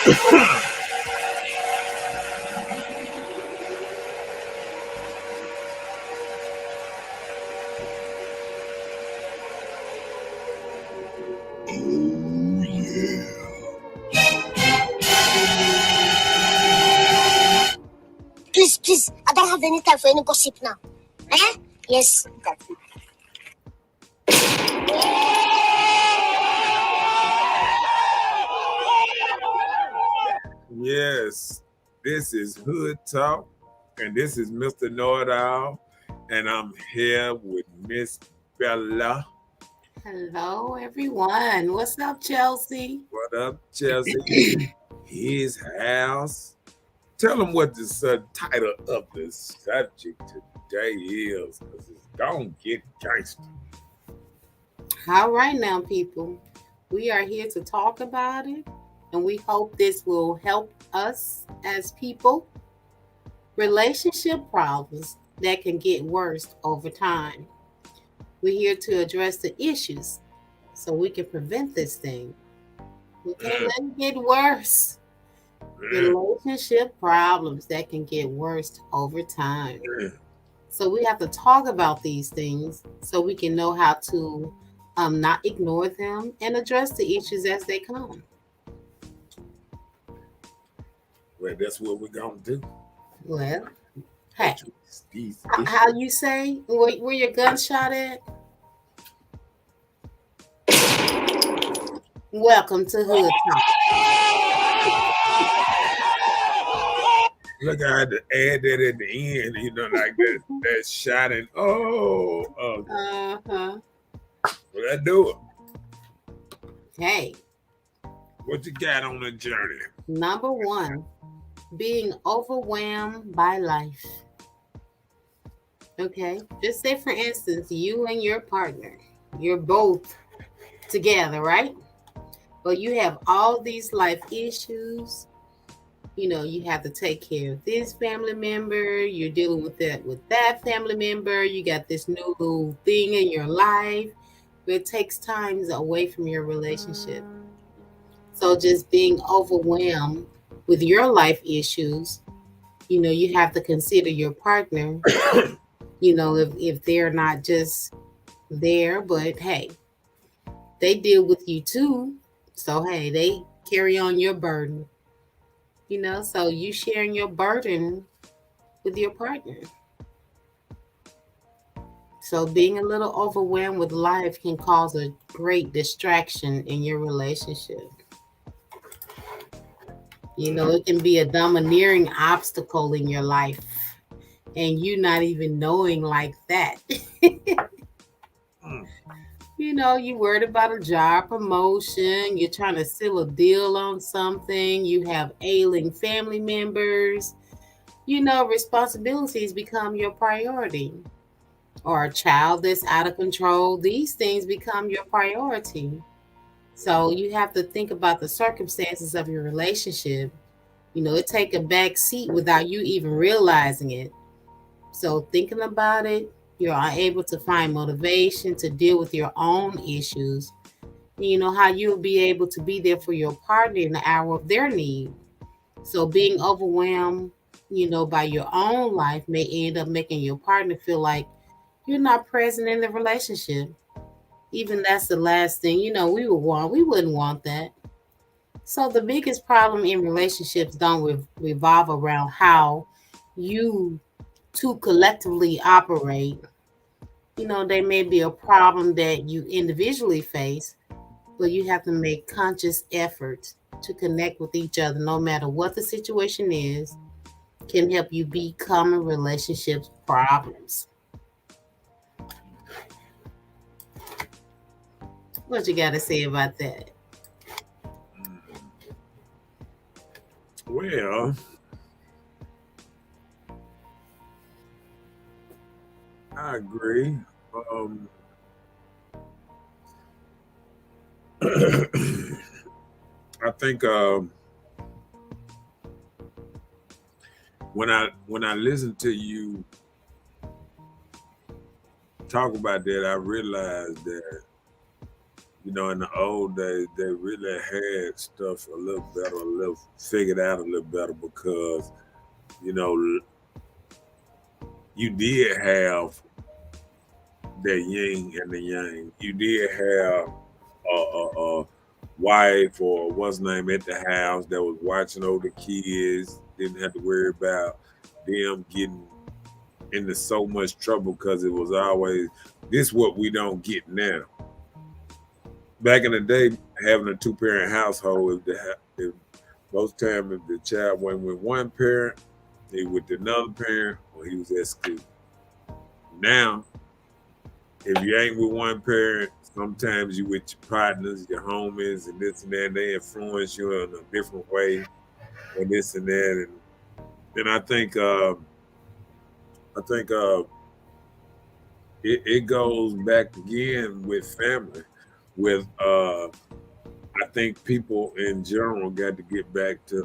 Oh, yeah. Please, I don't have any time for any gossip now. Eh? Yes, that's it. Yes, this is Hood Talk, and this is Mr. Knowitall, and I'm here with Miss Bella. Hello, everyone. What's up, Chelsea? What up, Chelsea? His house. Tell them what the subtitle of the subject today is, because it's gonna get gangster. All right, now, people. We are here to talk about it, and we hope this will help us as people. Relationship problems that can get worse over time. We're here to address the issues so we can prevent this thing. We can't let it get worse. Relationship problems that can get worse over time. So we have to talk about these things so we can know how to not ignore them and address the issues as they come. Well, that's what we're gonna do. Well, hey, These how issues. you say? Where your gunshot at? Welcome to Hood Talk. Look, I had to add that at the end, like that shot and Uh-huh. well, that do it. Hey, What you got on the journey? number one, being overwhelmed by life. Okay, just say for instance, you and your partner, you're both together, right? But you have all these life issues. You have to take care of this family member, you're dealing with that family member, you got this new little thing in your life, but it takes time away from your relationship. So just being overwhelmed with your life issues, you have to consider your partner, if they're not just there, but hey, they deal with you too. So hey, they carry on your burden. So you sharing your burden with your partner. So being a little overwhelmed with life can cause a great distraction in your relationship. It can be a domineering obstacle in your life and you not even knowing like that. You worried about a job promotion, you're trying to seal a deal on something, you have ailing family members, responsibilities become your priority. Or a child that's out of control, these things become your priority. So you have to think about the circumstances of your relationship. It take a back seat without you even realizing it. So thinking about it, you're able to find motivation to deal with your own issues. How you'll be able to be there for your partner in the hour of their need. So being overwhelmed, by your own life may end up making your partner feel like you're not present in the relationship. Even that's the last thing, we wouldn't want that. So the biggest problem in relationships don't revolve around how you two collectively operate. There may be a problem that you individually face, but you have to make conscious efforts to connect with each other no matter what the situation is, can help you beat common relationship problems. What you got to say about that? Well, I agree. I think when I listen to you talk about that, I realized that In the old days, they really had stuff a little better, a little figured out a little better because you know you did have the yin and the yang. You did have a wife or what's name at the house that was watching over the kids. Didn't have to worry about them getting into so much trouble because it was always this what we don't get now. Back in the day, having a two-parent household, if most time if the child went with one parent, he with another parent, or he was at school. Now, if you ain't with one parent, sometimes you with your partners, your homies, and this and that. And they influence you in a different way, and this and that. And I think it goes back again with family. With I think people in general got to get back to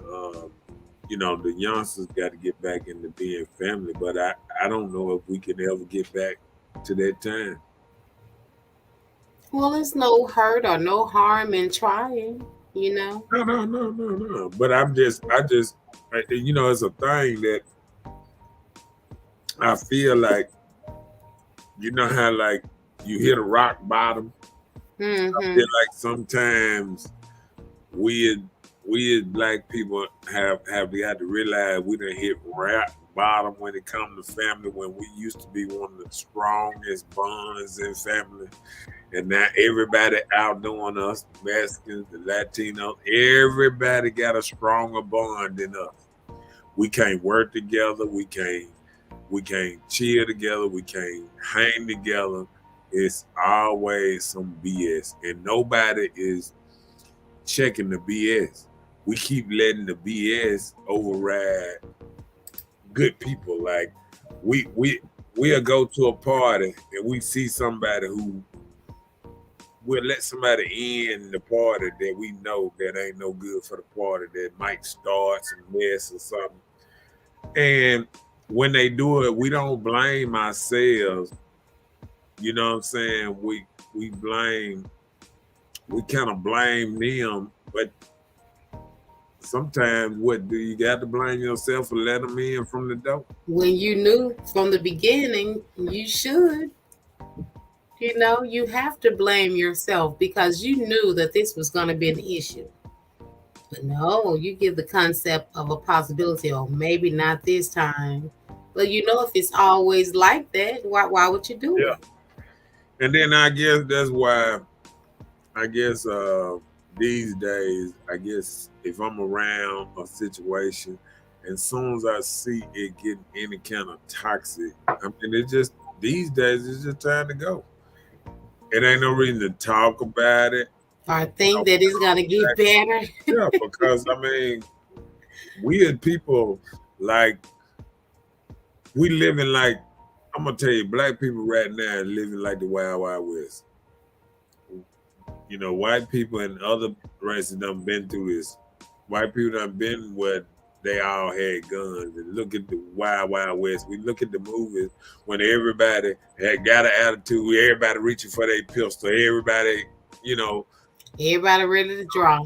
the youngsters got to get back into being family. But I don't know if we can ever get back to that time. Well, it's no hurt or no harm in trying, you know. No, no, no, no, no. But it's a thing that I feel like, how like you hit a rock bottom. I Mm-hmm. feel like sometimes we as black people have got to realize we done hit rock bottom when it comes to family. When we used to be one of the strongest bonds in family, and now everybody outdoing us, the Mexicans, the Latinos, everybody got a stronger bond than us. We can't work together. We can't chill together. We can't hang together. It's always some BS, and nobody is checking the BS. We keep letting the BS override good people. Like we'll go to a party and we see somebody who will let somebody in the party that we know that ain't no good for the party, that might start some mess or something. And when they do it, we don't blame ourselves. You know what I'm saying? We blame we kind of blame them, but sometimes what do you got to blame yourself for letting them in from the door? When you knew from the beginning, you should. You know, you have to blame yourself because you knew that this was going to be an issue. But no, you give the concept of a possibility, or maybe not this time. But you know, if it's always like that, why would you do Yeah. it? And then I guess that's why I guess these days, I guess if I'm around a situation and soon as I see it getting any kind of toxic, I mean it just these days it's just time to go. It ain't no reason to talk about it. Or think that it's going to get better. Yeah, because I mean, we as people, like we living like I'm gonna tell you, black people right now are living like the Wild Wild West. White people and other races done been through this. White people done been where they all had guns. And look at the Wild Wild West. We look at the movies when everybody had got an attitude, everybody reaching for their pistol, everybody, you know, Everybody ready to draw.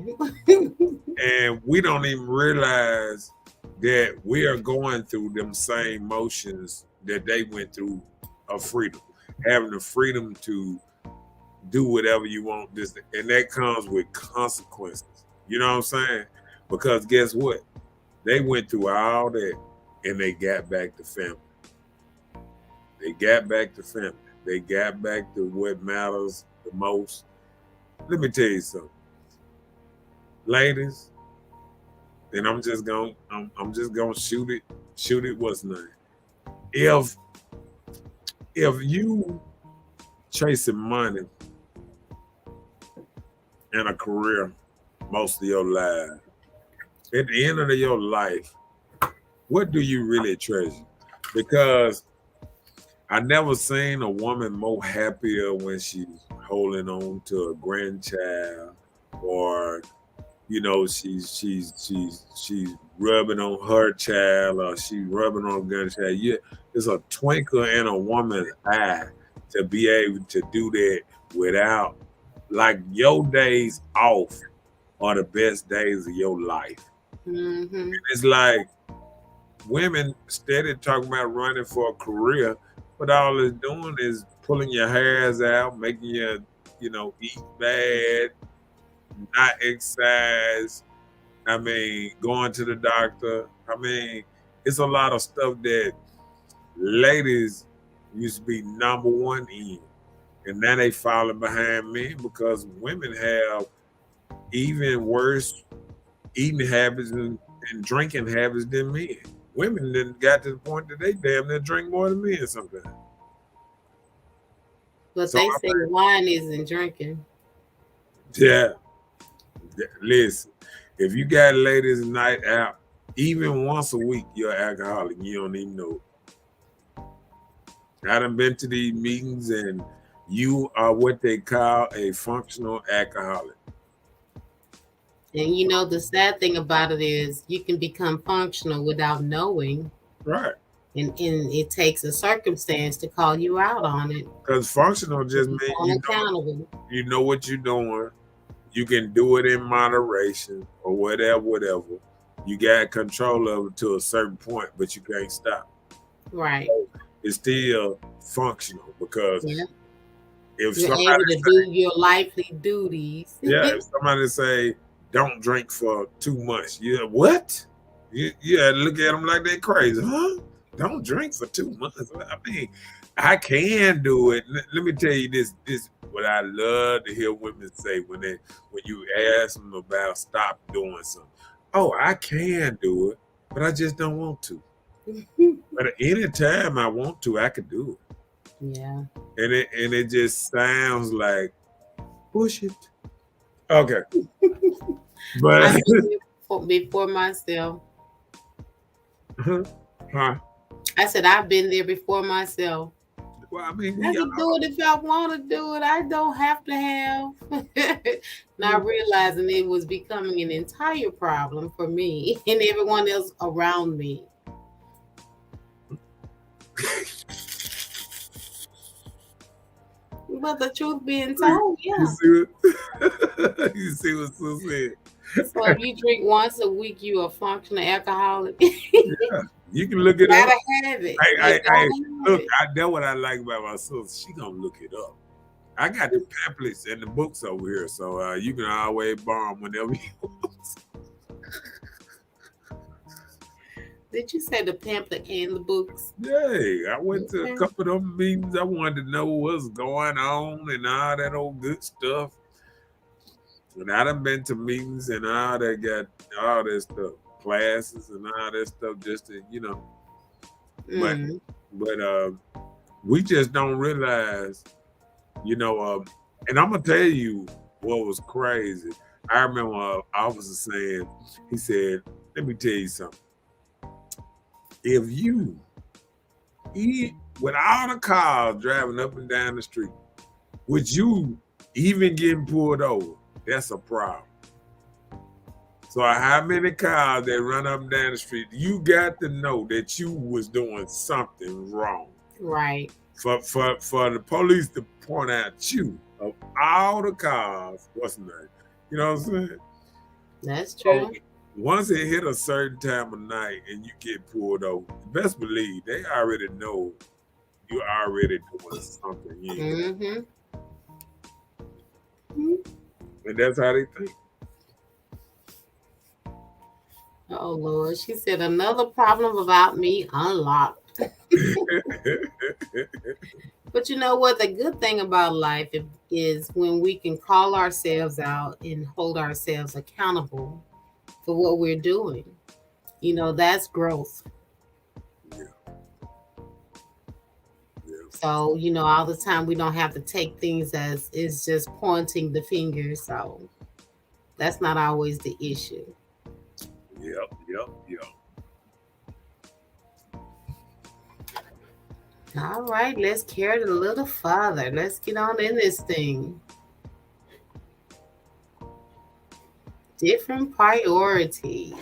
and we don't even realize that we are going through them same motions that they went through of freedom, having the freedom to do whatever you want. This and that comes with consequences. You know what I'm saying? Because guess what? They went through all that and they got back to family. They got back to family. They got back to what matters the most. Let me tell you something, ladies. And I'm just gonna shoot it. What's name? If you chasing money and a career most of your life, at the end of your life, what do you really treasure? Because I never seen a woman more happier when she's holding on to a grandchild, or she's rubbing on her child, or she's rubbing on a grandchild. Yeah, it's a twinkle in a woman's eye to be able to do that without like your days off are the best days of your life. Mm-hmm. It's like women steady talking about running for a career, but all it's doing is pulling your hairs out, making you, eat bad, not exercise. I mean, going to the doctor. I mean, it's a lot of stuff that ladies used to be number one in. And now they falling behind men because women have even worse eating habits and drinking habits than men. Women then got to the point that they damn near drink more than men sometimes. But So they say wine isn't drinking. yeah, listen, if you got ladies night out, even once a week, you're an alcoholic. You don't even know it. I done been to these meetings and you are what they call a functional alcoholic. And you know, the sad thing about it is you can become functional without knowing. Right. And it takes a circumstance to call you out on it. Because functional To just be means held accountable. you know what you're doing. You can do it in moderation or whatever. You got control of it to a certain point, but you can't stop. Right. So it's still functional because Yeah. if You're somebody able to do your lively duties. if somebody say don't drink for 2 months, what? You look at them like they crazy, huh? Don't drink for 2 months. I mean, I can do it. Let me tell you this what I love to hear women say when you ask them about stop doing something. Oh, I can do it, but I just don't want to. But anytime I want to, I could do it. Yeah. And it just sounds like push it. Okay. But I've been there before myself. huh? I said I've been there before myself. Well, I mean, I can do it if I want to do it. I don't have to have. Not realizing it was becoming an entire problem for me and everyone else around me. But the truth being told, you yeah. see what you see what Sue said. So if you drink once a week, you a functional alcoholic. Yeah, you can look it up. Gotta have it. Look, that's what I like about my sister. She gonna look it up. I got the pamphlets and the books over here, so you can always borrow them whenever you want. Did you say the pamphlet and the books? Yeah, I went to a couple of them meetings. I wanted to know what's going on and all that old good stuff. And I done been to meetings and all that, got all that stuff, classes and all that stuff, just to, But we just don't realize, and I'm gonna tell you what was crazy. I remember an officer saying, he said, "Let me tell you something. If you eat with all the cars driving up and down the street, with you even getting pulled over, that's a problem. So how many cars that run up and down the street, you got to know that you was doing something wrong. Right. For the police to point out you of all the cars, what's the name? You know what I'm saying? That's true. So once it hit a certain time of night and you get pulled over, best believe they already know you already doing something. Mm-hmm. And that's how they think. Oh Lord, she said another problem about me unlocked. But you know what? The good thing about life is when we can call ourselves out and hold ourselves accountable for what we're doing. That's growth. Yeah. So, all the time we don't have to take things as it's just pointing the finger. So that's not always the issue. Yep. All right, let's carry it a little further. Let's get on in this thing. Different priorities.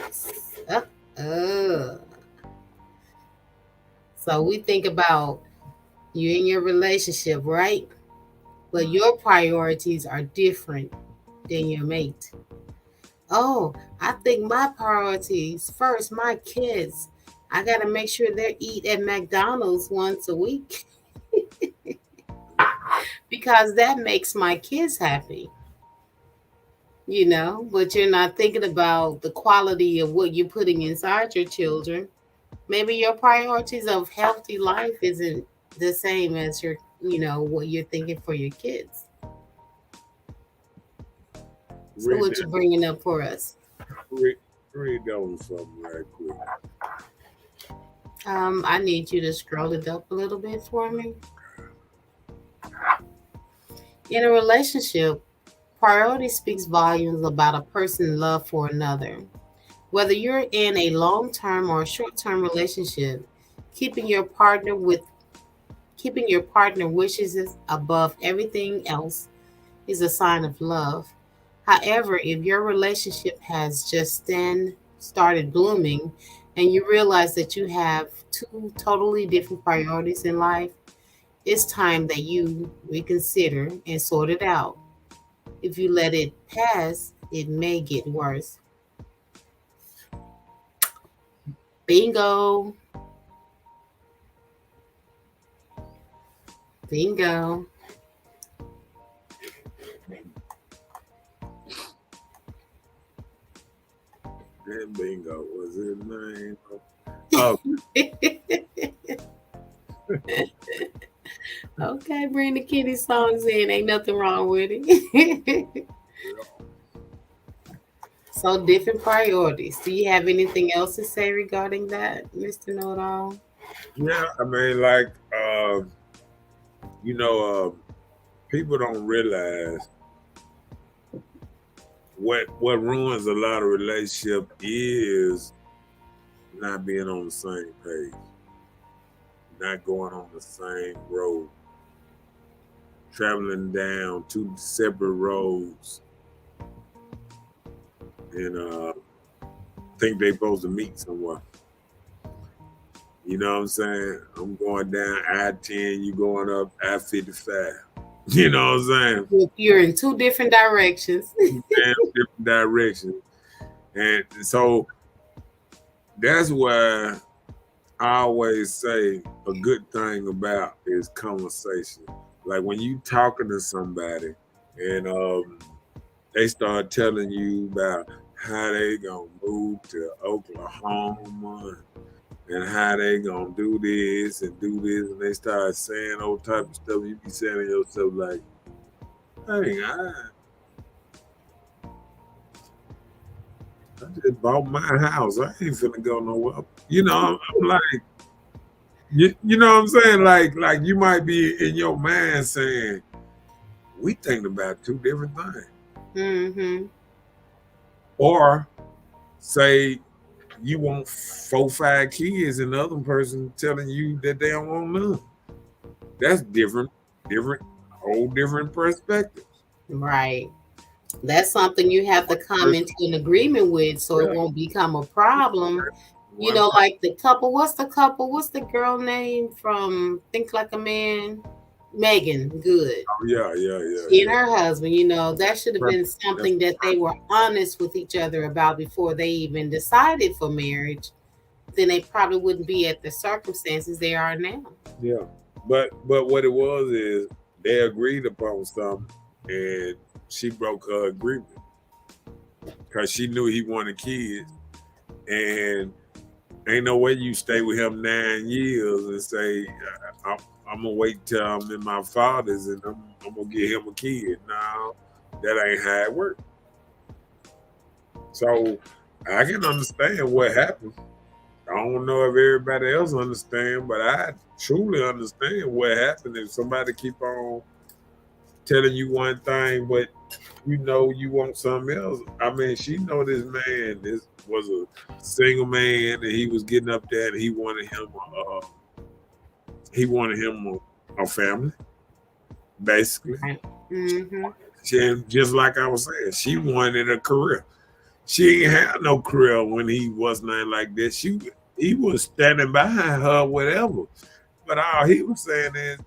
So we think about you in your relationship, right? but your priorities are different than your mate. Oh, I think my priorities first, my kids. I got to make sure they eat at McDonald's once a week because that makes my kids happy, but you're not thinking about the quality of what you're putting inside your children. Maybe your priorities of healthy life isn't the same as what you're thinking for your kids. So Read what you that. bringing up for us? Read, read those something right quick. I need you to scroll it up a little bit for me. In a relationship, priority speaks volumes about a person's love for another. Whether you're in a long-term or short-term relationship, keeping your partner with keeping your partner wishes above everything else is a sign of love. However, if your relationship has just then started blooming and you realize that you have two totally different priorities in life, it's time that you reconsider and sort it out. If you let it pass, it may get worse. Bingo. Bingo. That bingo was his name. Oh, Okay, bring the kitty songs in. Ain't nothing wrong with it. So different priorities. Do you have anything else to say regarding that, Mr. Know-it-all? yeah. I mean, like, you know, people don't realize what ruins a lot of relationship is not being on the same page, not going on the same road, traveling down two separate roads, and think they supposed to meet somewhere. You know what I'm saying? I'm going down I-10, you going up I-55. You know what I'm saying? You're in two different directions. Damn different directions. And so that's why I always say a good thing about is conversation. Like when you talking to somebody and they start telling you about how they gonna move to Oklahoma and how they gonna do this and do this, and they start saying all type of stuff, you be saying to yourself like, "Hey, I just bought my house. I ain't finna go nowhere." You know, I'm like, you know what I'm saying? Like you might be in your mind saying, "We thinking about two different things," Mm-hmm. or say you want 4, 5 kids, and the other person telling you that they don't want none. That's different, whole different perspectives. Right. That's something you have to come into an agreement with so it Yeah. won't become a problem. One, Like the couple. What's the couple? What's the girl name from Think Like a Man? Megan Good. oh, yeah, She yeah, and her husband, that should have been yeah. something that they were honest with each other about before they even decided for marriage. Then they probably wouldn't be at the circumstances they are now. Yeah. But what it was is they agreed upon something, and she broke her agreement because she knew he wanted kids, and ain't no way you stay with him 9 years and say I'm gonna wait till I'm in my father's and I'm gonna get him a kid. No, that ain't how it works. So I can understand what happened. I don't know if everybody else understand, but I truly understand what happened if somebody keep on telling you one thing, but you want something else. I mean, she know this man. This was a single man, and he was getting up there, and he wanted him a family, basically. Mm-hmm. Just like I was saying, she wanted a career. She ain't had no career when he was nothing like this. He was standing behind her, whatever. But all he was saying is,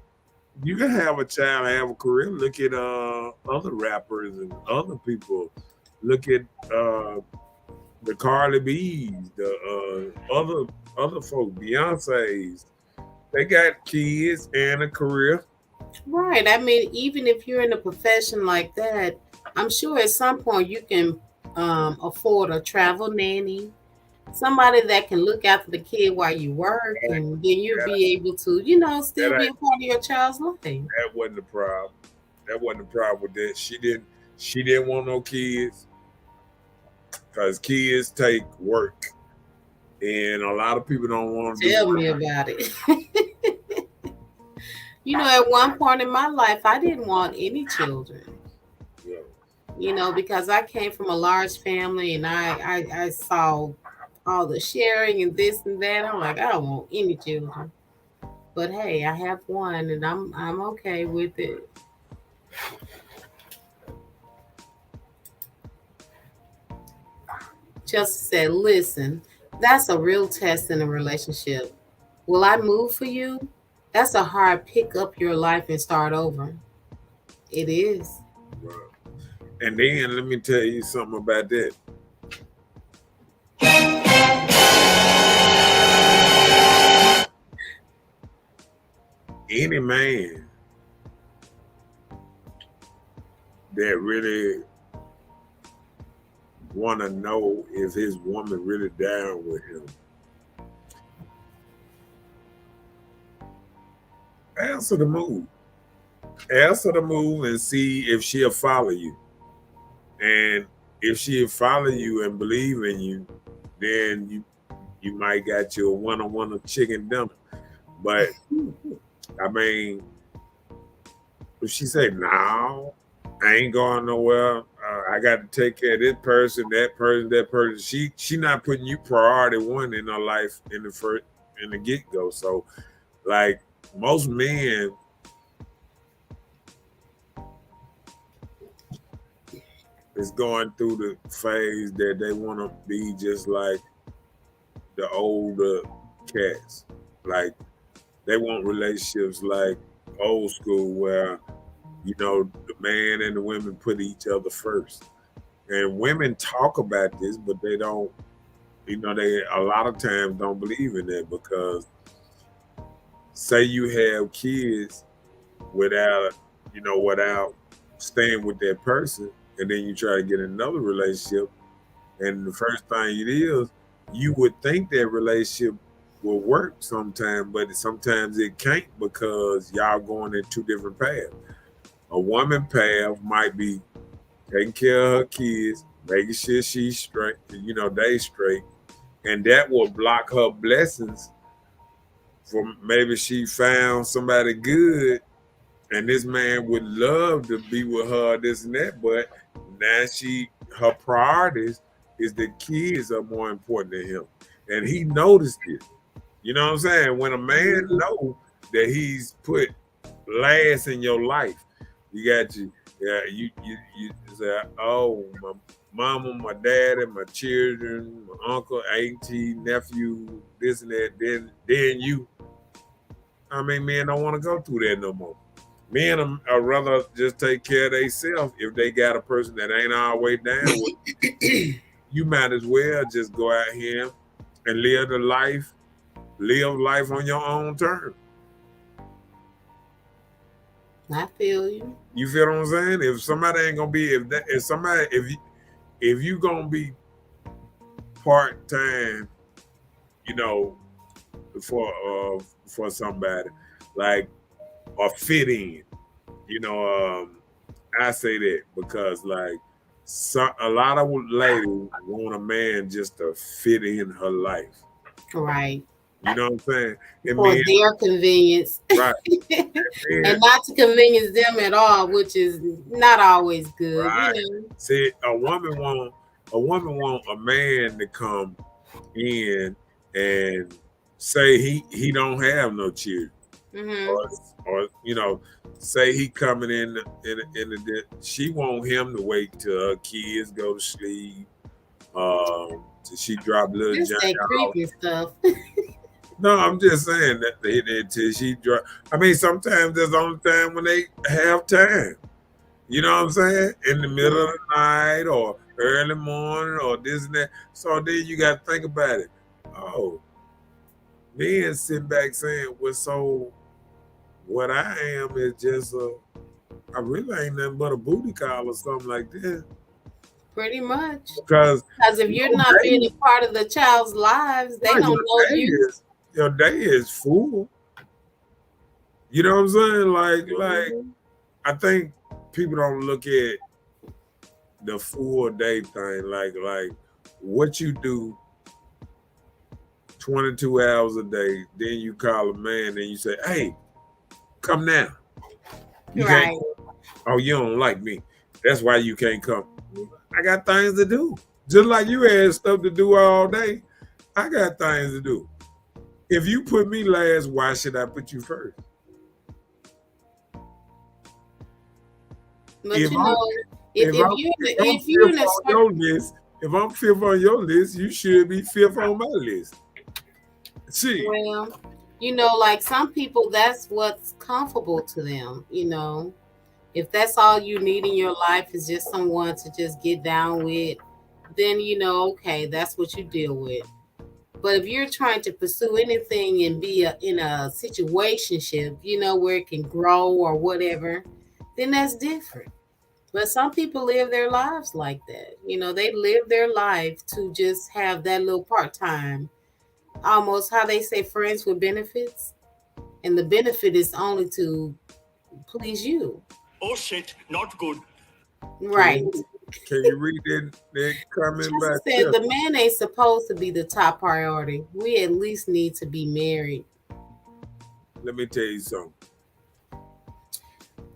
You can have a child and have a career. Look at other rappers and other people. Look at the Carly B's, the other folks, Beyonce's. They got kids and a career. Right. I mean, even if you're in a profession like that, I'm sure at some point you can afford a travel nanny, somebody that can look after the kid while you work, and then you'll That, be able to, still that, be ain't- a part of your child's life. that wasn't the problem. That wasn't the problem with that. She didn't want no kids because kids take work, and a lot of people don't want to do Tell work. me about it. At one point in my life, I didn't want any children. Because I came from a large family, and I saw all the sharing and this and that. I'm like, I don't want any children. But hey, I have one, and I'm okay with it. Chelsea said, "Listen, that's a real test in a relationship. Will I move for you? That's a hard pick up your life and start over. It is. Right. And then let me tell you something about that. Any man that really want to know if his woman really down with him, answer the move. Answer the move and see if she'll follow you. And if she'll follow you and believe in you, then you might got you a one-on-one of chicken dinner. But I mean, if she say no, I ain't going nowhere. I got to take care of this person, that person, that person. She not putting you priority one in her life in the get go. So like most men is going through the phase that they want to be just like the older cats. Like they want relationships like old school where the man and the women put each other first. And women talk about this, but they don't. They a lot of times don't believe in that because say you have kids without staying with that person, and then you try to get another relationship, and the first thing it is, you would think that relationship will work sometime, but sometimes it can't because y'all going in two different paths. A woman path might be taking care of her kids, making sure she's straight, they straight, and that will block her blessings for maybe she found somebody good, and this man would love to be with her, this and that, but now her priorities is the kids are more important than him, and he noticed it. You know what I'm saying? When a man know that he's put last in your life, you got you say, oh, my mama, my daddy, my children, my uncle, auntie, nephew, this and that. Then you. I mean, men don't want to go through that no more. Men are rather just take care of themselves. If they got a person that ain't always down with, you might as well just go out here and live life on your own terms. I feel you. You feel what I'm saying? If somebody ain't gonna be, if you gonna be part time, you know, for somebody, like, or fit in, I say that because like a lot of ladies want a man just to fit in her life. Right. You know what I'm saying? For their convenience. Right. And not to convenience them at all, which is not always good. Right. See, a woman want a man to come in and say he don't have no children. Or say he coming in the she want him to wait till her kids go to sleep. Till she drop little Just that creepy stuff. No, I'm just saying that until she drive. I mean, sometimes there's the only time when they have time. You know what I'm saying? In the middle of Mhm. the night or early morning or this and that. So then you got to think about it. Oh, then sit back saying, well, so what I am is just I really ain't nothing but a booty call or something like that. Pretty much. Because Because if you're your not being day, a part of the child's lives, they right, don't know you. your day is full. You know what I'm saying? Like Mhm. I think people don't look at the full day thing, like what you do 22 hours a day, then you call a man and you say, hey, come now. You can't Right. oh, you don't like me. That's why you can't come. I got things to do. Just like you had stuff to do all day. I got things to do. If you put me last, why should I put you first? But If you I'm know, if I'm if I'm if you're in fifth a on your certain, list, if I'm fifth on your list, you should be fifth on my list. See, well, like some people, that's what's comfortable to them. If that's all you need in your life is just someone to just get down with, then okay, that's what you deal with. But if you're trying to pursue anything and be in a situationship, where it can grow or whatever, then that's different. But some people live their lives like that. They live their life to just have that little part time, almost how they say friends with benefits. And the benefit is only to please you. Oh shit, not good. can Right. you can you read that comment Chester back said there? the man ain't supposed to be the top priority. We at least need to be married. Let me tell you something.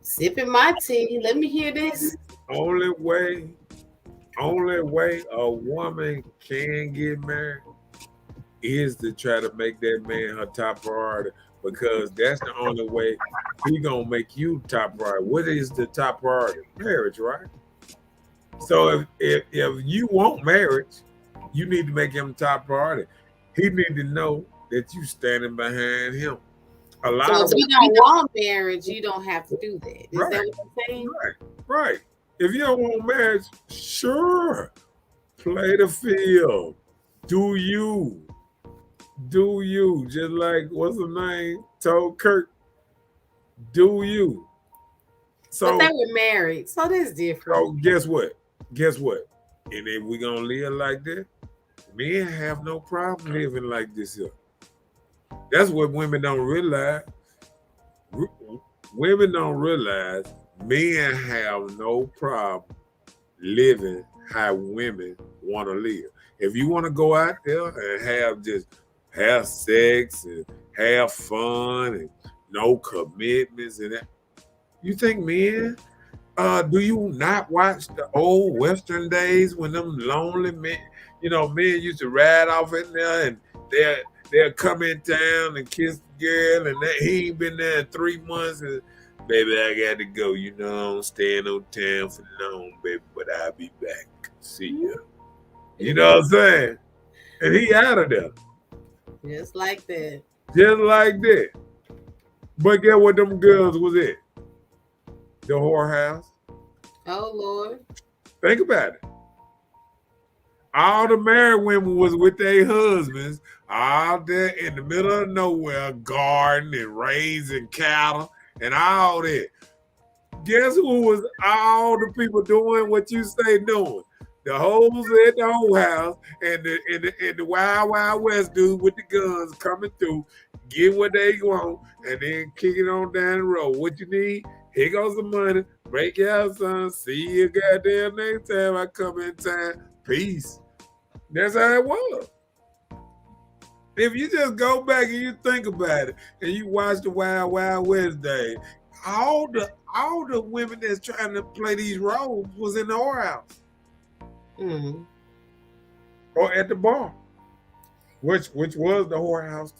Sipping my tea. Let me hear this. Only way, only way a woman can get married is to try to make that man her top priority because that's the only way he gonna make you top priority. What is the top priority? Marriage, right? So if you want marriage, you need to make him top priority. He need to know that you standing behind him. A So lot if of you don't want marriage, you don't have to do that. Is that right, what you're saying? right, right. If you don't want marriage, sure, play the field. Do you? Do you? Just like what's the name told Kurt, do you? But they So were married, so that's different. guess what? Guess what? And if we gonna live like that, men have no problem living like this here. That's what women don't realize. Women don't realize men have no problem living how women want to live. If you want to go out there and have sex and have fun and no commitments and that, you think men? Do you not watch the old Western days when them lonely men, men used to ride off in there and they'll come in town and kiss the girl and he ain't been there in 3 months and baby, I got to go. I don't stay in no town for long, baby, but I'll be back. See ya. You know what I'm saying? And he out of there. Just like that. Just like that. But get what them girls was at? The whorehouse. Oh Lord. Think about it. All the married women was with their husbands out there in the middle of nowhere, gardening and raising cattle and all that. Guess who was all the people doing what you say doing? The hoes at the whole house and the wild wild west dude with the guns coming through, get what they want, and then kick it on down the road. What you need? Here goes the money. Break out, son. See you goddamn next time I come in town. Peace. That's how it was. If you just go back and you think about it, and you watch the Wild Wild West days, all the women that's trying to play these roles was in the whorehouse Mm. or at the bar, which was the whorehouse.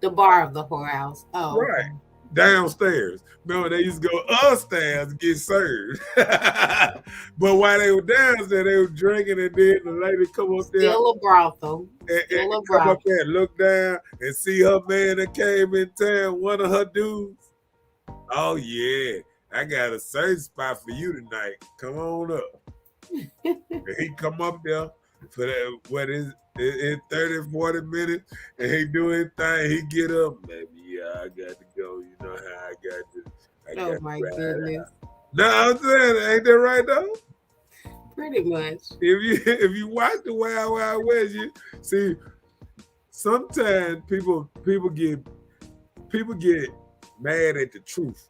The bar of the whorehouse. Oh, Right. okay. downstairs. Remember, they used to go upstairs to get served. But while they were downstairs, they were drinking, and then the lady come up there Still a brothel. and Still a come up brothel. there and look down and see her man that came in town, one of her dudes. Oh yeah, I got a certain spot for you tonight. Come on up. And he come up there for that, what is it, 30, 40 minutes, and he do his thing. He get up, baby, yeah, I got to go. You know how I got to. Oh my goodness. No, I'm saying, ain't that right though? Pretty much. If you watch the Wild Wild West, you see sometimes people get mad at the truth.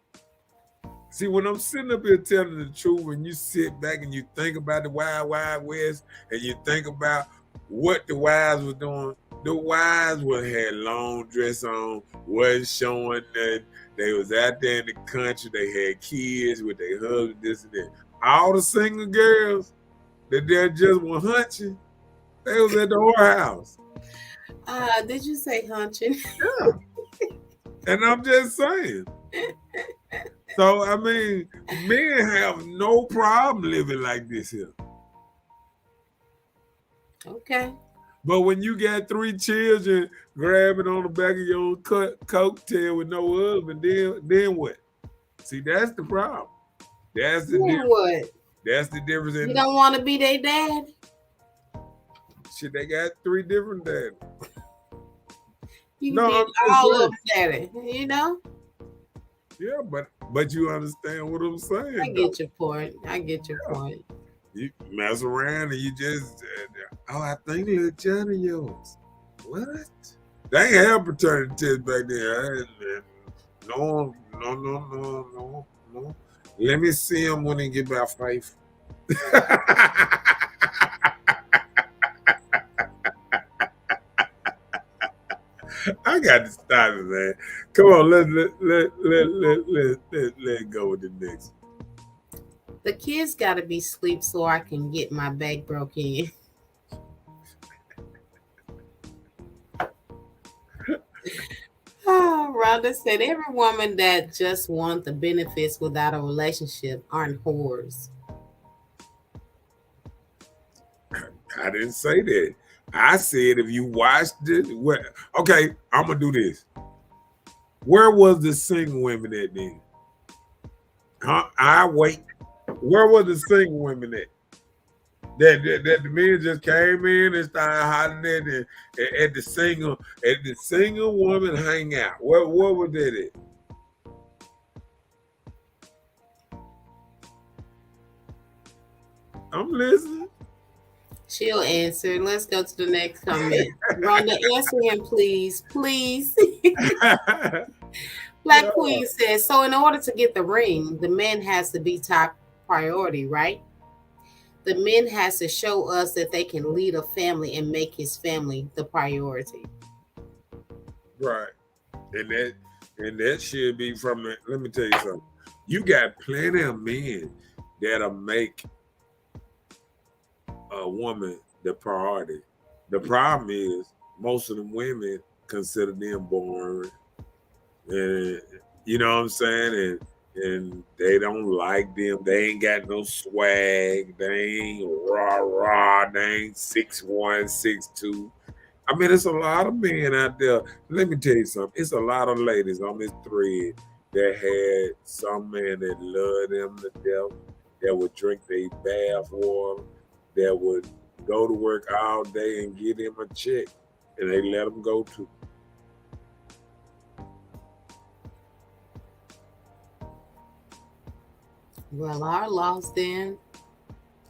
See, when I'm sitting up here telling the truth, when you sit back and you think about the Wild Wild West and you think about what the wives were doing, the wives had long dress on, wasn't showing nothing. They was out there in the country. They had kids with their husband, this and that. All the single girls that they just were hunching, they was at the whorehouse. Did you say hunching? Yeah. And I'm just saying. So, I mean, men have no problem living like this here. Okay. But when you got 3 children grabbing on the back of your own coattail with no husband, then what? See, that's the problem. That's the difference. What? That's the difference. You don't want to be their dad? Shit, they got 3 different daddies. You did all of them daddy, you know? Yeah, but you understand what I'm saying. I get your point. I get your point. You mess around and you just, I think little Johnny yours. What? They ain't have paternity tests back then. No. Let me see him when he get about 5. I got to stop it, man. Come on, let go with the next. The kids got to be asleep so I can get my back broke in. Rhonda said, every woman that just wants the benefits without a relationship aren't whores. I didn't say that. I said if you watched it, okay, I'm going to do this. Where was the single women at then? I wait. Where was the single women at? That the men just came in and started hollering at the single woman hangout. What was that at? I'm listening. She'll answer. Let's go to the next comment. Rhonda, answer him, please. Please. Black Queen says, so in order to get the ring, the man has to be top priority, right? The men has to show us that they can lead a family and make his family the priority. Right. And that should be from the, let me tell you something. You got plenty of men that'll make a woman the priority. The problem is most of the women consider them boring, and you know what I'm saying, and they don't like them. They ain't got no swag. They ain't rah. They ain't 6'1", 6'2". I mean, it's a lot of men out there. Let me tell you something. It's a lot of ladies on this thread that had some man that loved them to death, that would drink their bath water, that would go to work all day and get him a check, and they let him go too. Well, our laws then.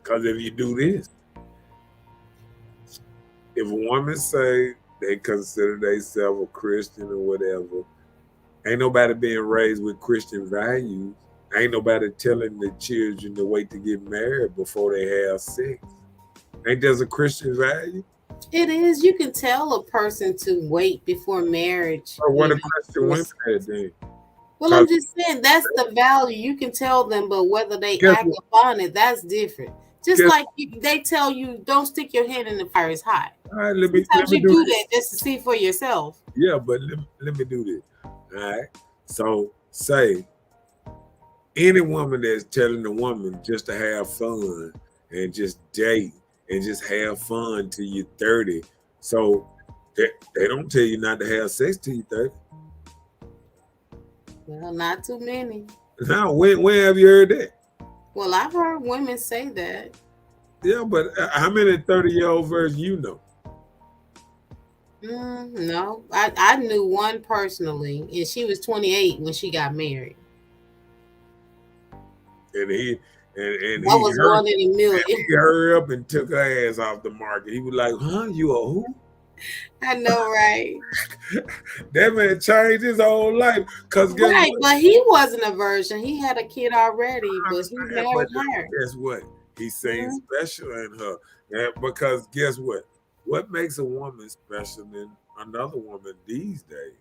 Because if you do this, if a woman say they consider themselves a Christian or whatever, ain't nobody being raised with Christian values. Ain't nobody telling the children to wait to get married before they have sex. Ain't that a Christian value? It is. You can tell a person to wait before marriage. Or what a Christian women had then. Well, I'm just saying that's the value. You can tell them, but whether they act upon it, that's different. Just like they tell you, don't stick your hand in the fire, it's hot. All right, let me do that just to see for yourself. Yeah, but let me do this. All right. say any woman that's telling a woman just to have fun and just date and just have fun till you're 30. So they don't tell you not to have sex till you're 30. Well, not too many. Now, when have you heard that? Well, I've heard women say that. Yeah, but how many 30-year-old versions you know? No, I knew one personally, and she was 28 when she got married. And he and That was one in a million. he hurried up and took her ass off the market. He was like, "Huh? You a who?" I know, right? That man changed his whole life. Cause guess Right, what? but he wasn't a virgin. He had a kid already, but he But married her. guess what? He seen special in her. And because guess what? What makes a woman special than another woman these days?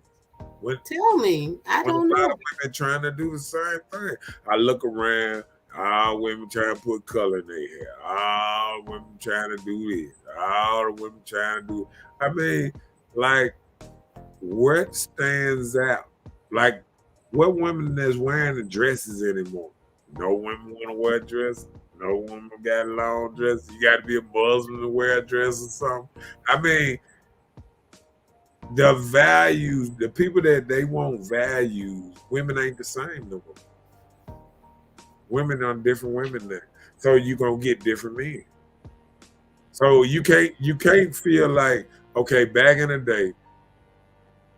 Tell me. I don't A lot know. of women trying to do the same thing. I look around, all women trying to put color in their hair. All women trying to do this. All the women trying to do. I mean, like, what stands out? Like, what women that's wearing the dresses anymore? No women want to wear dresses. No woman got long dresses. You got to be a Muslim to wear a dress or something. I mean, the values, the people that they want values, women ain't the same no more. Women are different women now. So you're gonna get different men. So you can't feel like, okay, back in the day,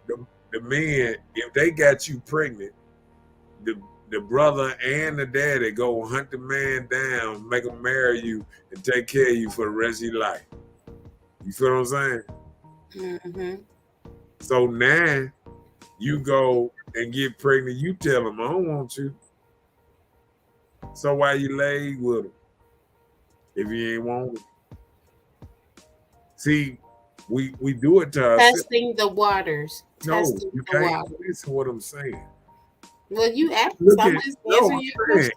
the men, if they got you pregnant, the brother and the daddy go hunt the man down, make him marry you, and take care of you for the rest of your life. You feel what I'm saying? Mm-hmm. So now you go and get pregnant, you tell them, I don't want you. So why you lay with him if you ain't want him? See, we do it to ourselves. Testing the waters. No, Testing you the can't waters. listen to what I'm saying. Well, you asked. Look I'm at, just no, answering I'm your saying, question.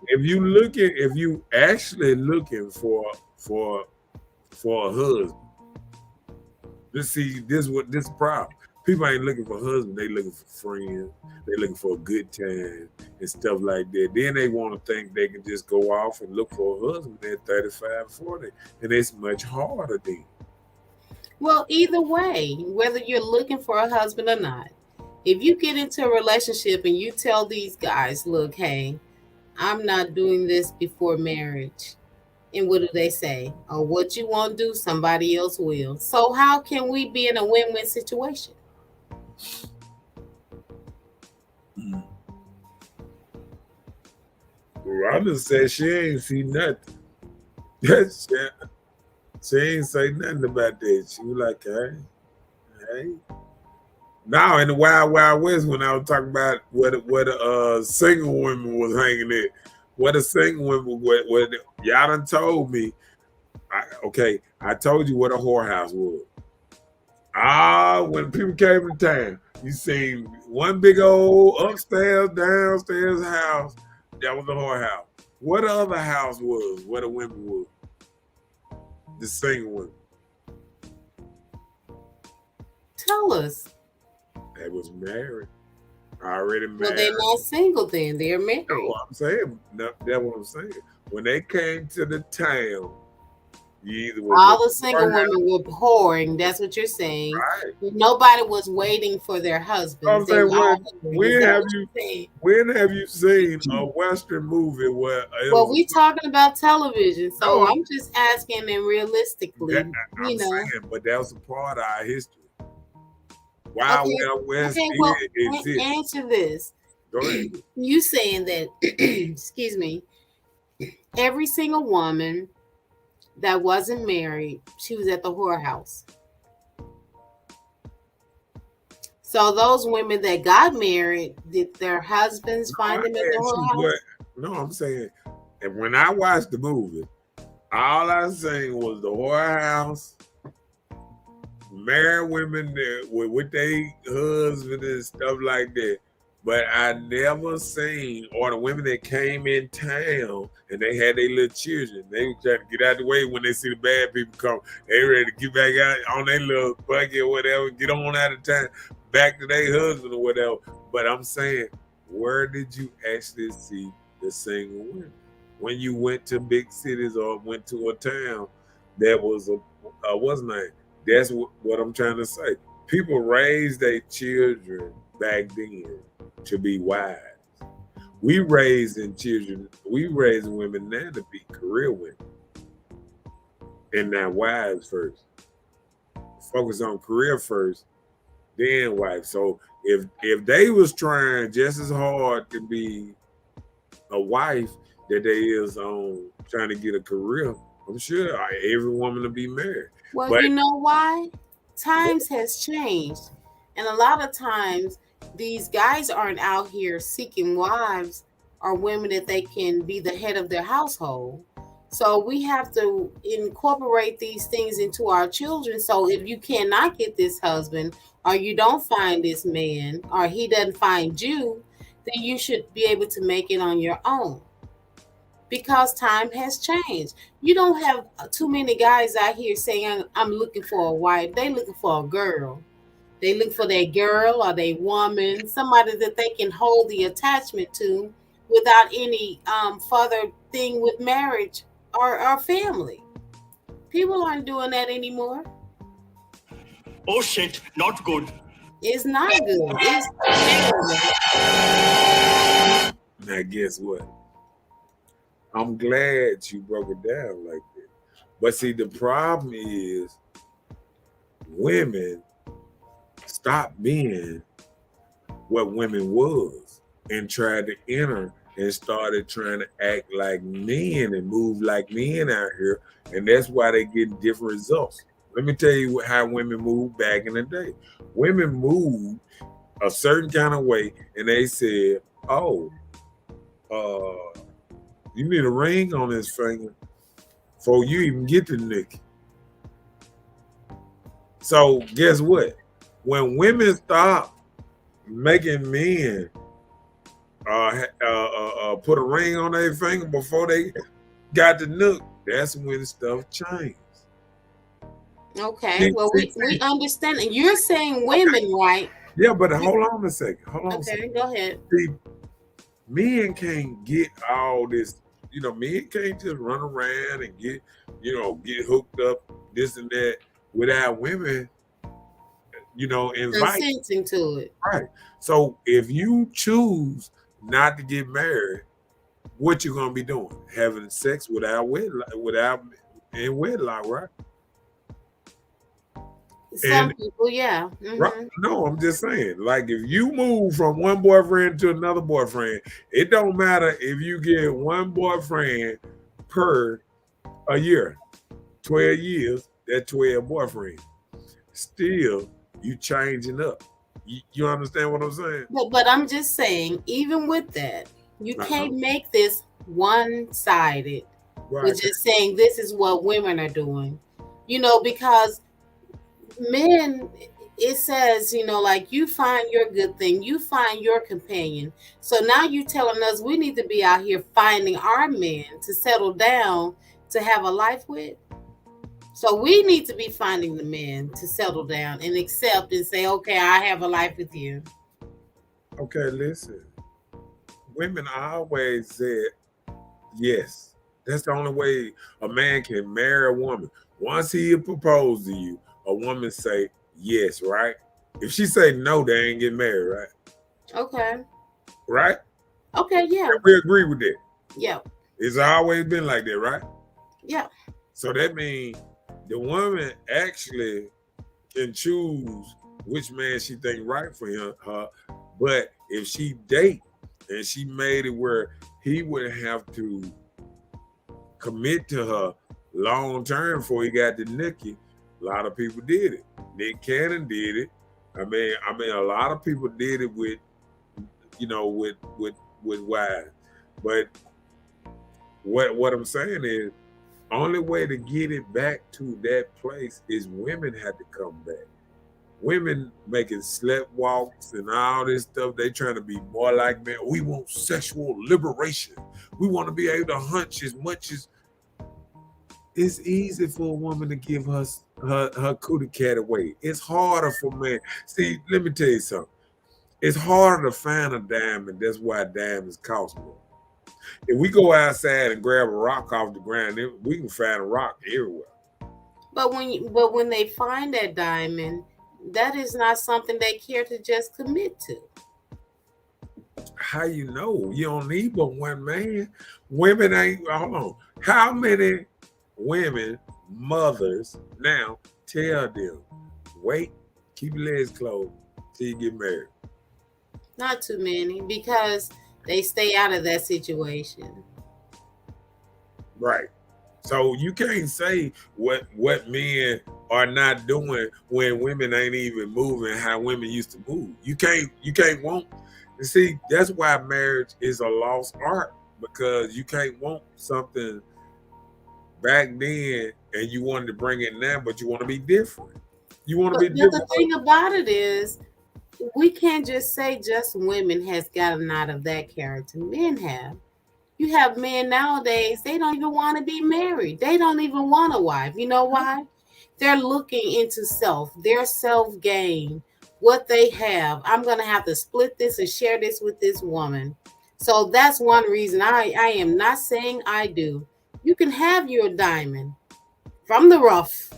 if you actually looking for a husband, this problem. People ain't looking for a husband, they looking for friends, they looking for a good time and stuff like that. Then they want to think they can just go off and look for a husband at 35, 40, and it's much harder then. Well, either way, whether you're looking for a husband or not, if you get into a relationship and you tell these guys, look, hey, I'm not doing this before marriage. And what do they say? Oh, what you want to do, somebody else will. So how can we be in a win-win situation? Rhonda said she ain't see nothing. She ain't say nothing about that. She was like, hey. Now in the Wild Wild West, when I was talking about where the single women was hanging at, where the single women where y'all done told me. I told you what a whorehouse was. When people came to town, you seen one big old upstairs, downstairs house. That was a whorehouse. What the other house was? Where the women was? The single women. Tell us. They was married. Already married. Well, they're not single then. They're married. No, I'm saying. No, that's what I'm saying. When they came to the town, all the single women were whoring. That's what you're saying. Right. Nobody was waiting for their husbands. When have you seen a Western movie where? Well, we're talking about television, so I'm just asking them realistically. Saying, but that was a part of our history. Wild West exists. Answer this. Go ahead. You saying that? Excuse me. Every single woman that wasn't married, she was at the whorehouse. So those women that got married, did their husbands find them at the whorehouse? No, I'm saying, and when I watched the movie, all I seen was the whorehouse, married women with their husband and stuff like that. But I never seen, or the women that came in town and they had their little children, they were trying to get out of the way when they see the bad people come. They ready to get back out on their little buggy or whatever, get on out of town, back to their husband or whatever. But I'm saying, where did you actually see the single women? When you went to big cities or went to a town, that was a what's name? That's what I'm trying to say. People raised their children back then to be wives. We raising women now to be career women and not wives first. Focus on career first, then wife. So if they was trying just as hard to be a wife that they is on trying to get a career, I'm sure every woman will be married. Well, But you know why? Times has changed. And a lot of times these guys aren't out here seeking wives or women that they can be the head of their household. So we have to incorporate these things into our children. So if you cannot get this husband, or you don't find this man, or he doesn't find you, then you should be able to make it on your own, because time has changed. You don't have too many guys out here saying, I'm looking for a wife. They looking for a girl. They look for their girl or their woman, somebody that they can hold the attachment to without any further thing with marriage or family. People aren't doing that anymore. Oh shit, not good. It's not good. It's terrible. now guess what? I'm glad you broke it down like that. But see, the problem is women stopped being what women was and tried to enter and started trying to act like men and move like men out here. And that's why they get different results. Let me tell you how women moved back in the day. Women moved a certain kind of way and they said, oh, you need a ring on this finger before you even get to Nick. So guess what? When women stop making men put a ring on their finger before they got the nook, that's when stuff changed. Okay, well, we understand. And you're saying women, right? Yeah, but hold on a second. Okay, go ahead. See, men can't get all this. Men can't just run around and get hooked up, this and that, without women, invite. Consenting to it. Right. So if you choose not to get married, what you gonna be doing? Having sex without in wedlock, right? Some people, yeah. Mm-hmm. Right. No, I'm just saying. Like if you move from one boyfriend to another boyfriend, it don't matter if you get one boyfriend per a year, 12 years, that 12 boyfriends. Still, you changing up. You understand what I'm saying? But I'm just saying, even with that, you can't make this one-sided. Right. We're just saying this is what women are doing. Because men, it says, like, you find your good thing, you find your companion. So now you telling us we need to be out here finding our men to settle down to have a life with. So we need to be finding the men to settle down and accept and say, okay, I have a life with you. Okay, listen. Women always said yes. That's the only way a man can marry a woman. Once he proposes to you, a woman say yes, right? If she say no, they ain't getting married, right? Okay. Right? Okay, yeah. We agree with that. Yeah. It's always been like that, right? Yeah. So that means the woman actually can choose which man she think right for her. But if she date and she made it where he would have to commit to her long term before he got to Nikki, a lot of people did it. Nick Cannon did it. I mean, a lot of people did it with wives. But what I'm saying is, only way to get it back to that place is women had to come back. Women making slut walks and all this stuff. They trying to be more like men. We want sexual liberation. We want to be able to hunch as much as. It's easy for a woman to give her cootie cat away. It's harder for men. See, let me tell you something. It's harder to find a diamond. That's why diamonds cost more. If we go outside and grab a rock off the ground, we can find a rock everywhere. But when they find that diamond, that is not something they care to just commit to. How you know? You don't need but one man. Women ain't, hold on. How many women, mothers now tell them, wait, keep your legs closed till you get married? Not too many, because they stay out of that situation. Right. So you can't say what men are not doing when women ain't even moving how women used to move. You can't want. You see, that's why marriage is a lost art, because you can't want something back then and you wanted to bring it now, but you want to be different. You want to be But the different. thing about it is, we can't just say just women has gotten out of that character. Men have. You have men nowadays, they don't even want to be married. They don't even want a wife. You know why? They're looking into their self gain, what they have. I'm going to have to split this and share this with this woman. So that's one reason I am not saying I do. You can have your diamond from the rough,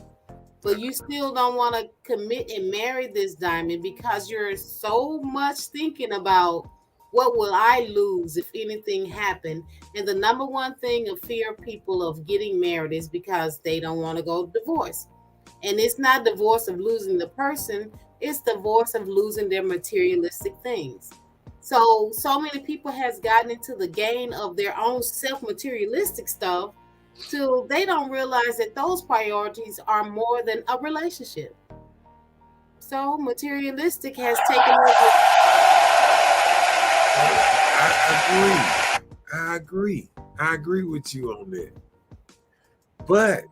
but you still don't want to commit and marry this diamond because you're so much thinking about what will I lose if anything happened. And the number one thing of fear people of getting married is because they don't want to go divorce. And it's not divorce of losing the person, it's divorce of losing their materialistic things. So many people has gotten into the gain of their own self materialistic stuff till they don't realize that those priorities are more than a relationship. So materialistic has taken over. I agree. I agree with you on that. But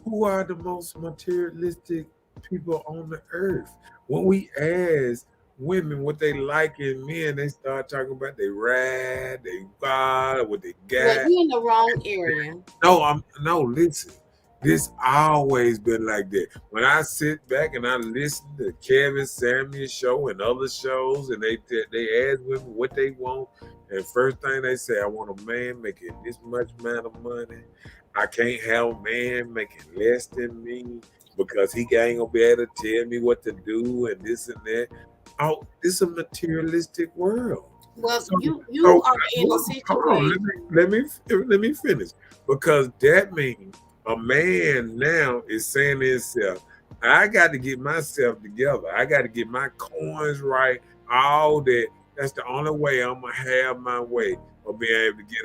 who are the most materialistic people on the earth? When we ask women what they like in men, they start talking about they ride, they got, what they Well, got. you're in the wrong area. No, listen. This always been like that. When I sit back and I listen to Kevin Samuel's show and other shows, and they ask women what they want, and first thing they say, I want a man making this much amount of money. I can't have a man making less than me because he ain't gonna be able to tell me what to do and this and that. Oh, it's a materialistic world. Well, So, you so are in a hold on, situation. let me finish, because that means a man now is saying to himself, I got to get myself together. I got to get my coins right. All that. That's the only way I'm gonna have my way of being able to get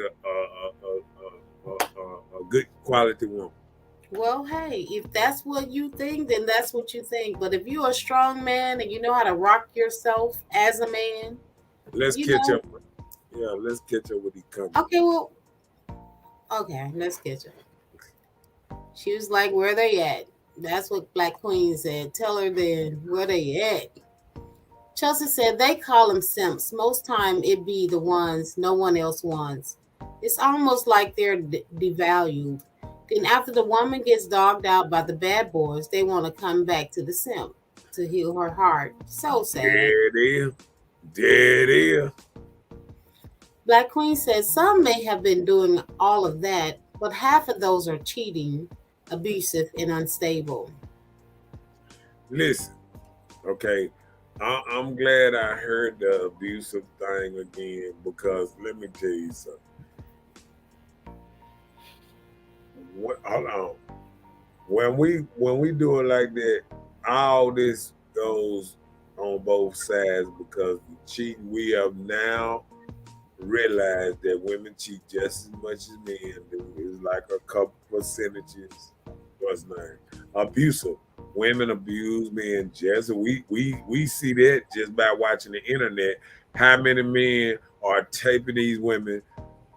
a good quality woman. Well, hey, if that's what you think, then that's what you think. But if you're a strong man and you know how to rock yourself as a man, Let's you catch know, up. Yeah, let's catch up with these comments. okay, well, okay, let's catch up. She was like, where they at? That's what Black Queen said. Tell her then where they at. Chelsea said they call them simps. Most time it be the ones no one else wants. It's almost like they're devalued. Then after the woman gets dogged out by the bad boys, they want to come back to the simp to heal her heart. So sad. There it is. There it is. Black Queen says some may have been doing all of that, but half of those are cheating, abusive, and unstable. Listen, okay. I'm glad I heard the abusive thing again, because let me tell you something. Hold on. When we do it like that, all this goes on both sides, because the cheating, we have now realized that women cheat just as much as men do. It's like a couple percentages. What's name? Abusive. Women abuse men just we see that just by watching the internet. How many men are taping these women,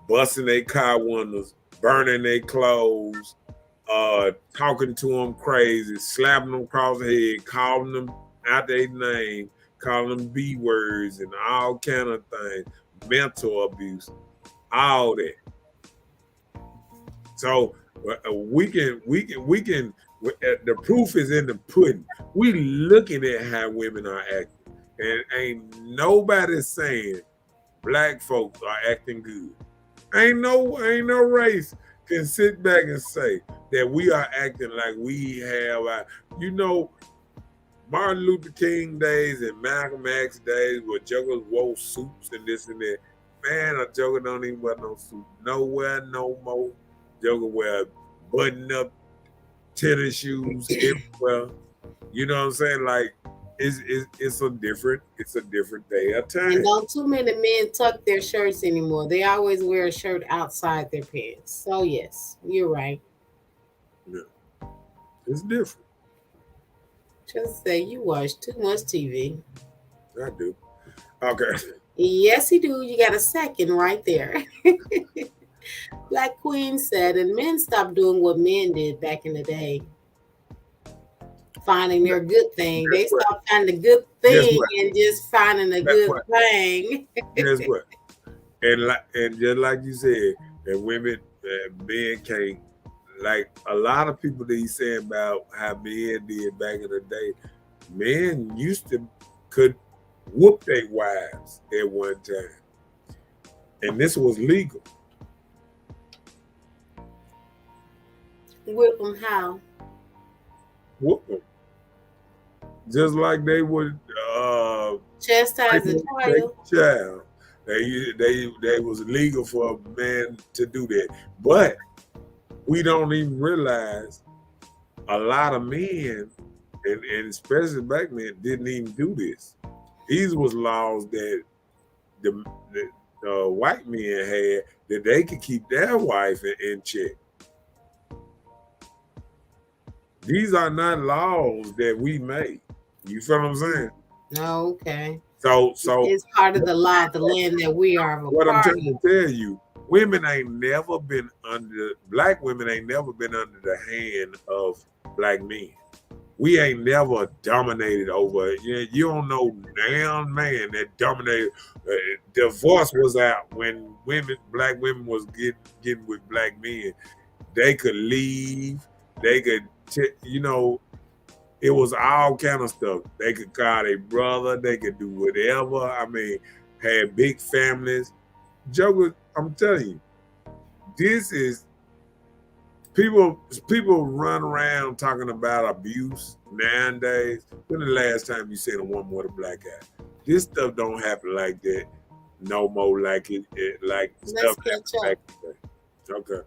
busting their car windows, burning their clothes, talking to them crazy, slapping them across the head, calling them out their name, calling them B words and all kind of things, mental abuse, all that. So we can. The proof is in the pudding. We looking at how women are acting. and ain't nobody saying black folks are acting good. Ain't no race can sit back and say that we are acting like we have you know, Martin Luther King days and Malcolm X days where jokers wore suits and this and that. Man, a joker don't even wear no suit nowhere no more. Joker wear button up tennis shoes everywhere. You know what I'm saying? Like it's a different day of And time. don't too many men tuck their shirts anymore. They always wear a shirt outside their pants. So yes, you're right. Yeah, it's different. Just say you watch too much TV. I do. Okay. Yes, you do. You got a second right there. Black Queen said, and men stopped doing what men did back in the day, finding their good thing. They Guess what? stopped finding the good Guess thing what? and just finding a Guess good what? thing. Guess what? And just like you said, that women, men can't. Like a lot of people that he's saying about how men did back in the day, men used to could whoop their wives at one time, and this was legal. Whip them how? Whoop them, just like they would Chastise a their child. child. They was legal for a man to do that, but we don't even realize a lot of men, and especially black men, didn't even do this. These was laws that the white men had that they could keep their wife in check. These are not laws that we made. You feel what I'm saying? Oh, okay. So It's part of the law of the land that we are a what I'm part trying of. to tell you, black women ain't never been under the hand of black men. We ain't never dominated over it. You don't know damn man that dominated. Divorce was out when black women was getting with black men. They could leave. They could, it was all kind of stuff. They could call their brother. They could do whatever. I mean, had big families. Joker, I'm telling you, this is people run around talking about abuse nowadays. When the last time you seen a woman with a black eye? This stuff don't happen like that no more. Like like Let's stuff catch happened up. back in the day. Okay.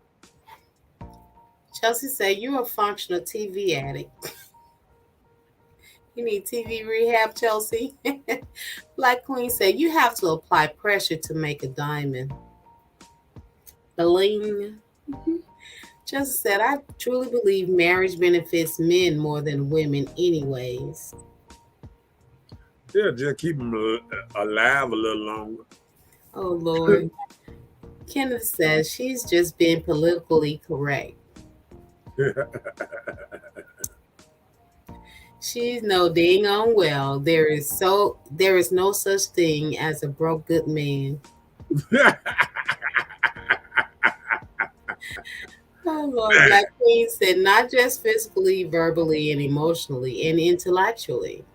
Chelsea said, you're a functional TV addict. You need TV rehab, Chelsea. Black Queen said, you have to apply pressure to make a diamond. Bling. Chelsea said, I truly believe marriage benefits men more than women, anyways. Yeah, just keep them alive a little longer. Oh, Lord. Kenneth says, she's just being politically correct. She's no dang on well. There is no such thing as a broke good man. Oh Lord, Black Queen said not just physically, verbally, and emotionally, and intellectually.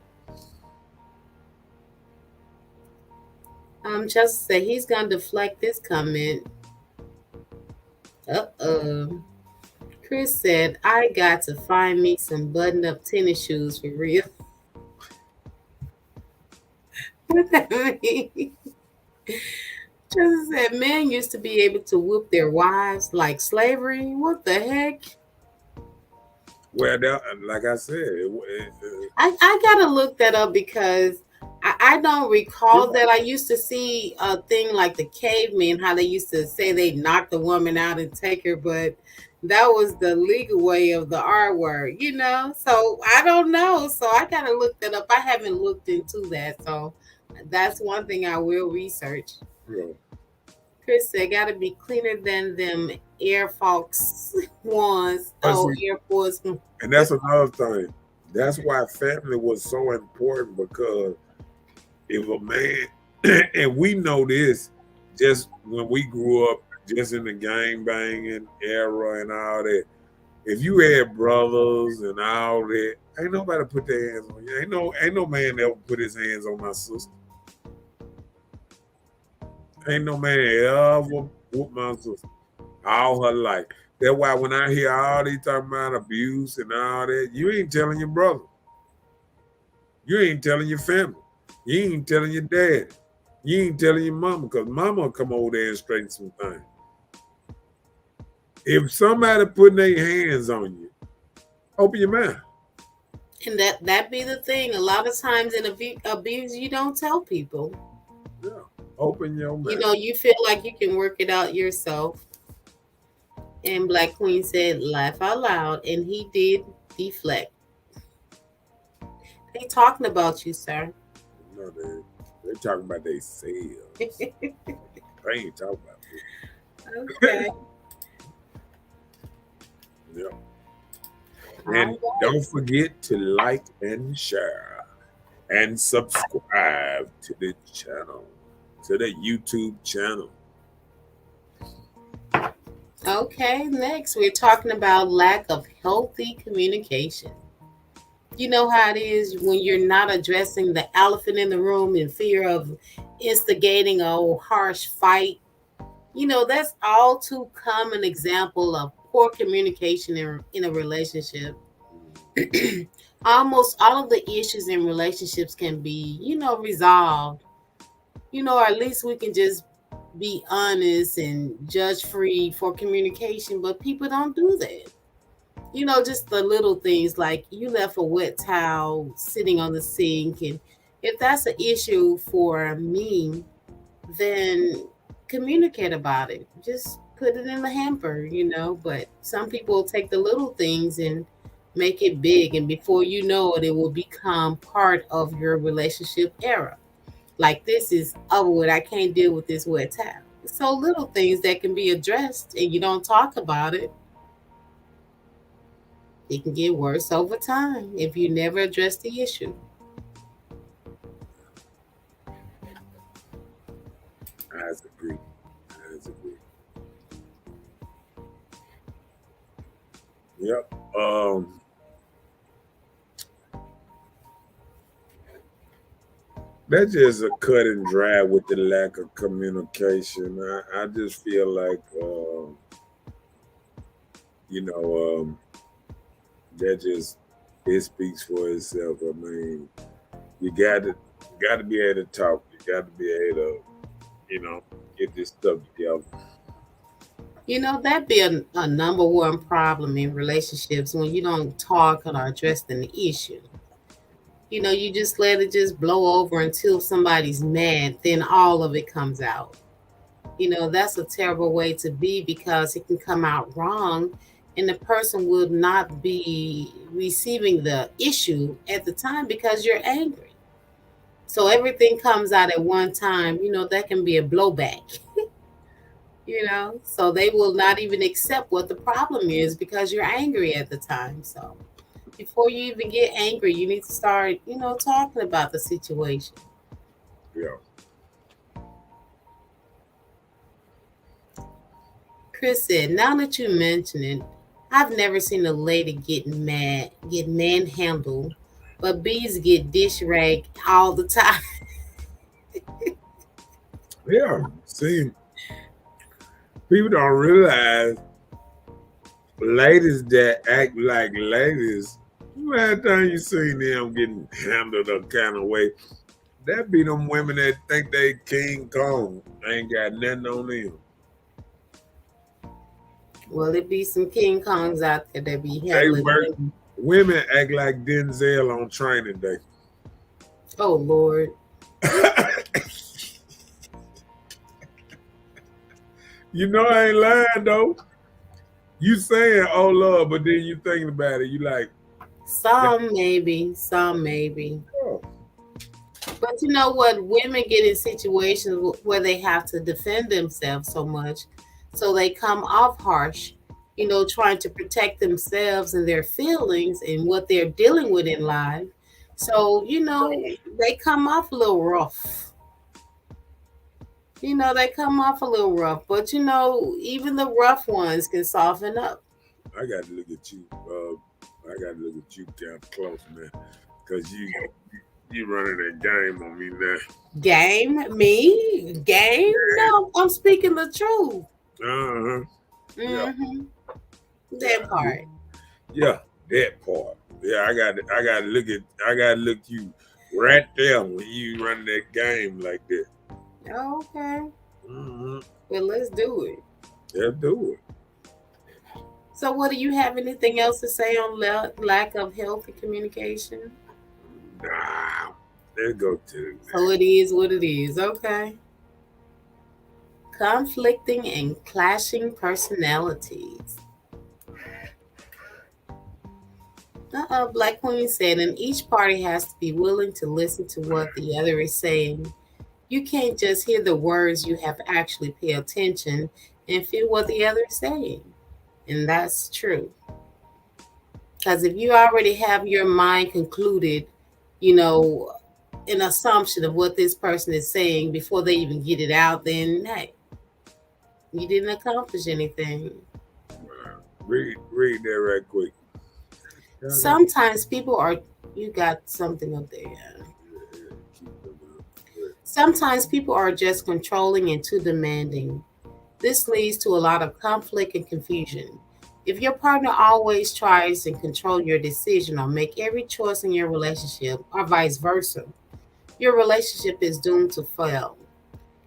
Justice said he's gonna deflect this comment. Uh-oh. Chris said, I got to find me some button-up tennis shoes for real. What that mean? Justice said, men used to be able to whoop their wives like slavery. What the heck? Well, like I said, I gotta look that up because I don't recall that. I used to see a thing like the cavemen, how they used to say they knock the woman out and take her, but that was the legal way of the R word, So I don't know. So I gotta look that up. I haven't looked into that. So that's one thing I will research. yeah. Chris said, gotta be cleaner than them Air Force ones. Air Force. And that's another thing. That's why family was so important, because if a man, and we know this just when we grew up, just in the gang banging era and all that, If you had brothers and all that, ain't nobody put their hands on you. Ain't no man ever put his hands on my sister. Ain't no man ever whoop my sister all her life. That's why when I hear all these talking about abuse and all that, you ain't telling your brother. You ain't telling your family. You ain't telling your dad. You ain't telling your mama, because mama will come over there and straighten some things. If somebody putting their hands on you, open your mouth. And that be the thing. A lot of times in abuse, you don't tell people. Yeah. Open your mouth. You know, you feel like you can work it out yourself. And Black Queen said, laugh out loud. And he did deflect. They talking about you, sir. No, they're talking about themselves. They ain't talking about me. Okay. Yeah. And don't forget to like and share and subscribe to the channel, to the YouTube channel. Okay, next we're talking about lack of healthy communication. You know how it is when you're not addressing the elephant in the room in fear of instigating a harsh fight. You know, that's all too common example of poor communication in a relationship. Almost all of the issues in relationships can be, resolved. Or at least we can just be honest and judge free for communication, but people don't do that. Just the little things like you left a wet towel sitting on the sink. And if that's an issue for me, then communicate about it. Just put it in the hamper. But some people take the little things and make it big. And before you know it, it will become part of your relationship era. Like, this is over with. I can't deal with this wet towel. So little things that can be addressed and you don't talk about it, it can get worse over time if you never address the issue. I agree. Yep. That's just a cut and dry with the lack of communication. I just feel like, that just, it speaks for itself. I mean, you got to be able to talk. You got to be able to, get this stuff together. That'd be a number one problem in relationships when you don't talk or address the issue. You just let it just blow over until somebody's mad, then all of it comes out. That's a terrible way to be because it can come out wrong and the person will not be receiving the issue at the time because you're angry. So everything comes out at one time, that can be a blowback. So they will not even accept what the problem is because you're angry at the time. So before you even get angry, you need to start, talking about the situation. Yeah. Chris said, now that you mention it, I've never seen a lady get manhandled, but bees get dish ragged all the time. Yeah. See, people don't realize ladies that act like ladies, last time you seen them getting handled a kind of way, that be them women that think they King Kong. Ain't got nothing on them. Well, it be some King Kongs out there that be handling. Women act like Denzel on Training Day. Oh, Lord. I ain't lying, though. You saying, oh, Lord, but then you thinking about it. You like. Some maybe. Oh. But you know what? Women get in situations where they have to defend themselves so much. So they come off harsh, trying to protect themselves and their feelings and what they're dealing with in life. So, they come off a little rough. They come off a little rough. But, even the rough ones can soften up. I got to look at you. I got to look at you kind of close, man, because you running that game on me now. Game? Me? Game? No, I'm speaking the truth. Uh huh. Yeah. Mm-hmm. That Yeah. part. Yeah. That part. Yeah. I got to look you right there when you run that game like that. Okay. Mm-hmm. Well, let's do it. Yeah. Do it. So, what do you have anything else to say on lack of healthy communication? Nah. Let's go to So, it is what it is. Okay. Conflicting and clashing personalities. Black Queen said, and each party has to be willing to listen to what the other is saying. You can't just hear the words, you have to actually pay attention and feel what the other is saying. And that's true. Because if you already have your mind concluded, you know, an assumption of what this person is saying before they even get it out, then hey, you didn't accomplish anything. read that right quick. Sometimes people are, you got something up there. Sometimes people are just controlling and too demanding. This leads to a lot of conflict and confusion. If your partner always tries and control your decision or make every choice in your relationship, or vice versa, your relationship is doomed to fail.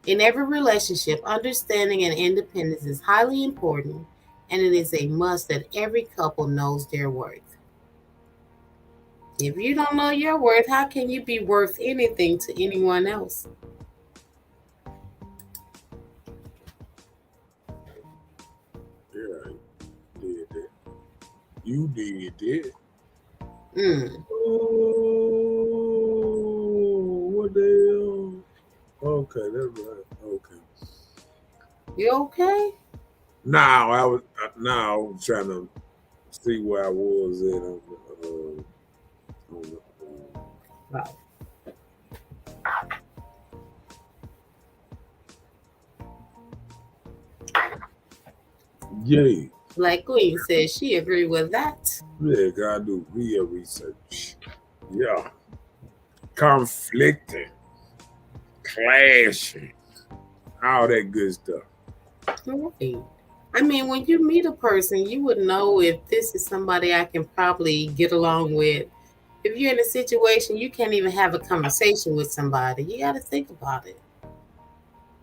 In every relationship, understanding and independence is highly important, and it is a must that every couple knows their worth. If you don't know your worth, how can you be worth anything to anyone else? Yeah, did that. You did that. Mm. Oh, what the hell? Okay, that's right. Okay. You okay? Now I was trying to see where I was at on the Right. yeah. Black Queen says she agreed with that. Yeah, gotta do real research. Yeah. Conflicting, clashing, all that good stuff. Right. I mean, when you meet a person, you would know if this is somebody I can probably get along with. If you're in a situation you can't even have a conversation with somebody, you got to think about it.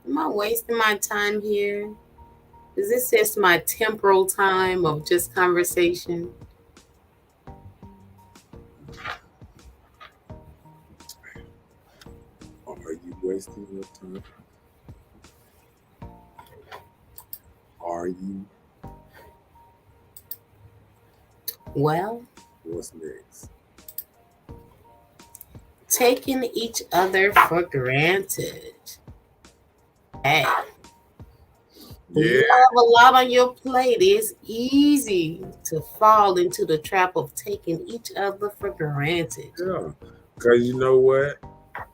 Am I wasting my time here? Is this just my temporal time of just conversation? Are you wasting your time? Are you? Well, What's next? taking each other for granted. Hey, when Yeah, you have a lot on your plate, it's easy to fall into the trap of taking each other for granted. yeah. Because you know what?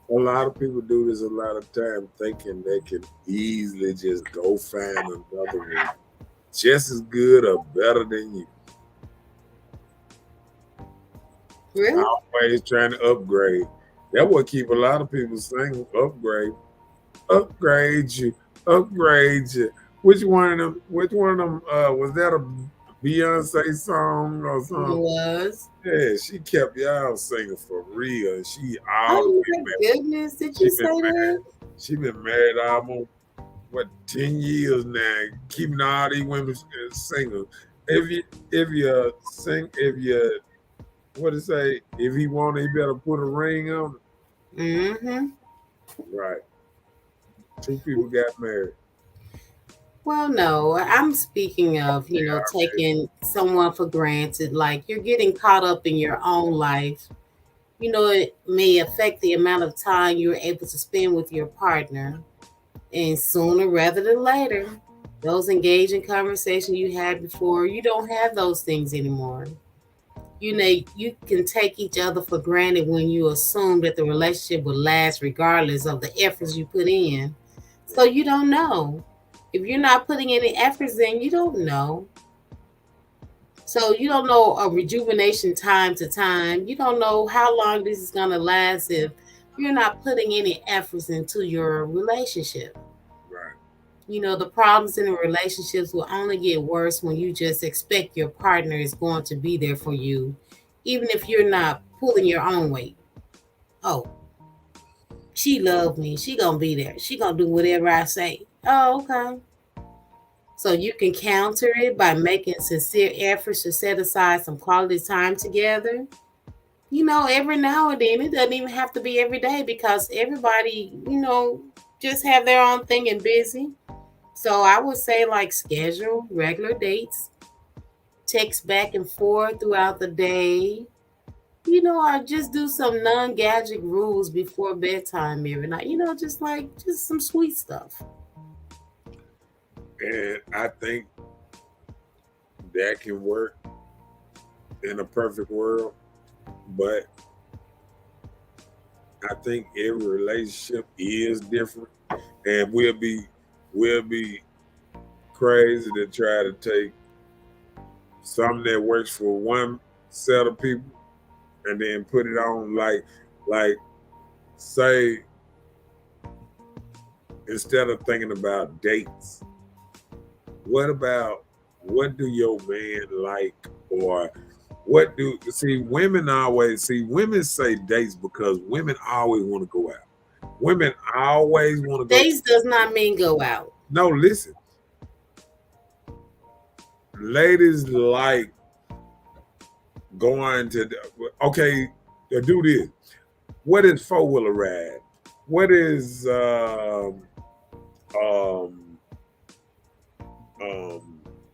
A lot of people do this a lot of time thinking they can easily just go find another one just as good or better than you. Really? Always trying to upgrade. That what keep a lot of people saying upgrade, upgrade you, upgrade you. Which one of them? Which one of them? Was that a Beyonce song or It something? was. Yeah, she kept y'all singing for real. She all the Oh way my back. goodness, did She you been say that? married. She been married almost what 10 years now, keeping all these women single. If you sing, if you what to say, if he want, he better put a ring on it. Mm-hmm. Right. Two people got married. Well, no, I'm speaking of, Yeah. taking someone for granted. Like you're getting caught up in your own life. It may affect the amount of time you're able to spend with your partner. And sooner rather than later, those engaging conversations you had before, you don't have those things anymore. You can take each other for granted when you assume that the relationship will last regardless of the efforts you put in. So you don't know. If you're not putting any efforts in, you don't know. So you don't know a rejuvenation time to time. You don't know how long this is gonna last if you're not putting any efforts into your relationship. Right. The problems in the relationships will only get worse when you just expect your partner is going to be there for you, even if you're not pulling your own weight. Oh, she loved me. She gonna be there. She gonna do whatever I say. Oh, okay. So you can counter it by making sincere efforts to set aside some quality time together. Every now and then. It doesn't even have to be every day because everybody, just have their own thing and busy. So I would say like schedule regular dates, text back and forth throughout the day, or just do some non-gadget rules before bedtime every night. Just some sweet stuff. And I think that can work in a perfect world, but I think every relationship is different, and we'll be crazy to try to take something that works for one set of people and then put it on like say instead of thinking about dates, what do your man like, or what do women say dates because women always want to go out. Women always want to go. Dates does not mean go out. No, listen. Ladies like going to okay, do this. What is four-wheeler ride? What is um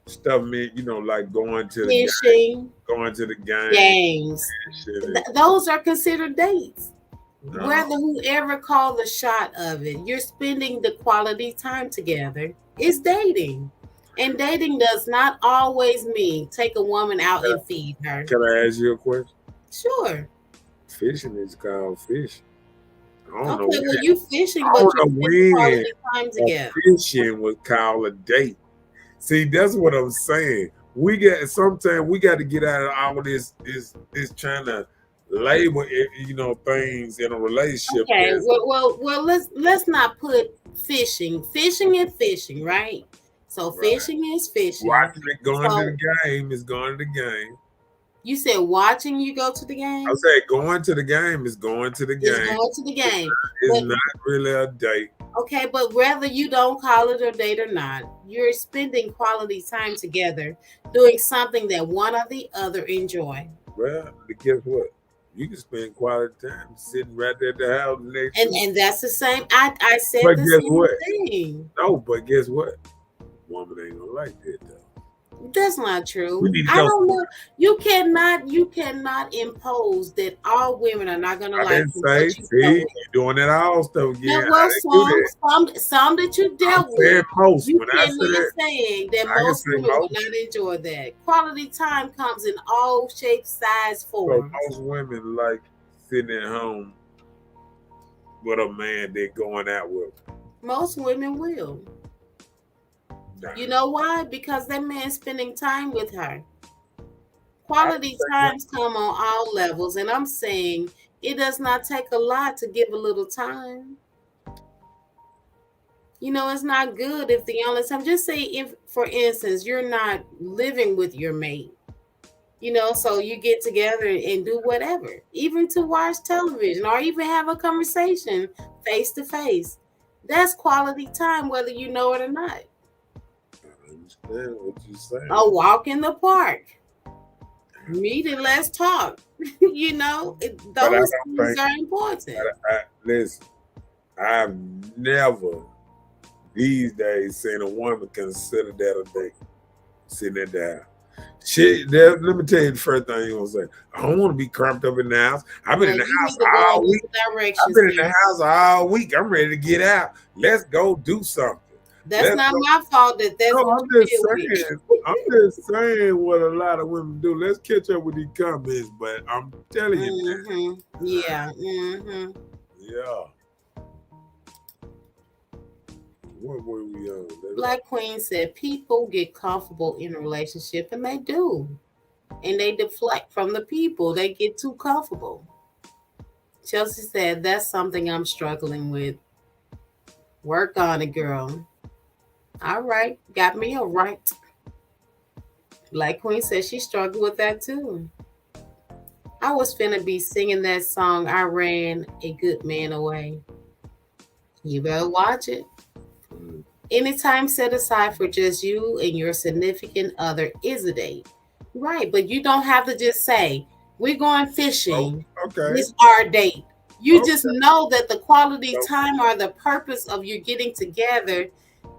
stuff mean, like going to the game, Fishing, going to the game. games. Those are considered dates. No. Whether whoever called the shot of it, you're spending the quality time together. It's dating. And dating does not always mean take a woman out and feed her. Can I ask you a question? Sure. Fishing is called fishing. I don't know Okay, well, you fishing, I but don't you're know spending when quality time together. fishing was called a date. See, that's what I'm saying. Sometimes we got to get out of all this trying to label things in a relationship. Okay, as- well, let's not put fishing and fishing, right? So Right. fishing is fishing. Watching it going to So the game is going to the game. you said watching you go to the game? I said going to the game is going to the It's game. going to the game. It's But not really a date. okay, but whether you don't call it a date or not, you're spending quality time together doing something that one or the other enjoy. Well, guess what? You can spend quality time sitting right there at the house next to And that's the same. I said But the guess same what? thing. No, but guess what? Woman ain't gonna like that though. That's not true. We need to I go. don't know. You cannot impose that all women are not gonna I like didn't you, say, but you see, know you're it. doing that all stuff again. Now, well, I didn't do that. some that you I'm dealt saying with, most. you When I cannot said saying that I can most say women will most. not enjoy that. Quality time comes in all shapes, size, So forms. most women like sitting at home with a man they're going out with. Most women will. Nah. You know why? Because that man's spending time with her. I Quality would say times come on all levels, and I'm saying it does not take a lot to give a little time. It's not good if the only time, just say if, for instance, you're not living with your mate, so you get together and do whatever, even to watch television or even have a conversation face to face. That's quality time, whether you know it or not. I understand what you're saying. A walk in the park, meet and let's talk. Those things are important. Listen, I've never these days seen a woman consider that a date. Sitting at the house. Let me tell you the first thing you're gonna say. I don't want to be cramped up in the house. I've been in the house all week. I've been in the house all week. I'm ready to get out. Let's go do something. That's not my fault that's no, what I'm you just did saying. I'm just saying what a lot of women do. Let's catch up with these comments, but I'm telling you. Yeah. Yeah. What were we on? Black Queen said people get comfortable in a relationship, and they do. and they deflect from the people. They get too comfortable. Chelsea said, that's something I'm struggling with. Work on it, girl. All right. Got me a right. Like Queen said, she struggled with that too. I was finna be singing that song, I Ran a Good Man Away. You better watch it. Anytime set aside for just you and your significant other is a date. Right, but you don't have to just say, we're going fishing. Okay. It's our date. You Okay. just know that the quality time or the purpose of you getting together,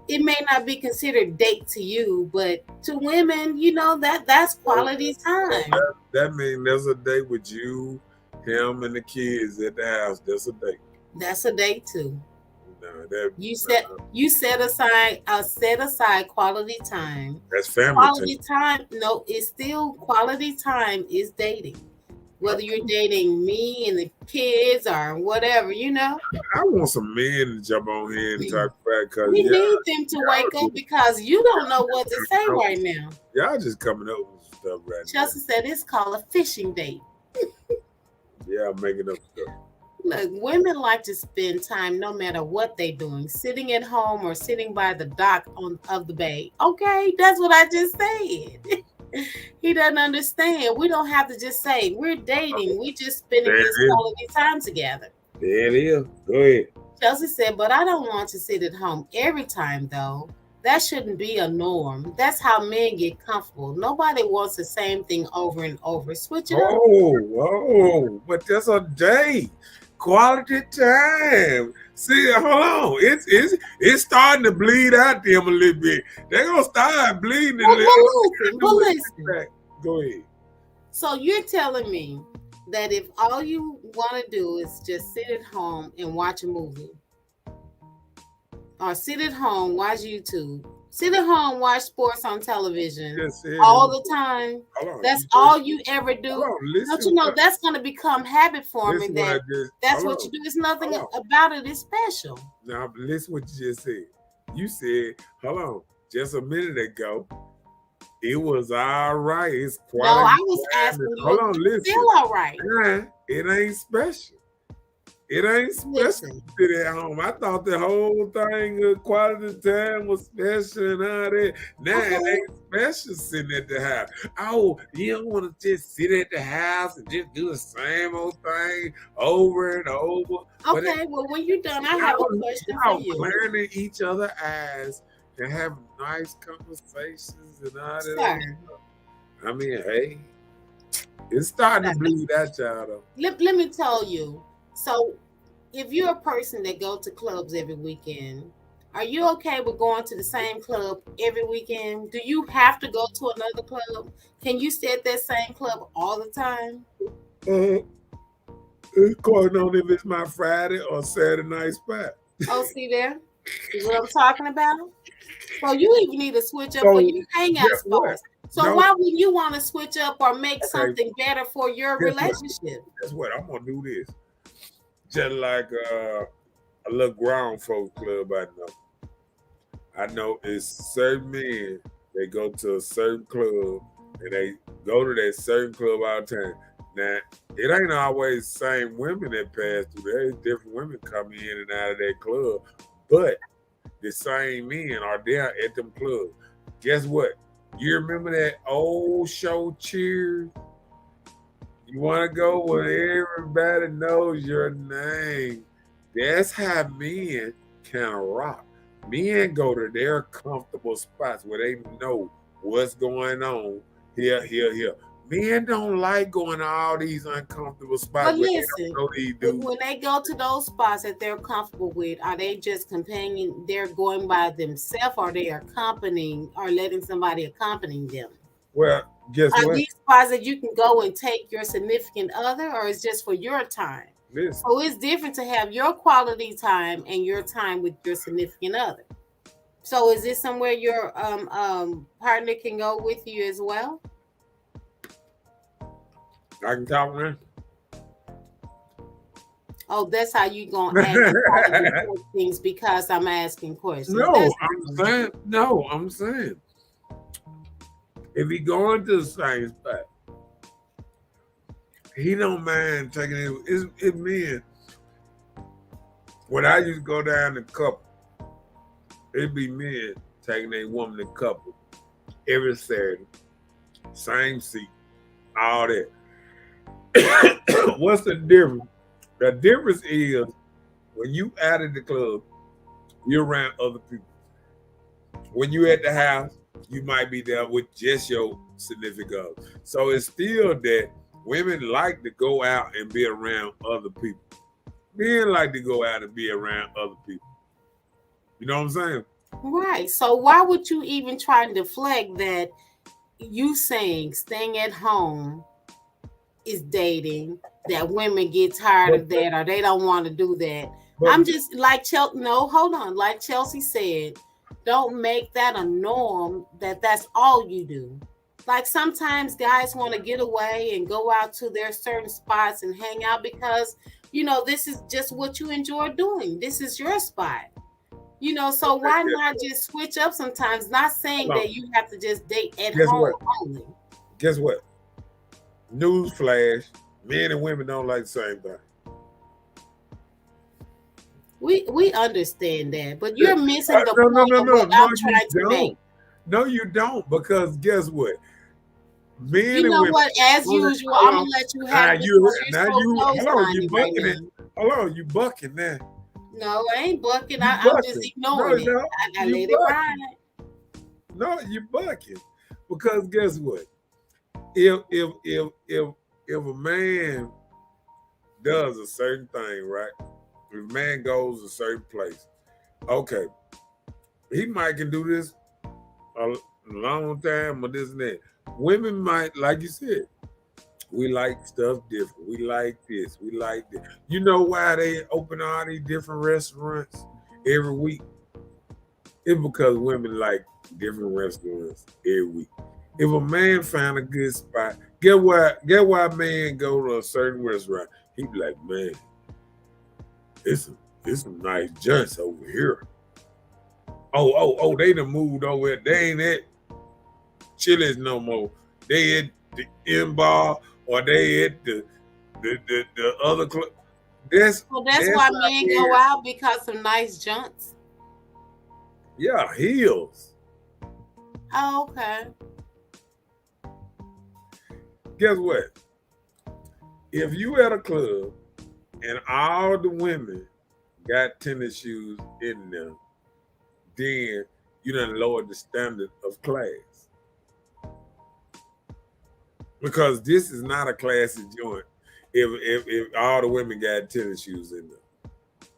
it may not be considered date to you, but to women, you know, that's quality time. That means there's a date with you, him, and the kids at the house. That's a date. That's a date too. No, you set aside quality time. That's family quality time. No, it's still quality time is dating. Whether you're dating me and the kids or whatever, you know. I want some men to jump on here and talk back because we need them to wake up because you don't know what to say right now. Y'all just coming up with stuff right now. Chelsea said it's called a fishing date. Yeah, I'm making up stuff. Look, women like to spend time no matter what they're doing, sitting at home or sitting by the dock of the bay. Okay, that's what I just said. He doesn't understand. We don't have to just say we're dating. We just spending this quality time together. There it is. Go ahead. Chelsea said, but I don't want to sit at home every time, though. That shouldn't be a norm. That's how men get comfortable. Nobody wants the same thing over and over. Switch it up. Oh, but that's a date. Quality time. See, hold on. It's starting to bleed out them a little bit. They're gonna start bleeding. Listen. Go ahead. So you're telling me that if all you want to do is just sit at home and watch a movie, or sit at home, watch YouTube, sit at home, watch sports on television all the time. That's all you ever do. Don't you know that's going to become habit forming? That's what you do. It's nothing about it is special. Now, listen what you just said. You said, hold on, just a minute ago, it was all right. It's quality. No, I was asking you. Hold on, listen. Still all right. It ain't special. It ain't special to sit at home. I thought the whole thing of quality time was special and all that. Now it ain't special sitting at the house. Oh, you don't want to just sit at the house and just do the same old thing over and over. Okay, well, when you're done, I have a question for you. Glaring at each other's eyes and have nice conversations and all that. I mean, hey, it's starting to bleed at y'all though. Let me tell you. So, if you're a person that go to clubs every weekend, are you okay with going to the same club every weekend? Do you have to go to another club? Can you stay at that same club all the time? It's going on if it's my Friday or Saturday night spot. Oh, see there? See what I'm talking about? So you even need to switch up for your hangout spots. So why wouldn't you want to switch up or make something better for your relationship? That's what I'm going to do this. Just like a little ground folk club I know it's certain men, they go to a certain club and they go to that certain club all the time. Now, it ain't always the same women that pass through there. There's different women coming in and out of that club. But the same men are there at them clubs. Guess what? You remember that old show Cheers? You want to go where everybody knows your name. That's how men kind of rock. Men go to their comfortable spots where they know what's going on. Here. Men don't like going to all these uncomfortable spots. But listen, when they go to those spots that they're comfortable with, are they just companion? They're going by themselves, or they are accompanying, or letting somebody accompany them? Well, guess what? Are these spots that you can go and take your significant other, or it's just for your time? Listen. So it's different to have your quality time and your time with your significant other. So is this somewhere your partner can go with you as well? I can talk now. Oh, that's how you gonna ask things because I'm asking questions. I'm saying if he going to the same spot he don't mind taking it. It men. When I used to go down to couple, it'd be men taking a woman to couple every Saturday, same seat, all that. What's the difference? The difference is when you out at the club, you're around other people. When you at the house, you might be there with just your significant other. So it's still that women like to go out and be around other people. Men like to go out and be around other people. You know what I'm saying? Right. So why would you even try to deflect that you saying staying at home is dating, that women get tired of that or they don't want to do that? I'm just like Chelsea. No, hold on. Like Chelsea said, don't make that a norm that's all you do. Like sometimes guys want to get away and go out to their certain spots and hang out because, this is just what you enjoy doing. This is your spot. So why not just switch up sometimes? Not saying that you have to just date at home only. Guess what? Newsflash, men and women don't like the same thing. We understand that, but you're missing the point of what I'm trying to make. No, you don't, because guess what? Men you and know women, what? As usual, I'm gonna let you have it. Hold on, you bucking now. No, I ain't bucking. I'm just ignoring it. I let it ride. No, you bucking, because guess what? If a man does a certain thing, right? If a man goes a certain place, okay, he might can do this a long time or this and that. Women might, like you said, we like stuff different. We like this. We like this. You know why they open all these different restaurants every week? It's because women like different restaurants every week. If a man found a good spot, get why a man go to a certain restaurant, he be like, man, it's some nice joints over here. Oh, they done moved over there. They ain't at Chili's no more. They at the M-Bar or they at the other club. That's why men go out, because of nice junks. Yeah, heels. Oh, okay. Guess what? If you at a club and all the women got tennis shoes in them, then you done lowered the standard of class. Because this is not a classy joint if all the women got tennis shoes in them,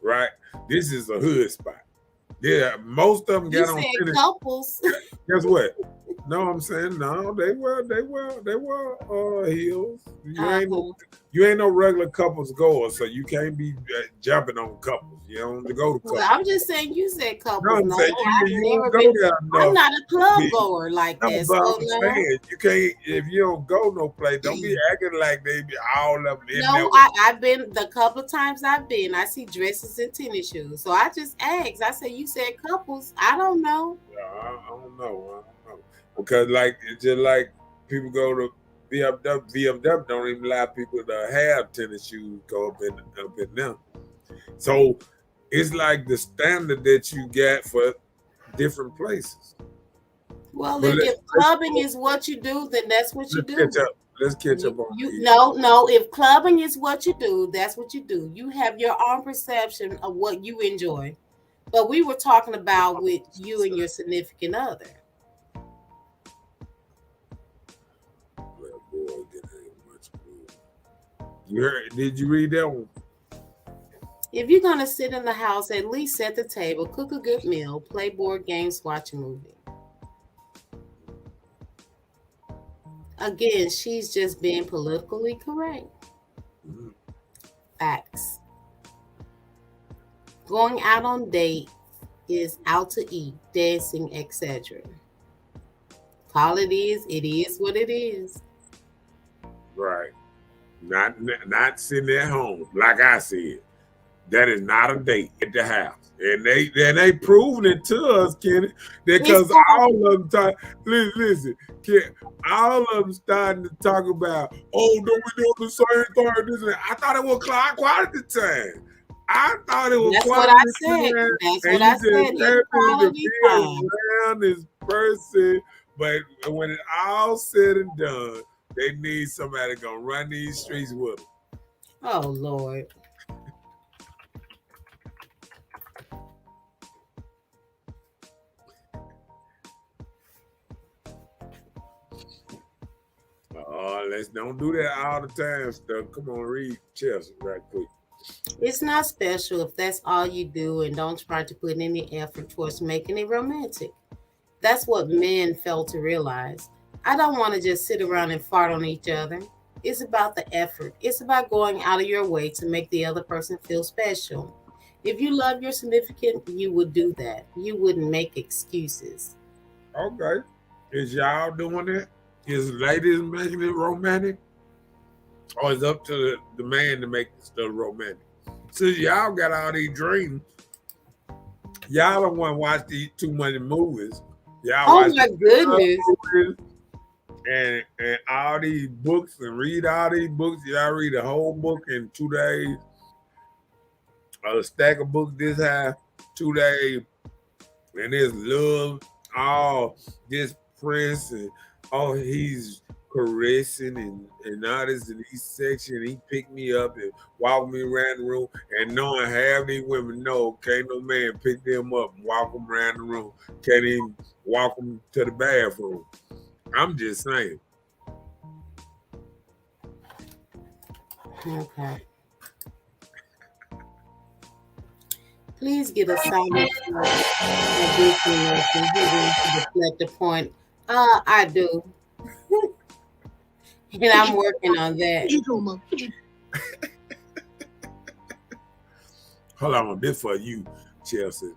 right? This is a hood spot. Yeah, most of them got on tennis. Couples. Guess what? No, I'm saying no. They wear heels. You ain't no regular couples goer, so you can't be jumping on couples. You don't go to couples. Well, I'm just saying you said couples. No, I'm saying I'm not a club goer like that. But I'm saying you can't, if you don't go no place, don't be acting like they be all of them in there. No, I've been the couple of times I've been. I see dresses and tennis shoes, so I just asked. I said, you said couples. I don't know. I don't know. Because it's just like people go to VFW don't even allow people to have tennis shoes go up in them. So it's like the standard that you get for different places. Well, if clubbing is what you do, then that's what you do. Let's catch up on No. If clubbing is what you do, that's what you do. You have your own perception of what you enjoy. But we were talking about with you and your significant other. Did you read that one? If you're going to sit in the house, at least set the table, cook a good meal, play board games, watch a movie. Again, she's just being politically correct. Mm-hmm. Facts. Going out on date is out to eat, dancing, etc. Call it is what it is. Right. Not sitting at home, like I said. That is not a date at the house. And they proving it to us, Kenny, because all of them talk. Listen, all of them starting to talk about, oh, don't we do the same thing? This and I thought it was quality time. I thought it was That's quality what I said. time. That's And what you I just said. It's happy to quality be time. around this person. But when it all said and done, they need somebody gonna run these streets with them. Oh Lord. Let's don't do that all the time stuff. Come on, read Chelsea right quick. It's not special if that's all you do and don't try to put any effort towards making it romantic. That's what men fail to realize. I don't want to just sit around and fart on each other. It's about the effort. It's about going out of your way to make the other person feel special. If you love your significant, you would do that. You wouldn't make excuses. Okay. Is y'all doing that? Is ladies making it romantic? Or is it up to the man to make the stuff romantic? Since y'all got all these dreams, y'all don't want to watch these too many movies. Y'all watch my goodness. movies and all these books and read all these books. Y'all read a whole book in 2 days. A stack of books this high, 2 days. And there's love, all this prince and he's caressing and all this in each section. He picked me up and walked me around the room. And knowing half these women know, can't no man pick them up and walk them around the room. Can't even walk them to the bathroom. I'm just saying. Okay. Please get a silent to reflect the point. I do. And I'm working on that. Hold on, this for you, Chelsea.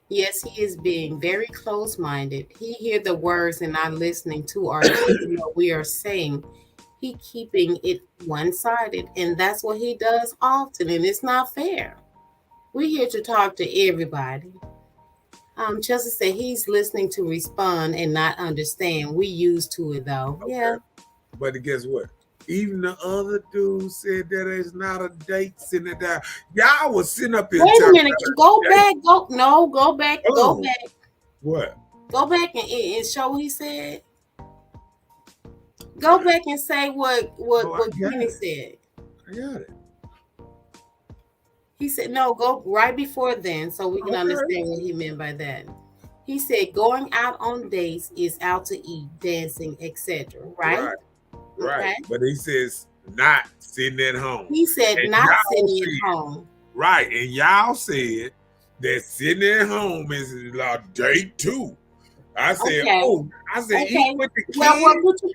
Yes, he is being very close-minded. He hear the words and not listening to our what we are saying. He keeping it one-sided, and that's what he does often, and it's not fair. We're here to talk to everybody. Chelsea said he's listening to respond and not understand. We used to it though. Okay. Yeah. But guess what? Even the other dude said that it's not a date sitting down. Y'all was sitting up here. Wait a minute. Go back. Go back. Oh. Go back. What? Go back and show what he said. Go back and say what Kenny said. I got it. He said, no, go right before then so we can understand what he meant by that. He said going out on dates is out to eat, dancing, etc. Right? Okay. But he says not sitting at home. He said not sitting at home. Right. And y'all said that sitting at home is a date too. I said, eat with the kids.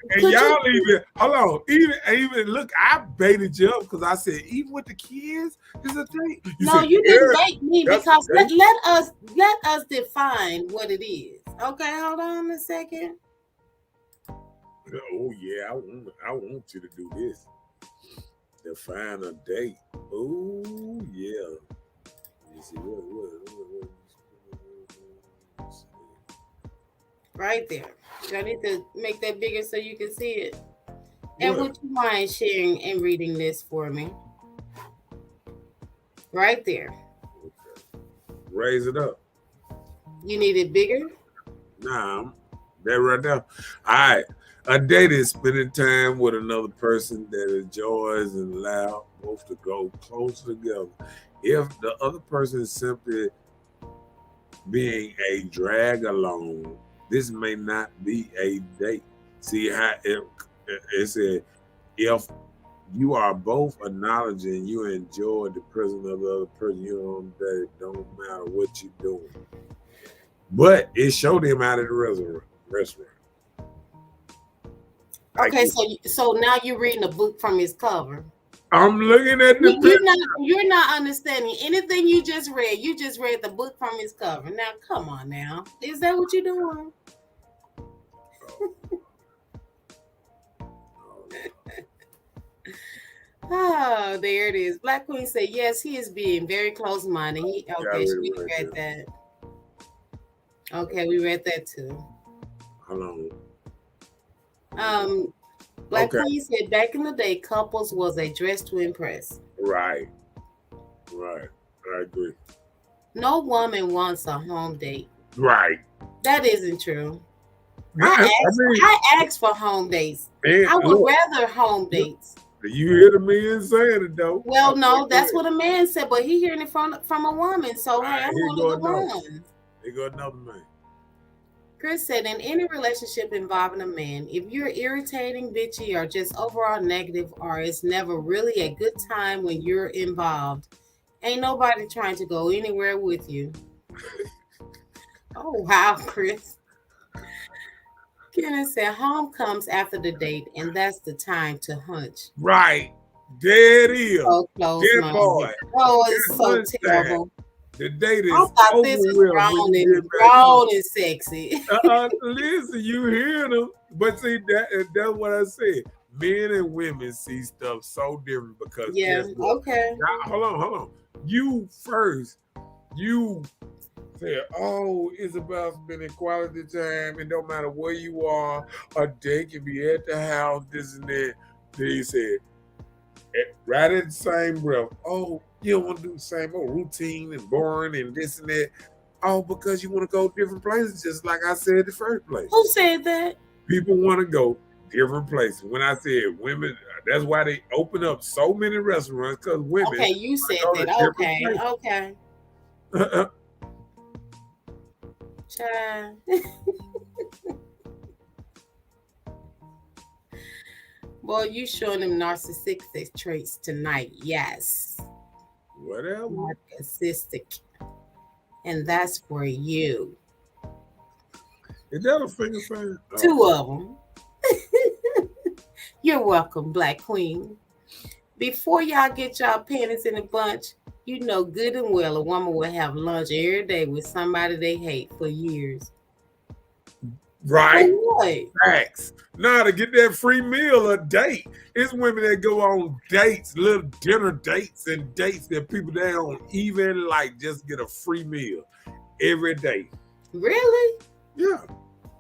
And y'all even, hold on, even look, I baited you up because I said, even with the kids is a date. You didn't bait me because let us define what it is. Okay, hold on a second. Oh yeah, I want you to do this. Define a date. Oh yeah. You see what? Right there. I need to make that bigger so you can see it. And would you mind sharing and reading this for me? Right there. Okay. Raise it up. You need it bigger? Nah, that right there. All right. A date is spending time with another person that enjoys and allows both to go closer together. If the other person is simply being a drag along, this may not be a date. See how it said, if you are both acknowledging you enjoy the presence of the other person, you're on date, don't matter what you're doing. But it showed them out at the restaurant. Okay, so now you're reading a book from his cover. I'm looking at the picture. You're not understanding anything you just read. You just read the book from his cover. Now, come on now. Is that what you're doing? Oh, there it is. Black Queen said, yes, he is being very close-minded. Got Okay, rid of we right read there. that. Okay, we read that too. Hold on. Black Okay. Queen said, back in the day, couples was a dress to impress. Right. I agree. No woman wants a home date. Right. That isn't true. I I asked for home dates. man, I would look, rather home dates. you hear the man saying it though. Well, Okay, no, that's good. what a man said, but he hearing it from a woman. So hey, I'm Here one go of the another. ones. Here go another man. Chris said, in any relationship involving a man, if you're irritating, bitchy, or just overall negative, or it's never really a good time when you're involved, ain't nobody trying to go anywhere with you. Oh, wow, Chris. Kenneth said, home comes after the date, and that's the time to hunch. Right. There it is. So close, Dear man. boy. Oh, it's so Lunchtime. terrible. The date I is thought over this is with. grown and sexy. Listen, you hear them, but see that's what I said. Men and women see stuff so different because Yeah, guess what? okay. Now, hold on. You first, you said, "Oh, it's about spending quality time, and no matter where you are, a date can be at the house, this and that." Then you said, right at the same breath, "Oh, you don't want to do the same old routine and boring and this and that." Oh, because you want to go different places, just like I said in the first place. Who said that? People want to go different places. When I said women, that's why they open up so many restaurants, because women. Okay, you said that. Okay. Child. Boy, you showing them narcissistic traits tonight. Yes. Whatever. Narcissistic. And that's for you. Is that a finger sign? Two of them. You're welcome, Black Queen. Before y'all get y'all panties in a bunch, you know good and well a woman will have lunch every day with somebody they hate for years. Right. What? Facts. Now to get that free meal a date. It's women that go on dates, little dinner dates and dates that people they don't even like just get a free meal every day. Really? Yeah.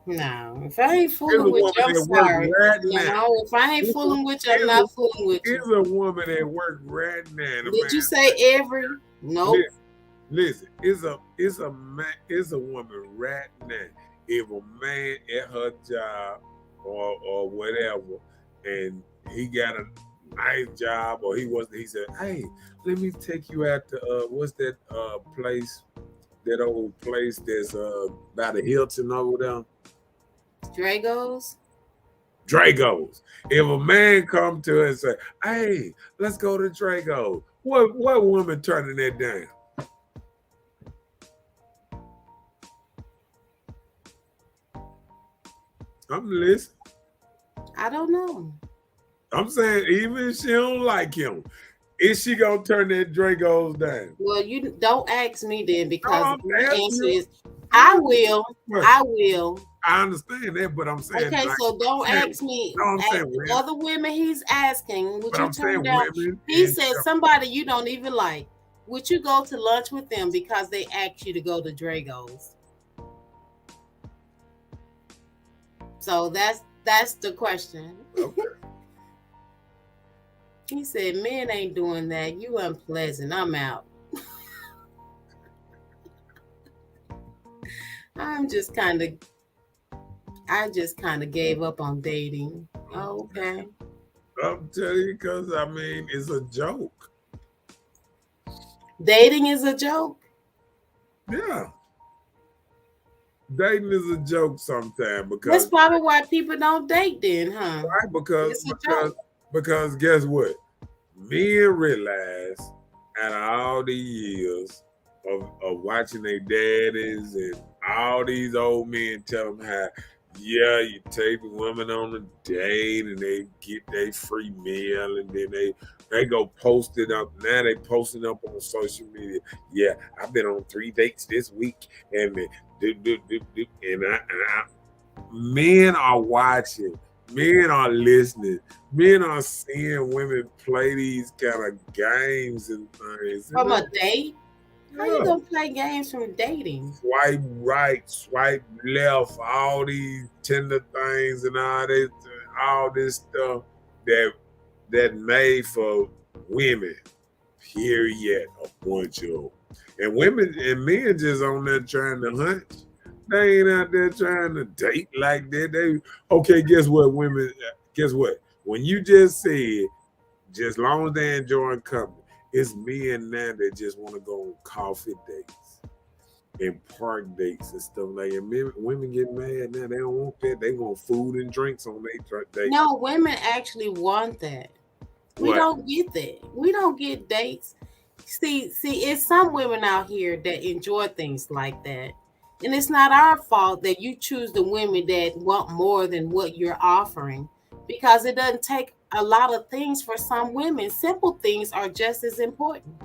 No, if I ain't fooling with you, I'm sorry. Right if I ain't fooling with you, I'm not fooling with you. It's a woman that works right now. Did you say every? No. Listen, it's a woman right now. If a man at her job or whatever, and he got a nice job or he said, "Hey, let me take you out to what's that place? That old place that's by the Hilton over there." Dragos. If a man come to her and say, "Hey, let's go to Dragos," what woman turning that down? I'm listening. I don't know. I'm saying even if she don't like him, is she gonna turn that Dragos down? Well, you don't ask me then, because No, the answer is I will. I will. I understand that, but I'm saying okay. So don't ask me. No, I'm saying the other women he's asking, would you turn down? Women, he said somebody you don't even like. Would you go to lunch with them because they asked you to go to Dragos? So that's the question. Okay. He said, men ain't doing that. You unpleasant. I'm out. I just kind of gave up on dating. Oh, okay. I'm telling you, because I mean, it's a joke. Dating is a joke? Yeah. Dating is a joke sometimes, because that's probably why people don't date then, huh? Right, because guess what? Men realize after all these years of watching their daddies and all these old men tell them how, yeah, you take a woman on a date and they get their free meal, and then they go post it up. Now they posting up on social media. Yeah, I've been on 3 dates this week, and men are watching Men are listening. Men are seeing women play these kind of games and things. From a date? How you Yeah. gonna play games from dating? Swipe right, swipe left, all these tender things and all this stuff that made for women. Period. A bunch of. And women and men just on there trying to hunt. They ain't out there trying to date like that. Okay, guess what, women? Guess what? When you just said, just long as they enjoying company, it's men now that just want to go on coffee dates and park dates and stuff like that. Women get mad now. They don't want that. They want food and drinks on their dates. No, women actually want that. We don't get that. We don't get dates. See, it's some women out here that enjoy things like that. And it's not our fault that you choose the women that want more than what you're offering, because it doesn't take a lot of things for some women. Simple things are just as important.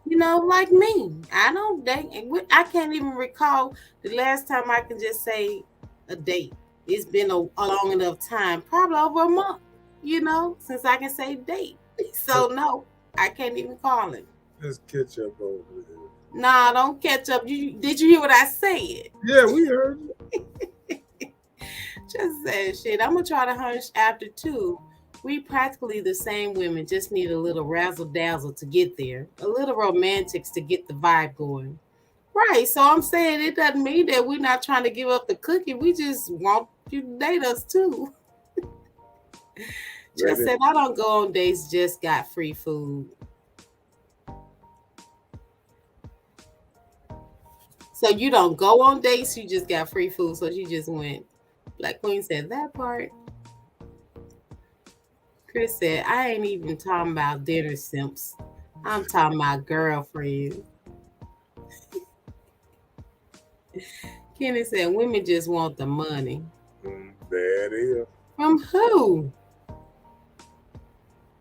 Like me, I don't date. I can't even recall the last time I can just say a date. It's been a long enough time, probably over a month, since I can say date. So no, I can't even call it. Let's catch up over there. Nah, don't catch up. Did you hear what I said? Yeah, we heard you. Just saying shit. I'm gonna try to hunch after 2. We practically the same women, just need a little razzle dazzle to get there, a little romantics to get the vibe going. Right. So I'm saying it doesn't mean that we're not trying to give up the cookie. We just want you to date us too. Just said I don't go on dates, just got free food. So you don't go on dates, you just got free food. So she just went. Black Queen said that part. Chris said, I ain't even talking about dinner simps. I'm talking about girlfriends. Kenny said, women just want the money. There it is. From who?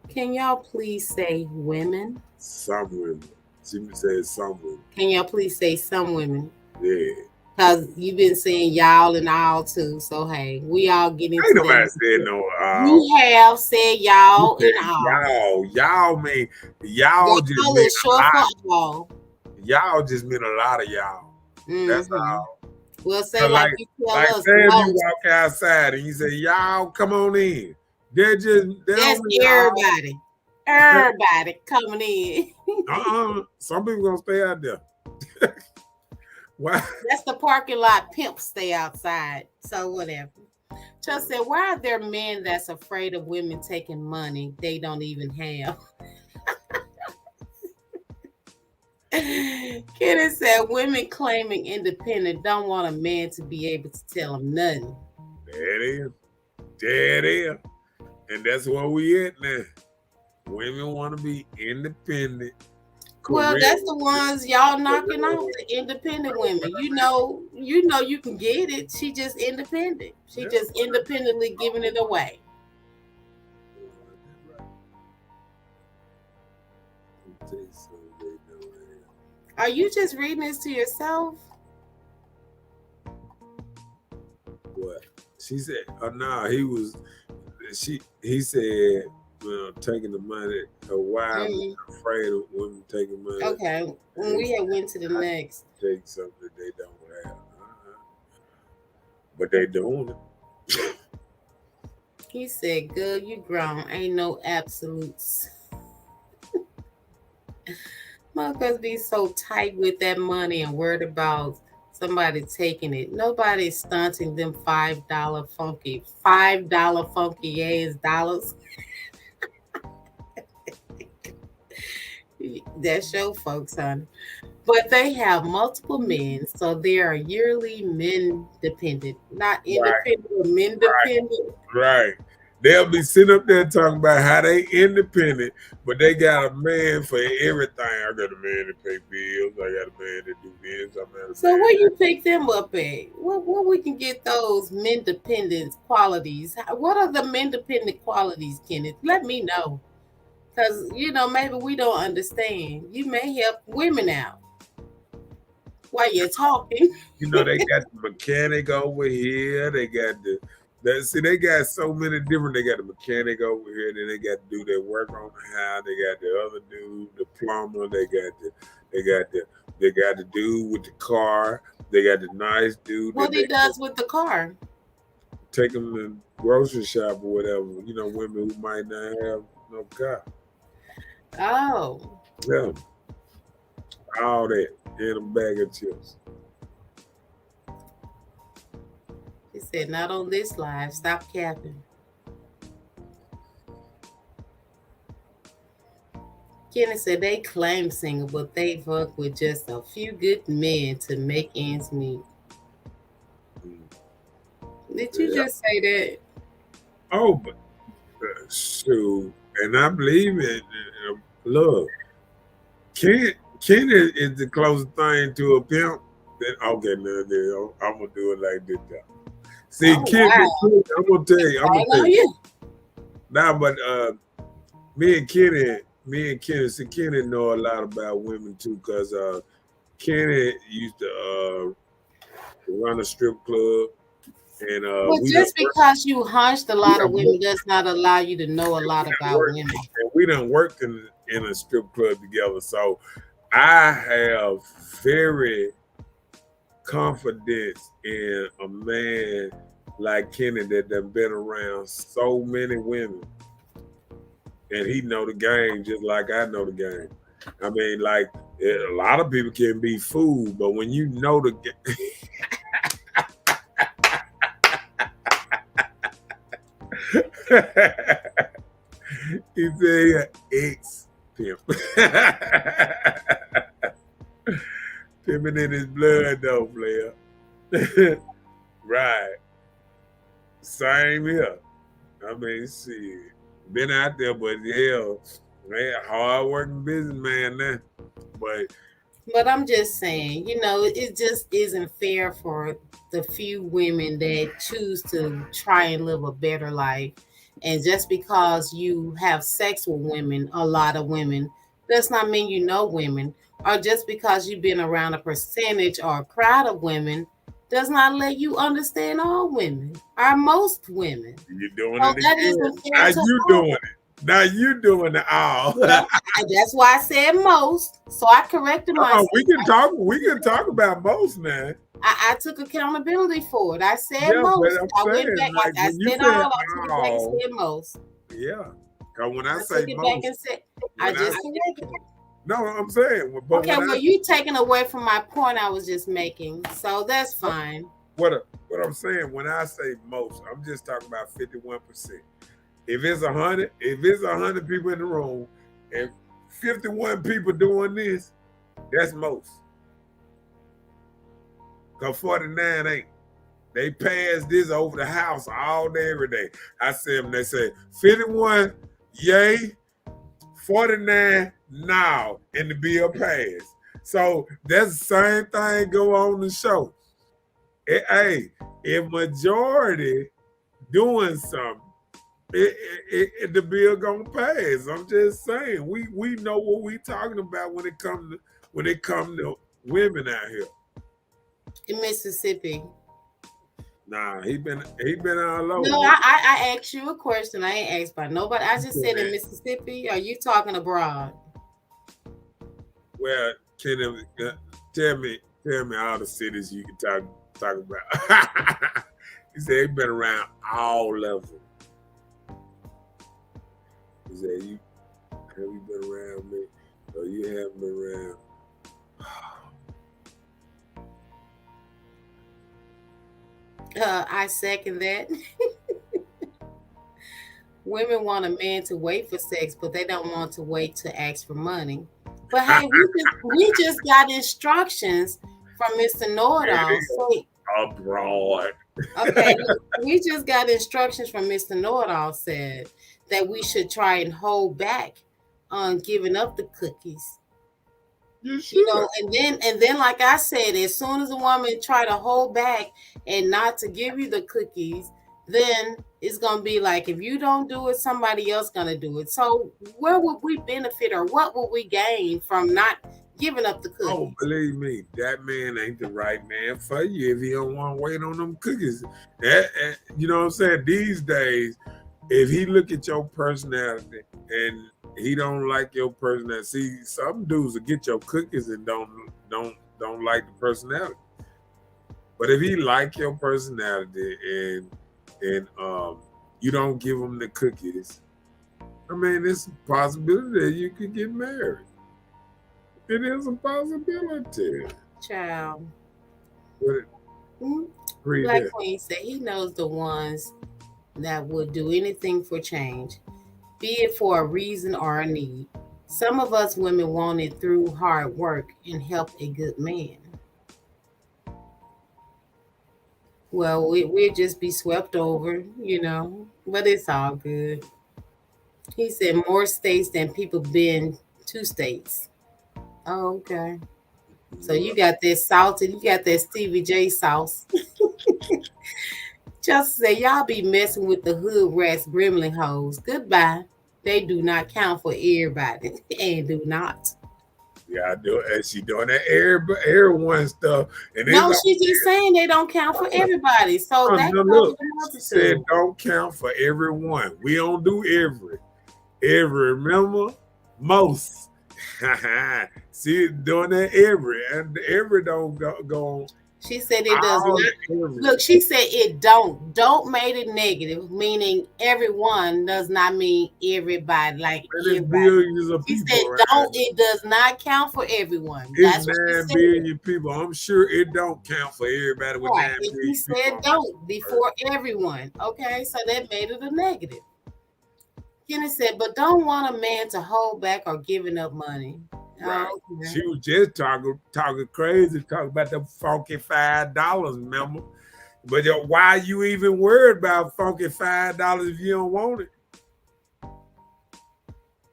Can y'all please say women? Some women. She said some women. Can y'all please say some women? Yeah. Because you've been saying y'all and all too. So, hey, we all get into Ain't nobody said no all. You have said y'all and all. Y'all mean, y'all just mean a lot. Y'all just mean a lot of y'all. Mm-hmm. That's all. We'll say like you tell us. Say if you walk outside and you say, y'all, come on in. That's everybody. Everybody coming in. Some people gonna stay out there. Why? That's the parking lot. Pimps stay outside. So whatever. Just said, why are there men that's afraid of women taking money they don't even have? Kenny said, women claiming independent don't want a man to be able to tell them nothing. There it is. And that's where we at now. Women want to be independent. Well, that's the ones y'all knocking off, the independent women. You know you can get it. She just independent. She just independently giving it away. Are you just reading this to yourself? What? She said, he said, taking the money, why I'm afraid of women taking money. Okay, when we had went to the next. Take something that they don't have. But they doing it. He said, girl, you grown. Ain't no absolutes. Motherfuckers be so tight with that money and worried about somebody taking it. Nobody's stunting them $5 funky ass dollars. That's your folks, honey. But they have multiple men, so they are yearly men dependent, not independent, but men dependent. Right. They'll be sitting up there talking about how they independent, but they got a man for everything. I got a man to pay bills. I got a man to do this. So where you pick them up at? Where we can get those men dependent qualities? What are the men dependent qualities, Kenneth? Let me know. Because, maybe we don't understand. You may help women out while you're talking. They got the mechanic over here. They got the See, they got so many different. They got the mechanic over here, then they got to do their work on the house. They got the other dude, the plumber. They got the, they got the dude with the car. They got the nice dude What that he they does with the car? take them to grocery shop or whatever. You know, women who might not have no car. Oh, Yeah, all that in a bag of chips. he said, not on this live. Stop capping. Kenny said they claim single, but they fuck with just a few good men to make ends meet. Did you Yeah. just say that? Oh, but shoot, and I believe it. Look, Ken is the closest thing to a pimp. Then okay, now I'm gonna do it like this. Now. See, Oh Ken, wow! I'm gonna tell you, I'm I gonna tell know you. you. Now, but me and Kenny, see, Kenny know a lot about women too, cause Kenny used to run a strip club, and But we done just worked, because you hunched a we lot of done worked, women does not allow you to know a we lot done about worked, women. and we done worked in a strip club together. So I have very confidence in a man like Kenny that done been around so many women, and he know the game just like I know the game. I mean, like a lot of people can be fooled, but when you know the game, he said ex pimp, pimping in his blood though, player. Right, same here. I mean, shit, been out there, but hell, man, hard working businessman now. But But I'm just saying, it just isn't fair for the few women that choose to try and live a better life. And just because you have sex with women, a lot of women, does not mean you know women. Or just because you've been around a percentage or a crowd of women does not let you understand all women or most women. you're doing So it that again. isn't fair Now to you all. doing it. Now you doing it all. Well, that's why I said most. So I corrected myself. We can talk. We can talk about most now. I took accountability for it. I said Yeah, but most. I'm I went saying, back. like, I when you said said all. I took it back and all, said most. yeah. Cause when I I say took it back most, and said I when I just corrected it. no, I'm saying, but Okay, when I well, you taking away from my point I was just making, so that's fine. what I'm saying, when I say most, I'm just talking about 51%. If it's 100 people in the room, and 51 people doing this, that's most. Cause 49 ain't. They pass this over the house all day, every day. I see them, they say 51, yay, 49 now, and the bill passed. So that's the same thing go on the show. Hey, if majority doing something, the bill gonna pass. I'm just saying, we know what we talking about when it come to women out here. In Mississippi. Nah, he been all No, over. I asked you a question. I ain't asked by nobody. I just said in Mississippi. Are you talking abroad? Well, can tell me all the cities you can talk about. He said he been around all of them. He said have you been around me? Or you haven't been around. I second that. Women want a man to wait for sex, but they don't want to wait to ask for money. But hey, we just got instructions from Mr. Knowitall. So, Abroad. okay, we just got instructions from Mr. Knowitall said that we should try and hold back on giving up the cookies. You should. And then like I said, as soon as a woman try to hold back and not to give you the cookies, then it's gonna be like, if you don't do it, somebody else gonna do it. So where would we benefit, or what would we gain from not giving up the cookies. Oh, believe me, that man ain't the right man for you if he don't want to wait on them cookies. You know what I'm saying? These days, if he look at your personality and he don't like your personality, see, some dudes will get your cookies and don't like the personality. But if he like your personality and you don't give him the cookies, I mean, it's a possibility that you could get married. It is a possibility. Child. Read Black that. Queen said he knows the ones that would do anything for change, be it for a reason or a need. Some of us women want it through hard work and help a good man. Well, we'll just be swept over, but it's all good. He said more states than people been to states. Oh, okay. So you got this salted, you got that Stevie J sauce. Just say y'all be messing with the hood rats, gremlin hoes. Goodbye. They do not count for everybody, and do not. Yeah, I do. And she doing that everyone stuff. And no, she's just saying they don't count for everybody. So that covers the multitude. Said don't count for everyone. We don't do every. Remember? Most. See, doing that every. And every don't go on. She said it does not. Look, she said it don't. Don't made it negative, meaning everyone does not mean everybody. Like billions of she people. Said don't. It does not count for everyone. It's 9 billion people. I'm sure it don't count for everybody with 9 billion. He said don't before everyone. Okay, so that made it a negative. Kenny said, but don't want a man to hold back or giving up money. Right. Okay. She was just talking crazy, talking about the funky $5, remember? But why you even worried about funky $5 if you don't want it?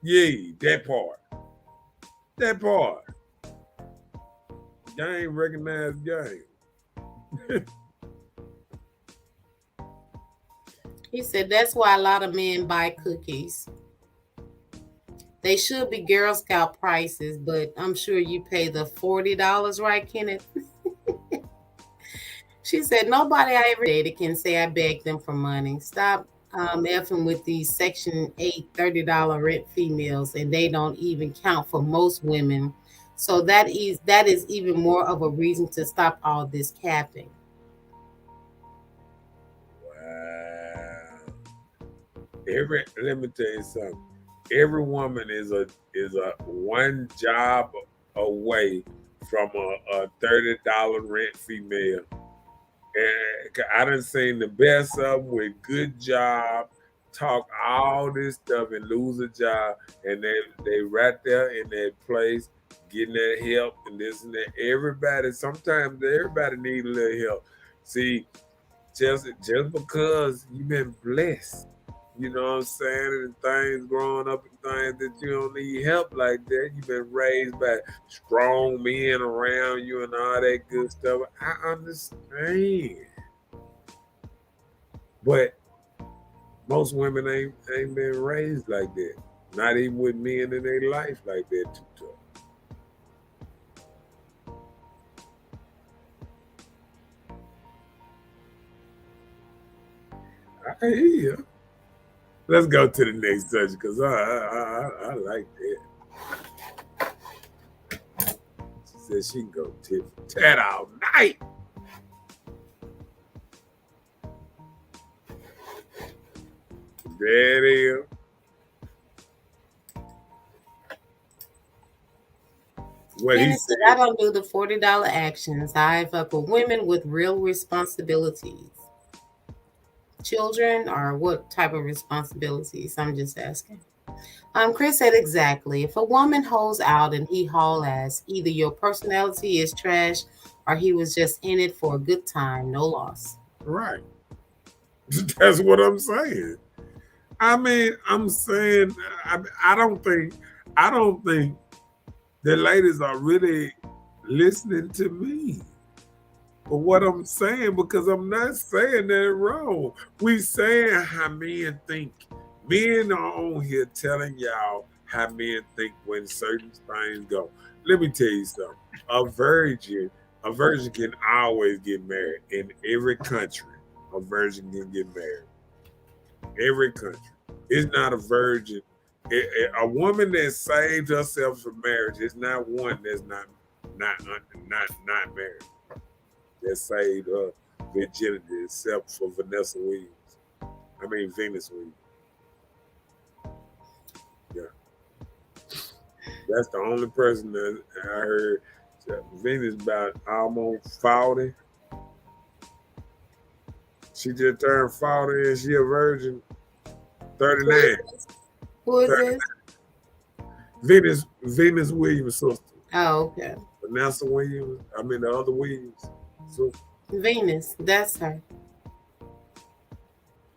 Yeah, that part. That part. Game recognized game. He said that's why a lot of men buy cookies. They should be Girl Scout prices, but I'm sure you pay the $40, right, Kenneth? She said, nobody I ever dated can say I begged them for money. Stop effing with these Section 8 $30 rent females, and they don't even count for most women. So that is even more of a reason to stop all this capping. Wow. Let me tell you something. Every woman is a one job away from a $30 rent female. And I done seen the best of them with good job, talk all this stuff and lose a job, and they right there in that place getting that help and this and that. Sometimes everybody need a little help. See, just because you've been blessed, you know what I'm saying, and things growing up and things that you don't need help like that. You've been raised by strong men around you and all that good stuff. I understand. But most women ain't been raised like that. Not even with men in their life like that too tough. I hear you. Let's go to the next subject because I like that. She said she can go tit for tat all night. There it is. What he said. I don't do the $40 actions. I fuck with women with real responsibilities. Children, or what type of responsibilities? I'm just asking. Chris said exactly. If a woman holds out and he haul ass, either your personality is trash or he was just in it for a good time, no loss. Right. That's what I'm saying. I mean, I'm saying I don't think the ladies are really listening to me. But what I'm saying, because I'm not saying that wrong. We saying how men think. Men are on here telling y'all how men think when certain things go. Let me tell you something. A virgin, a virgin can always get married in every country. A virgin can get married. Every country. It's not a virgin. A woman that saved herself for marriage is not one that's not married. That saved her virginity, except for Vanessa Williams. I mean Venus Williams. Yeah, that's the only person that I heard. Venus about almost 40. She just turned 40 and she a virgin. 39. Who is this? Venus Williams' sister. Oh, okay. Vanessa Williams. I mean the other Williams. So Venus, that's her.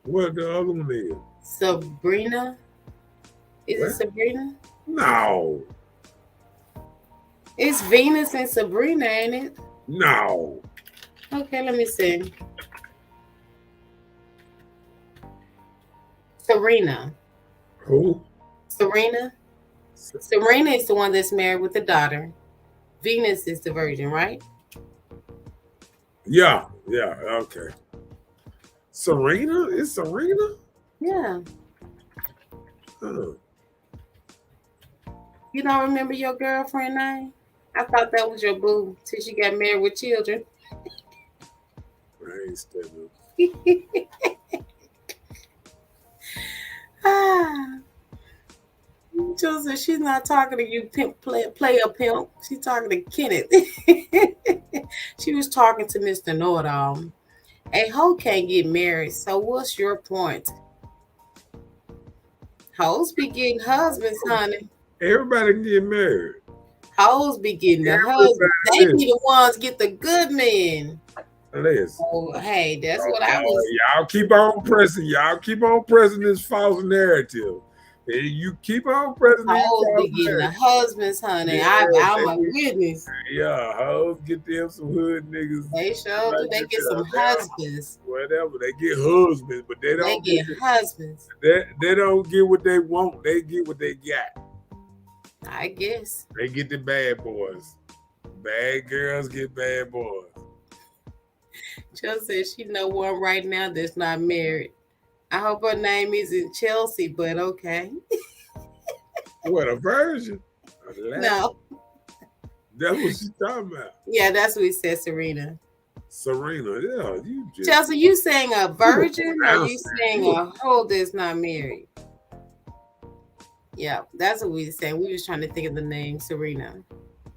what the other one is? Sabrina. Is What? it Sabrina? No. It's Venus and Sabrina, ain't it? No. Okay, let me see. Serena. Who? Serena. Serena is the one that's married with the daughter. Venus is the virgin, right? Yeah. Okay. Serena? Is Serena? Yeah. Huh. You don't remember your girlfriend name? I thought that was your boo till she got married with children. I ain't stepping. Joseph, she's not talking to you, pimp, player pimp. She's talking to Kenneth. She was talking to Mr. Knowitall. A hoe can't get married, so what's your point? Hoes be getting husbands, honey. Everybody can get married. Hoes be getting the husbands. They be the ones get the good men. Listen. Oh, hey, that's what I was. Y'all keep on pressing. Y'all keep on pressing this false narrative. And you keep on pressing this Hoes false be getting the narrative. husbands, honey. Yeah, I'm a witness. Yeah, hoes get them some hood niggas. They sure do. They get some husbands. Whatever. They get husbands, but they don't get husbands. They don't get what they want. They get what they got. I guess. They get the bad boys. Bad girls get bad boys. Jill says she know one right now that's not married. I hope her name isn't Chelsea, but okay. What, a virgin? No. That's what she's talking about. Yeah, that's what he said, Serena. Serena, yeah. You just, Chelsea, you saying a virgin or you saying a hoe that's not married? Yeah, that's what we were saying. We was trying to think of the name Serena.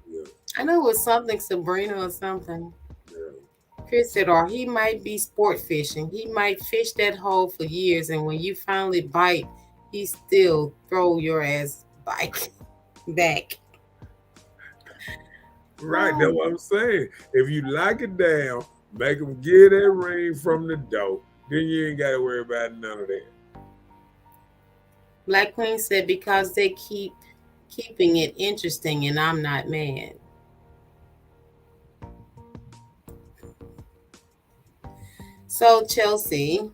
Yeah. I know it was something Sabrina or something. Yeah. Chris said, or he might be sport fishing. He might fish that hole for years, and when you finally bite, he still throw your ass back. Right, that's what I'm saying. If you lock it down, make them get that ring from the door, then you ain't got to worry about none of that. Black Queen said, because they keeping it interesting, and I'm not mad. So Chelsea,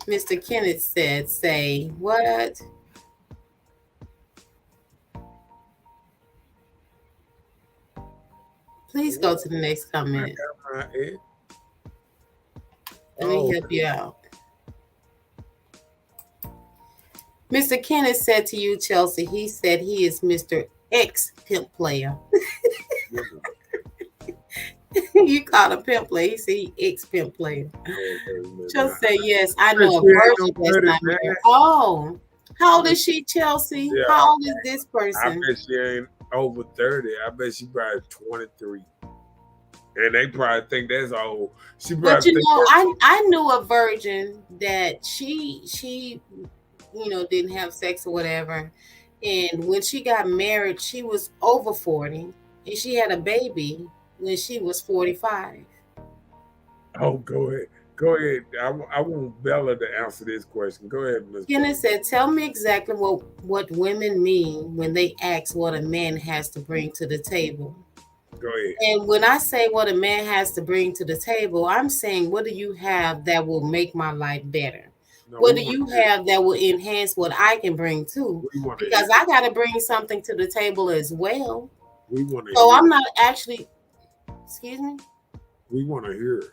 Mr. Kenneth said, say what? Please go to the next comment. Let me help you out. Mr. Kenneth said to you, Chelsea, he said he is Mr. X pimp player. You call him pimp player. He said he X pimp player. Chelsea said, yes, I know a virgin that's not married. Oh, how old is she, Chelsea? Yeah. How old is this person? I bet she ain't over 30. I bet she probably 23. And they probably think that's old. But you know, I knew a virgin that she didn't have sex or whatever. And when she got married, she was over 40. And she had a baby when she was 45. Oh, go ahead. Go ahead. I want Bella to answer this question. Go ahead, Ms. Kenneth said, tell me exactly what women mean when they ask what a man has to bring to the table. Go ahead. And when I say what a man has to bring to the table, I'm saying, what do you have that will make my life better? No, What we do wanna you hear it. have that will enhance what I can bring too? We wanna Because hear I got to bring something to the table as well. We wanna So hear I'm it. not actually, excuse me, We wanna hear it.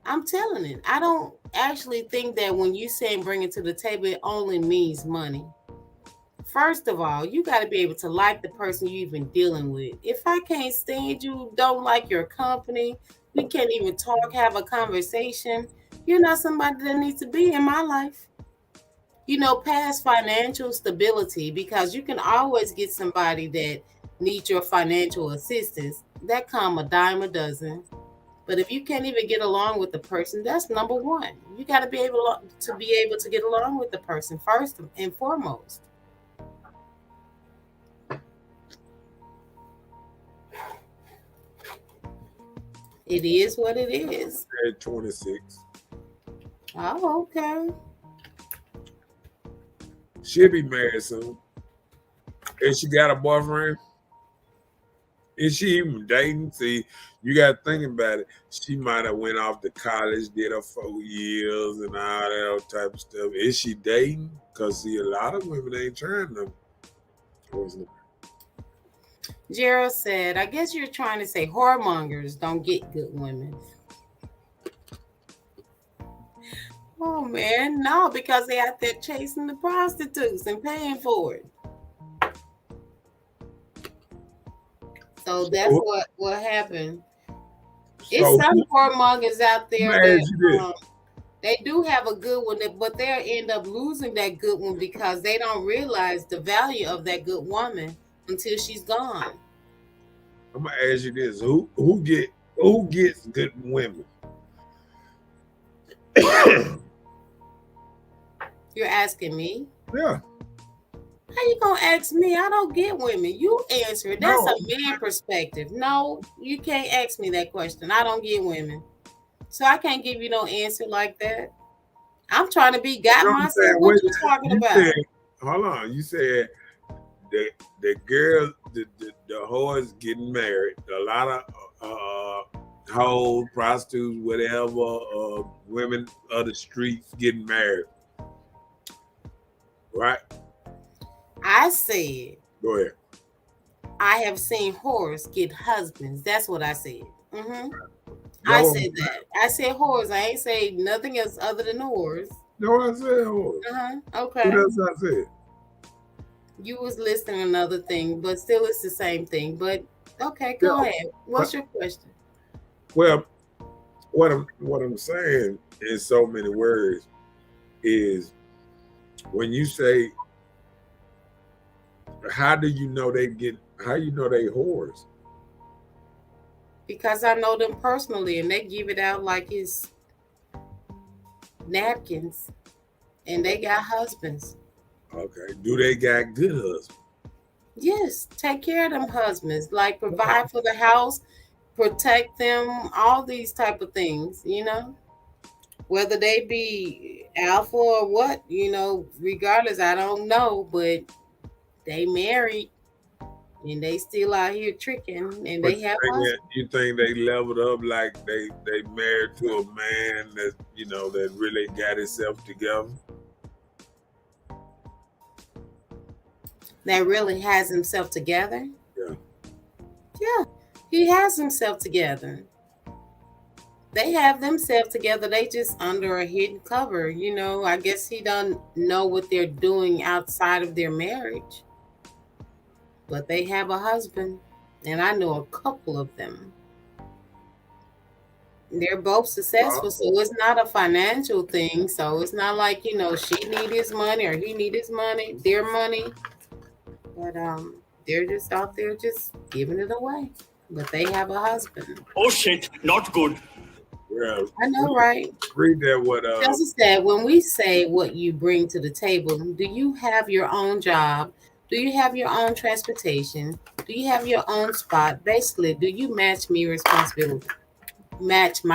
I'm telling it. I don't actually think that when you say bring it to the table, it only means money. First of all, you got to be able to like the person you've been dealing with. If I can't stand you, don't like your company, we can't even talk, have a conversation, you're not somebody that needs to be in my life. Past financial stability, because you can always get somebody that needs your financial assistance. That come a dime a dozen. But if you can't even get along with the person, that's number one. You got to be able to get along with the person first and foremost. It is what it is. At 26. Oh, okay. She'll be married soon. And she got a boyfriend. Is she even dating? See, you got to think about it. She might have went off to college, did her 4 years and all that type of stuff. Is she dating? Because see, a lot of women ain't trying to. Gerald said, I guess you're trying to say whoremongers don't get good women. Oh man, no, because they out there chasing the prostitutes and paying for it. So that's what happened. It's some whoremongers out there that they do have a good one, but they'll end up losing that good one because they don't realize the value of that good woman until she's gone. I'm gonna ask you this: who gets good women? You're asking me? Yeah. How you gonna ask me? I don't get women. You answer it. That's a man perspective. No, you can't ask me that question. I don't get women. So I can't give you no answer like that. I'm trying to be God myself. What you talking about? Hold on. You said the girls, the whores getting married. A lot of hoes, prostitutes, whatever, women of the streets getting married. Right? I said. Go ahead. I have seen whores get husbands. That's what I said. Mm-hmm. I said that. I said whores. I ain't say nothing else other than whores. No, I said whores. Okay. What else I said? You was listing another thing, but still it's the same thing. But okay, go ahead. What's your question? Well, what I'm saying in so many words is when you say, how do you know they whores? Because I know them personally and they give it out like it's napkins and they got husbands. Okay. Do they got good husbands? Yes. Take care of them husbands. Like provide for the house, protect them, all these type of things, Whether they be alpha or what, regardless, I don't know, but they married and they still out here tricking and But they have you think they leveled up like they married to a man that that really got himself together? That really has himself together? Yeah. Yeah, he has himself together. They have themselves together. They just under a hidden cover. I guess he don't know what they're doing outside of their marriage. But they have a husband. And I know a couple of them. They're both successful. So it's not a financial thing. So it's not like, she need his money or he need his money, their money. But they're just out there just giving it away. But they have a husband. Oh shit, not good. Yeah, I know, right? Read that. What Chelsea said, when we say what you bring to the table, do you have your own job? Do you have your own transportation? Do you have your own spot? Basically, do you match my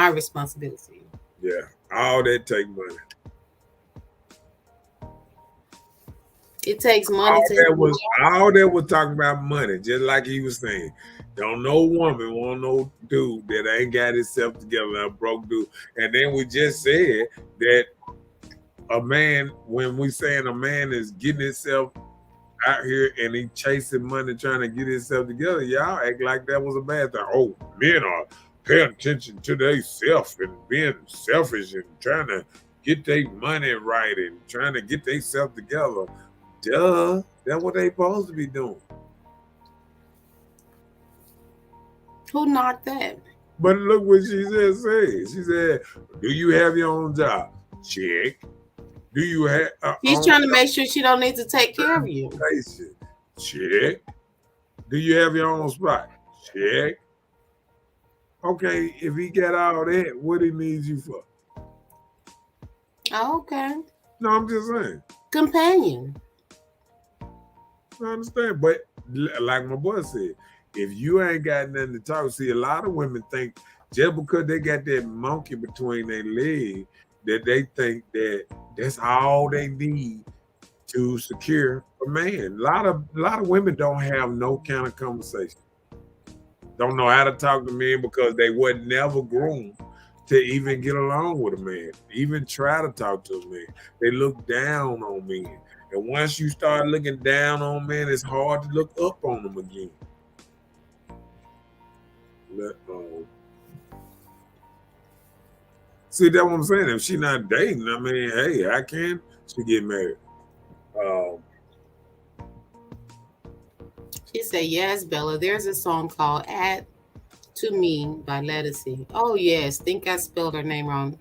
responsibility? Yeah, all that take money. It takes money all that was talking about money, just like he was saying. Don't no woman want no dude that ain't got himself together, a broke dude. And then we just said that a man, when we saying a man is getting himself out here and he chasing money trying to get himself together, y'all act like that was a bad thing. Oh, men are paying attention to their self and being selfish and trying to get their money right and trying to get themselves together. Duh, that's what they supposed to be doing. Who knocked that? But look what she just said. She said, "Do you have your own job? Check. Do you have?" He's trying to make sure she don't need to take care of you. Check. Do you have your own spot? Check. Okay, if he got all that, what he needs you for? Oh, okay. No, I'm just saying. Companion. I understand, but like my boy said, if you ain't got nothing to talk, see, a lot of women think just because they got that monkey between their legs, that they think that that's all they need to secure a man. A lot of women don't have no kind of conversation. Don't know how to talk to men because they were never groomed to even get along with a man, even try to talk to a man. They look down on men. And once you start looking down on men, it's hard to look up on them again. See, that's what I'm saying. If she not dating, I mean, hey, I can. She get married. She said, yes, Bella. There's a song called Add to Me by Lettucey. Oh, yes. Think I spelled her name wrong.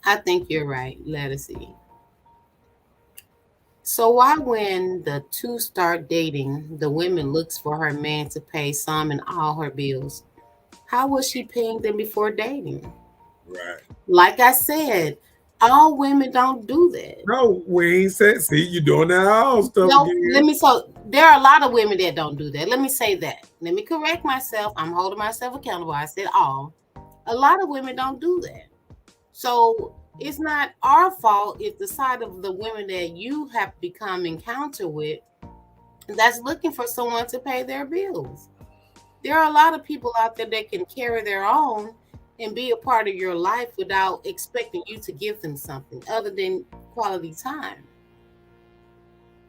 I think you're right, Lettucey. So why when the two start dating, the woman looks for her man to pay some and all her bills? How was she paying them before dating? Right. Like I said, all women don't do that. No, we ain't said. See, you doing that all stuff No, again. so there are a lot of women that don't do that. Let me say that. Let me correct myself. I'm holding myself accountable. I said all. A lot of women don't do that. So it's not our fault if the side of the women that you have become encounter with that's looking for someone to pay their bills. There are a lot of people out there that can carry their own and be a part of your life without expecting you to give them something other than quality time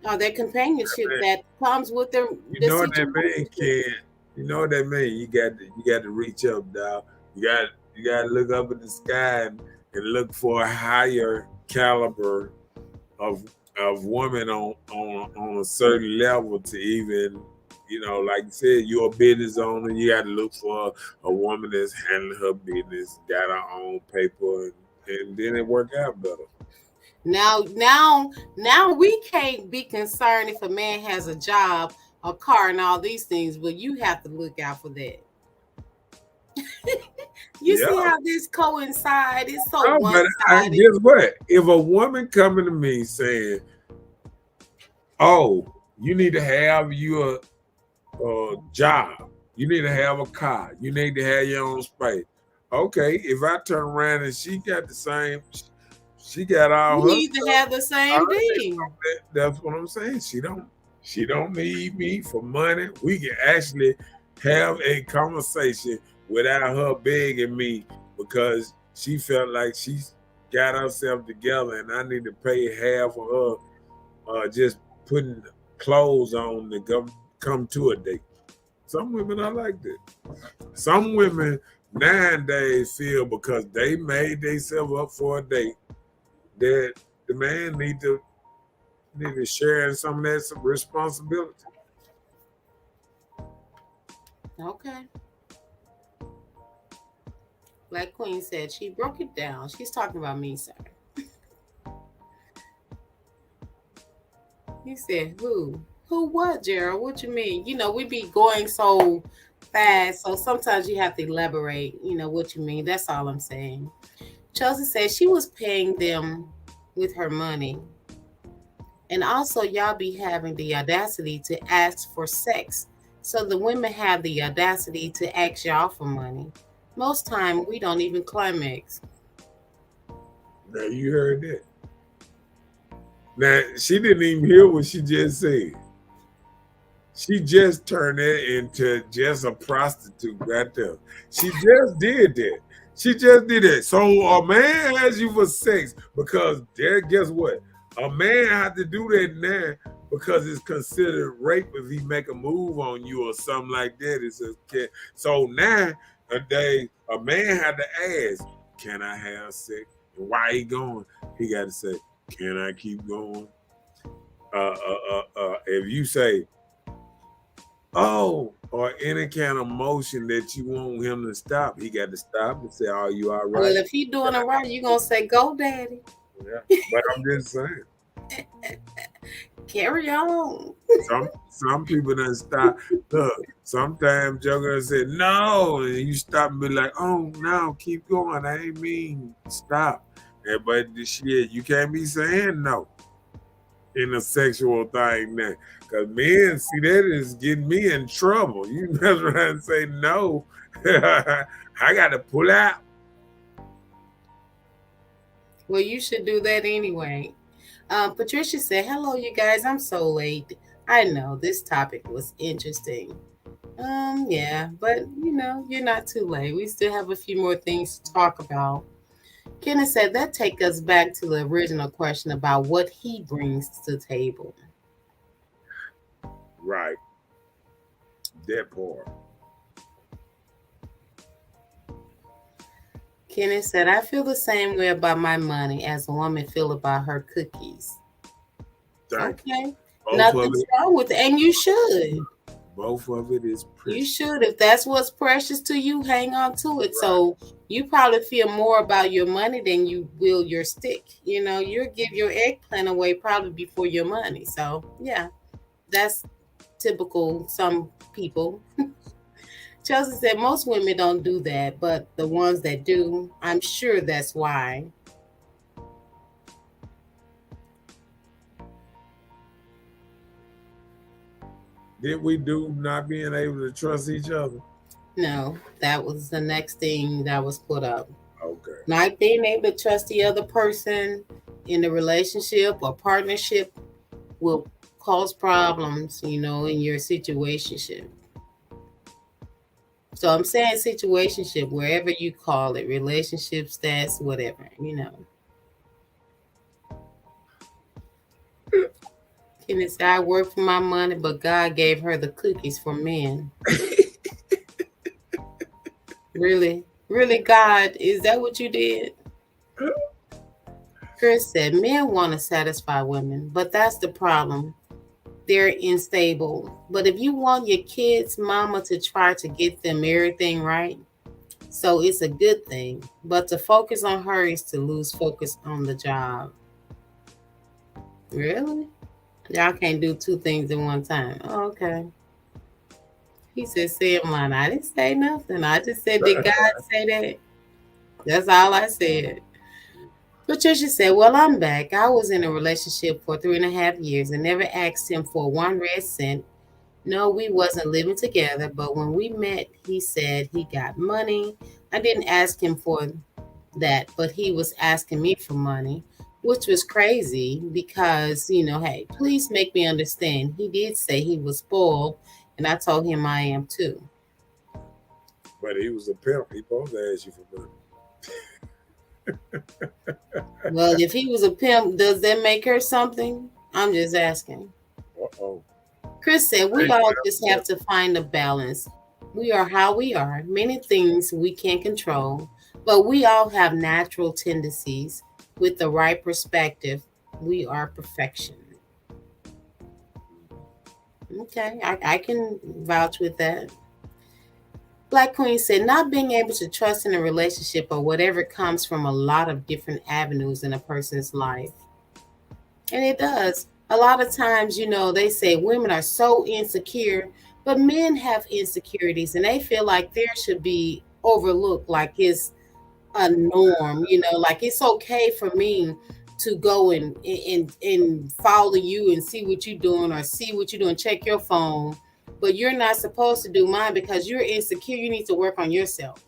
or their companionship that comes with their. You know what that man can. You know what that mean. You got to reach up, dog. You got to look up in the sky and look for a higher caliber of woman on a certain level to even. You know, like you said, you're a business owner. You got to look for a woman that's handling her business, got her own paper, and then it work out better. Now we can't be concerned if a man has a job, a car, and all these things, but you have to look out for that. See how this coincide? It's so one-sided. Guess what? If a woman coming to me saying, "Oh, you need to have your job. You need to have a car. You need to have your own space." Okay, if I turn around and she got the same, she got all. You need to have the same thing. That's what I'm saying. She don't need me for money. We can actually have a conversation without her begging me because she felt like she's got herself together and I need to pay half of her just putting clothes on to come to a date. Some women are like that. Some women nowadays feel because they made themselves up for a date that the man need to share in some of that responsibility. Okay. Like Queen said, she broke it down. She's talking about me, sir. He said, who? Who what, Gerald? What you mean? You know, we be going so fast, so sometimes you have to elaborate, what you mean. That's all I'm saying. Chelsea said she was paying them with her money. And also, y'all be having the audacity to ask for sex. So the women have the audacity to ask y'all for money. Most time, we don't even climax. Now, you heard that. Now, she didn't even hear what she just said. She just turned it into just a prostitute right there. She just did that. She just did it. So a man asks you for sex because guess what? A man had to do that now because it's considered rape if he make a move on you or something like that. It's a, so now a man had to ask, "Can I have sex?" And why he going? He got to say, "Can I keep going?" If you say, "Oh," or any kind of motion that you want him to stop, he got to stop and say, "Are you all right?" Well, if he doing it right, you're gonna say, "Go, daddy." Yeah, but I'm just saying. Carry on. Some people done stop. Look, sometimes you're gonna say no, and you stop and be like, "Oh no, keep going. I ain't mean stop." Yeah, but the shit, you can't be saying no in a sexual thing now. Cause men see that is getting me in trouble. You mess around and say no. I gotta pull out. Well, you should do that anyway. Patricia said, "Hello, you guys. I'm so late. I know this topic was interesting. Yeah, but you're not too late. We still have a few more things to talk about." Kenneth said that take us back to the original question about what he brings to the table. Right. That part. Kenneth said, "I feel the same way about my money as a woman feel about her cookies." Okay. Nothing's wrong with it. And you should. Both of it is precious. You should. If that's what's precious to you, hang on to it. Right. So you probably feel more about your money than you will your stick. You'll give your eggplant away probably before your money. So yeah, that's typical some people. Chelsea said most women don't do that, but the ones that do, I'm sure that's why. Did we do not being able to trust each other? No, that was the next thing that was put up. Okay. Not being able to trust the other person in the relationship or partnership will cause problems, in your situationship. So I'm saying situationship, wherever you call it, relationship, stats, whatever, Can it say I work for my money, but God gave her the cookies for men? Really? Really, God? Is that what you did? Chris said, men want to satisfy women, but that's the problem. They're unstable. But if you want your kids' mama to try to get them everything right, so it's a good thing. But to focus on her is to lose focus on the job. Really? Y'all can't do two things at one time. Oh, okay. He said, "Say mine." I didn't say nothing. I just said, "Did God say that?" That's all I said. Patricia said, "Well, I'm back. I was in a relationship for 3.5 years and never asked him for one red cent. No, we wasn't living together, but when we met, he said he got money. I didn't ask him for that, but he was asking me for money, which was crazy because, hey, please make me understand. He did say he was spoiled, and I told him I am too." But he was a pimp. He supposed to ask you for money. Well, if he was a pimp, does that make her something? I'm just asking. Uh-oh. Chris said, "We all just have to find a balance. We are how we are. Many things we can't control, but we all have natural tendencies. With the right perspective, we are perfection." Okay, I can vouch with that. Black Queen said, "Not being able to trust in a relationship or whatever comes from a lot of different avenues in a person's life." And it does. A lot of times, they say women are so insecure, but men have insecurities and they feel like there should be overlooked, like it's a norm, like it's okay for me to go and follow you and see what you're doing or see what you're doing, check your phone, but you're not supposed to do mine because you're insecure. You need to work on yourself.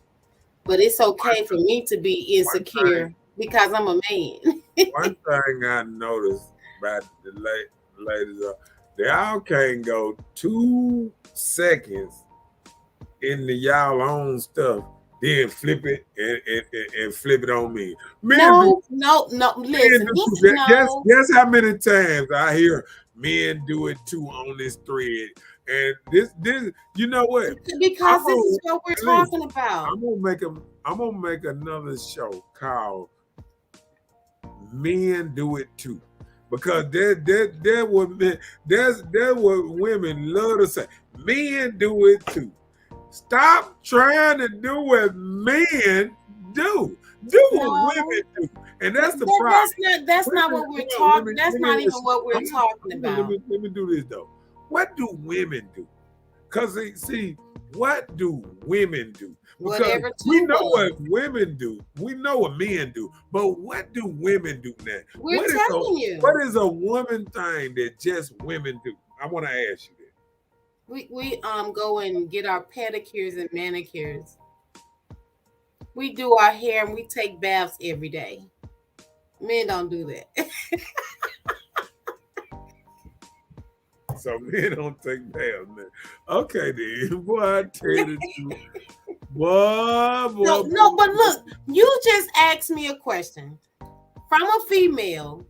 But it's okay for me to be insecure because I'm a man. One thing I noticed about the ladies, they all can't go 2 seconds into y'all own stuff then flip it and flip it on me. No. Listen, Guess how many times I hear men do it too on this thread. And this, you know what? Because this is what we're talking about. I'm gonna make another show called Men Do It Too. Because there what women love to say. Men do it too. Stop trying to do what men do. Do what women do. And that's the problem. That's not what we're talking. That's not even what we're talking about. Let me do this though. What do women do? Because see, what do women do? Because we know what women do. We know what men do. But what do women do now? We're telling you. What is a woman thing that just women do? I want to ask you that. We go and get our pedicures and manicures. We do our hair and we take baths every day. Men don't do that. So men don't take baths, man. Okay, then. Boy, I tell you the truth. Boy. No, but look, you just asked me a question. From a female,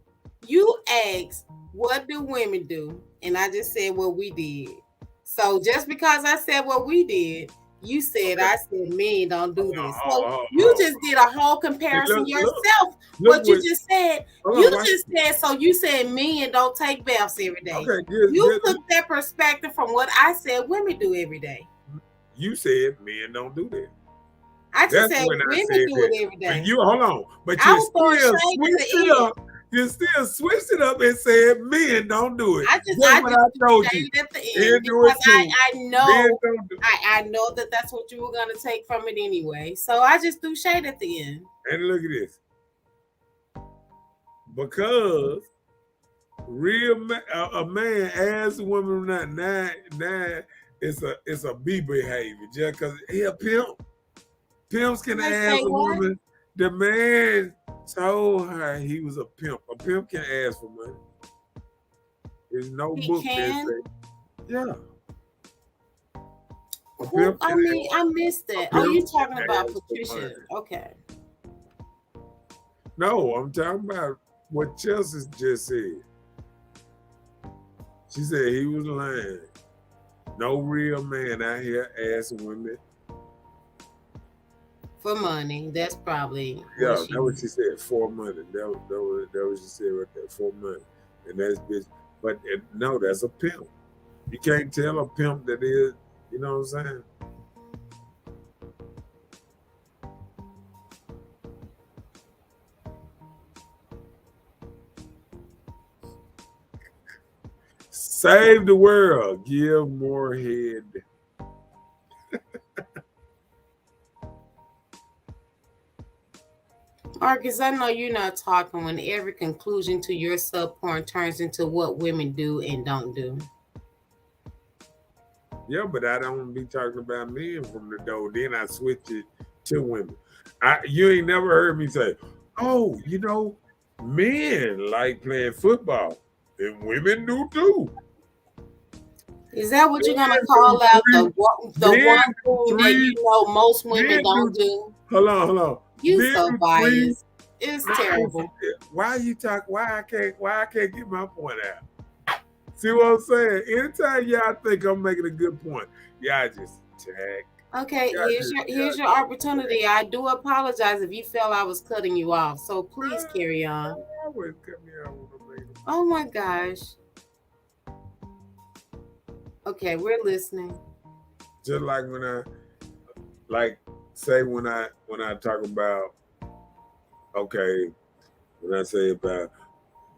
you asked, what do women do? And I just said what we did. So just because I said what we did, you said I said men don't do this. So you just did a whole comparison yourself. What you just said. So you said men don't take baths every day. Okay, you took that perspective from what I said women do every day. You said men don't do that. I just said women do it every day. Hold on. But you still switched it up and said men don't do it. I told you at the end because I know that that's what you were gonna take from it anyway. So I just threw shade at the end. And look at this, because a man asks a woman or not, it's a B behavior just because he a pimp. Pimps can ask a woman. The man told her he was a pimp. A pimp can ask for money. There's no book that say, yeah. I missed that. Oh, you're talking about Patricia. Okay. No, I'm talking about what Chelsea just said. She said he was lying. No real man out here asking women for money. That's probably that's what she said. For money. That what she said right there. For money. And that's bitch. But no, that's a pimp. You can't tell a pimp that is. You know what I'm saying? Save the world. Give more head. Marcus, I know you're not talking when every conclusion to your sub-point turns into what women do and don't do. Yeah, but I don't be talking about men from the door. Then I switch it to women. You ain't never heard me say, oh, you know, men like playing football and women do too. Is that what you're gonna call out the one thing that you know most women don't do? Hold on. You so biased. It's terrible. Why you talk? Why I can't get my point out? See what I'm saying? Anytime y'all think I'm making a good point, y'all just tag. Okay, here's your opportunity. I do apologize if you felt I was cutting you off. So please carry on. I wouldn't cut me off. Oh my gosh. Okay, we're listening. Just like when I talk about, okay, when I say about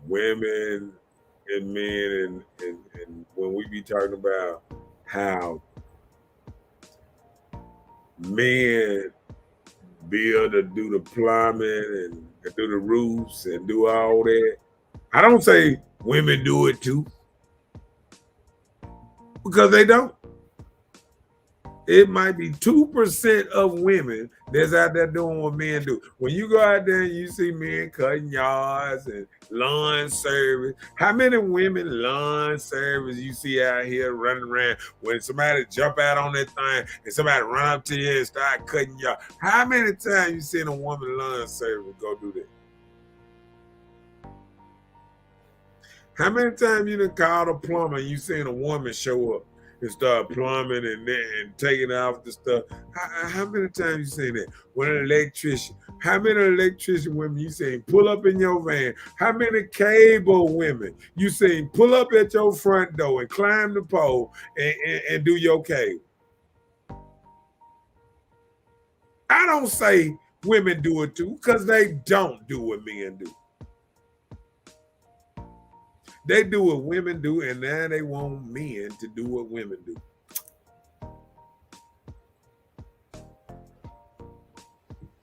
women and men and when we be talking about how men build or do the plumbing and do the roofs and do all that, I don't say women do it too. Because they don't. It might be 2% of women that's out there doing what men do. When you go out there and you see men cutting yards and lawn service, how many women lawn service you see out here running around when somebody jump out on that thing and somebody run up to you and start cutting yard? How many times you seen a woman lawn service go do that? How many times you done called a plumber and you seen a woman show up and start plumbing and taking off the stuff? How many times you seen that? When an electrician, how many electrician women you seen pull up in your van? How many cable women you seen pull up at your front door and climb the pole and do your cable? I don't say women do it too, because they don't do what men do. They do what women do, and now they want men to do what women do.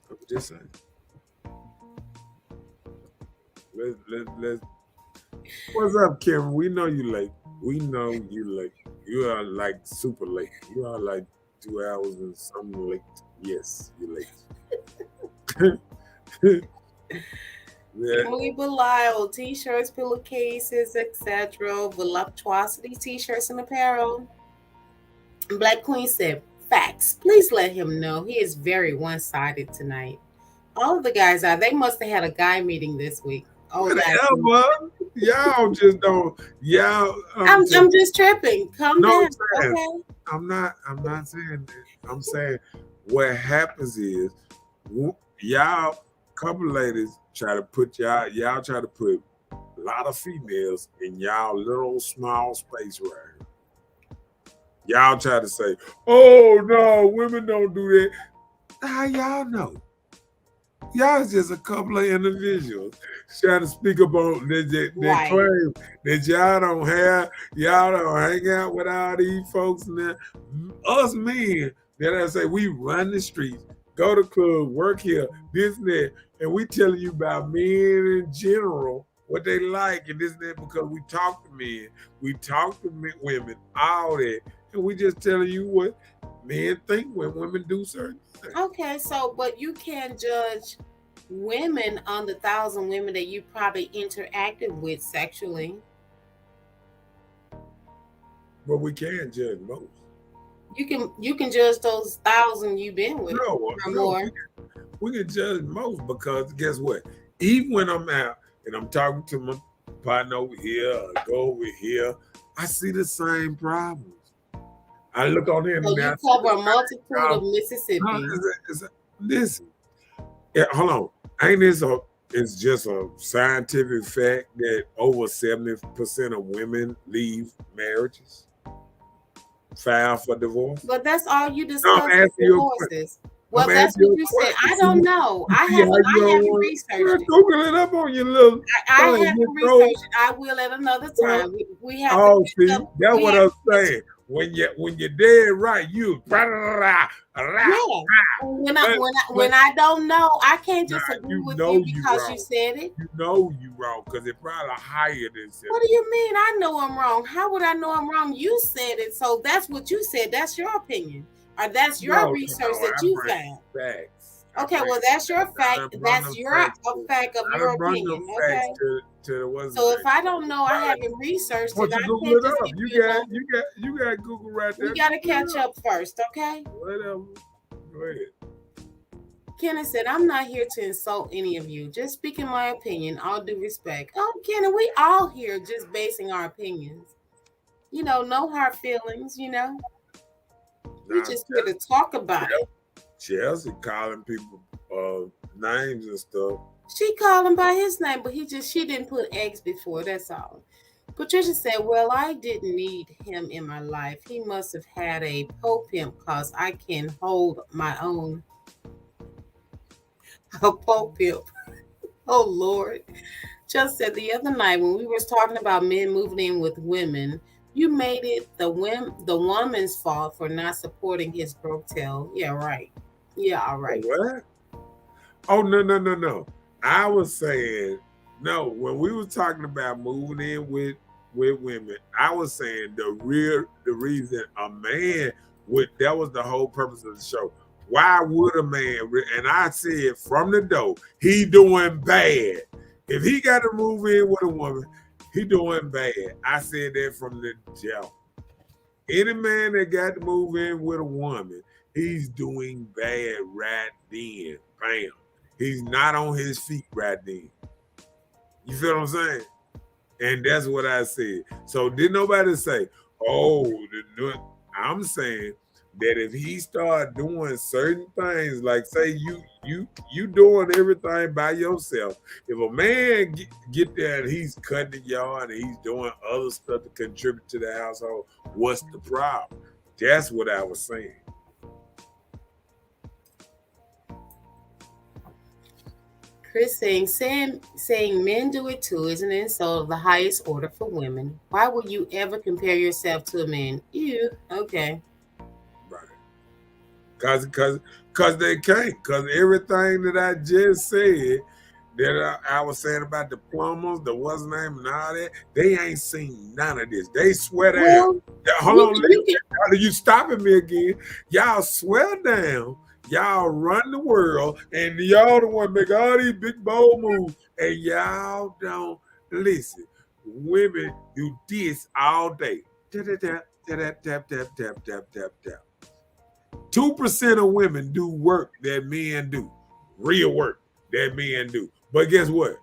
I'm just saying. Let's. What's up, Karen? We know you late. We know you late. You are like super late. You are like 2 hours and something late. Yes, you're late. Yeah. Emily Belial, t-shirts, pillowcases, etc. Voluptuosity t-shirts and apparel. Black Queen said, facts. Please let him know he is very one-sided tonight. All of the guys are. They must have had a guy meeting this week. Oh, whatever. Y'all just don't. Y'all. I'm just tripping. Calm down. Okay. I'm not saying that. I'm saying what happens is y'all, couple ladies try to put y'all try to put a lot of females in y'all little small space right here. Y'all try to say, oh no, women don't do that. How y'all know? Y'all just a couple of individuals trying to speak about that claim that y'all don't hang out with all these folks and that. Us men, that I say we run the streets, go to club, work here, this and that, and we telling you about men in general, what they like and this and that, because we talk to men, we talk to women, all that, and we just telling you what men think when women do certain things. Okay, so but you can't judge women on the 1,000 women that you probably interacted with sexually. But we can't judge most. You can judge those 1,000 you've been with or more. We can judge most because guess what? Even when I'm out and I'm talking to my partner over here, or go over here, I see the same problems. I look on the internet. So you cover a multitude of Mississippi. Listen, hold on. Ain't this it's just a scientific fact that over 70% of women leave marriages, file for divorce? But that's all you discuss divorces. Well, that's what you said. I don't know. I haven't researched it. Google it up on your little. I haven't researched it. I will at another time. We have. Oh, see, that's what I'm saying. When you're dead right, you. Yeah. When I don't know, I can't just agree with you because you said it. You know you wrong because it probably higher than 70. What do you mean? I know I'm wrong. How would I know I'm wrong? You said it, so that's what you said. That's your opinion, or that's your research that you found. Facts. Okay, well that's your fact. That's your fact of your opinion. Okay. So if I don't know, I haven't researched it. I can't just you got Google right there. We got to catch up first, okay? Whatever. Go ahead. Kenneth said, I'm not here to insult any of you. Just speaking my opinion, all due respect. Oh, Kenneth, we all here just basing our opinions. No hard feelings, We just here to talk about it. Chelsea calling people names and stuff. She called him by his name, but she didn't put X before, that's all. Patricia said, well, I didn't need him in my life. He must have had a pimp because I can hold my own. A pimp. Oh, Lord. Just said the other night when we were talking about men moving in with women, you made it the woman's fault for not supporting his broke tail. Yeah, right. Yeah, all right. What? Oh, no. I was saying, no, when we were talking about moving in with women, I was saying the reason a man That was the whole purpose of the show. Why would a man? And I said from the door, he doing bad. If he got to move in with a woman, he doing bad. I said that from the jump. Any man that got to move in with a woman, he's doing bad right then. Bam. He's not on his feet right then. You feel what I'm saying? And that's what I said. So did nobody say, oh, I'm saying that if he start doing certain things, like say you doing everything by yourself, if a man get there and he's cutting the yard and he's doing other stuff to contribute to the household, what's the problem? That's what I was saying. Chris saying men do it too is an insult of the highest order for women. Why would you ever compare yourself to a man? Ew. Okay. Right. Cause they can't. Cause everything that I just said that I was saying about the plumbers, the what's name and all that, they ain't seen none of this. They swear down. Hold on, you stopping me again. Y'all swear down. Y'all run the world, and y'all the one make all these big bold moves, and y'all don't listen. Women do this all day. 2% of women do work that men do, real work that men do. But guess what?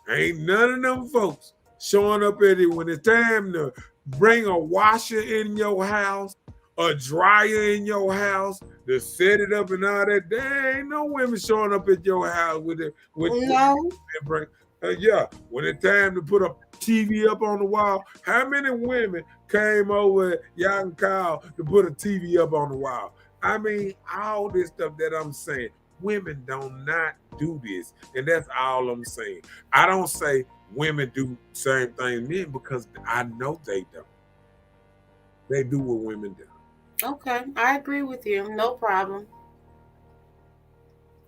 Ain't none of them folks showing up at it when it's time to bring a washer in your house, a dryer in your house, to set it up and all that. There ain't no women showing up at your house with it. No. Yeah, when it's time to put a TV up on the wall, how many women came over y'all can call to put a TV up on the wall? I mean, all this stuff that I'm saying, women do not do this, and that's all I'm saying. I don't say women do same thing men because I know they don't. They do what women do. Okay, I agree with you. No problem.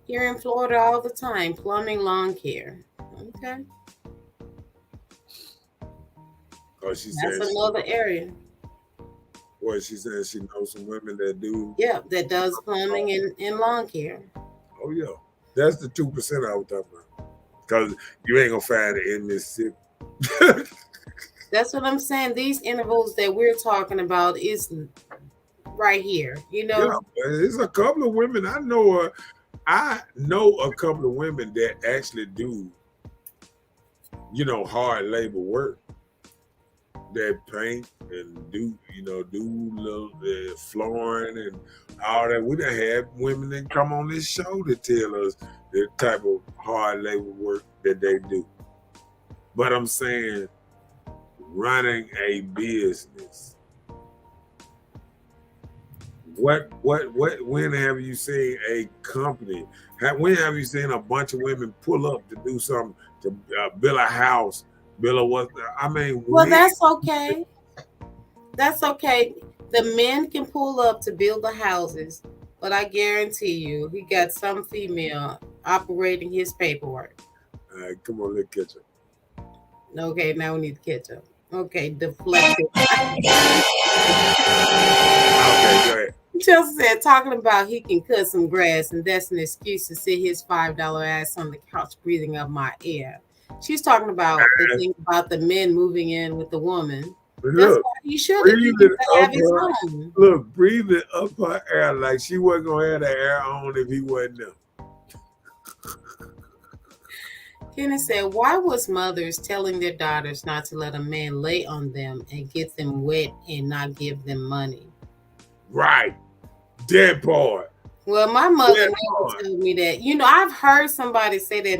Here in Florida all the time, plumbing, lawn care. Okay. Oh, she That's another area. Well, she said she knows some women that do. Yeah, that does plumbing and lawn care. Oh yeah, that's the 2% I was talking about. Because you ain't gonna find it in Mississippi. That's what I'm saying. These intervals that we're talking about is right here. You know, yeah, there's a couple of women I know. I know a couple of women that actually do, hard labor work. That paint and do little flooring and all that. We done had women that come on this show to tell us the type of hard labor work that they do. But I'm saying, running a business. When have you seen a company? When have you seen a bunch of women pull up to do something, to build a house? Well, that's okay. That's okay. The men can pull up to build the houses, but I guarantee you, he got some female operating his paperwork. All right, come on, let's catch up. Okay, now we need to catch up. Okay, deflected. Okay, go ahead. Chelsea said, talking about he can cut some grass, and that's an excuse to sit his $5 ass on the couch breathing up my air. She's talking about the thing about the men moving in with the woman. That's why he should have his own. Look, breathing up her air like she wasn't going to have the air on if he wasn't there. Kenny said, why was mothers telling their daughters not to let a man lay on them and get them wet and not give them money? Right. That part. Well, my mother never told me that. I've heard somebody say that.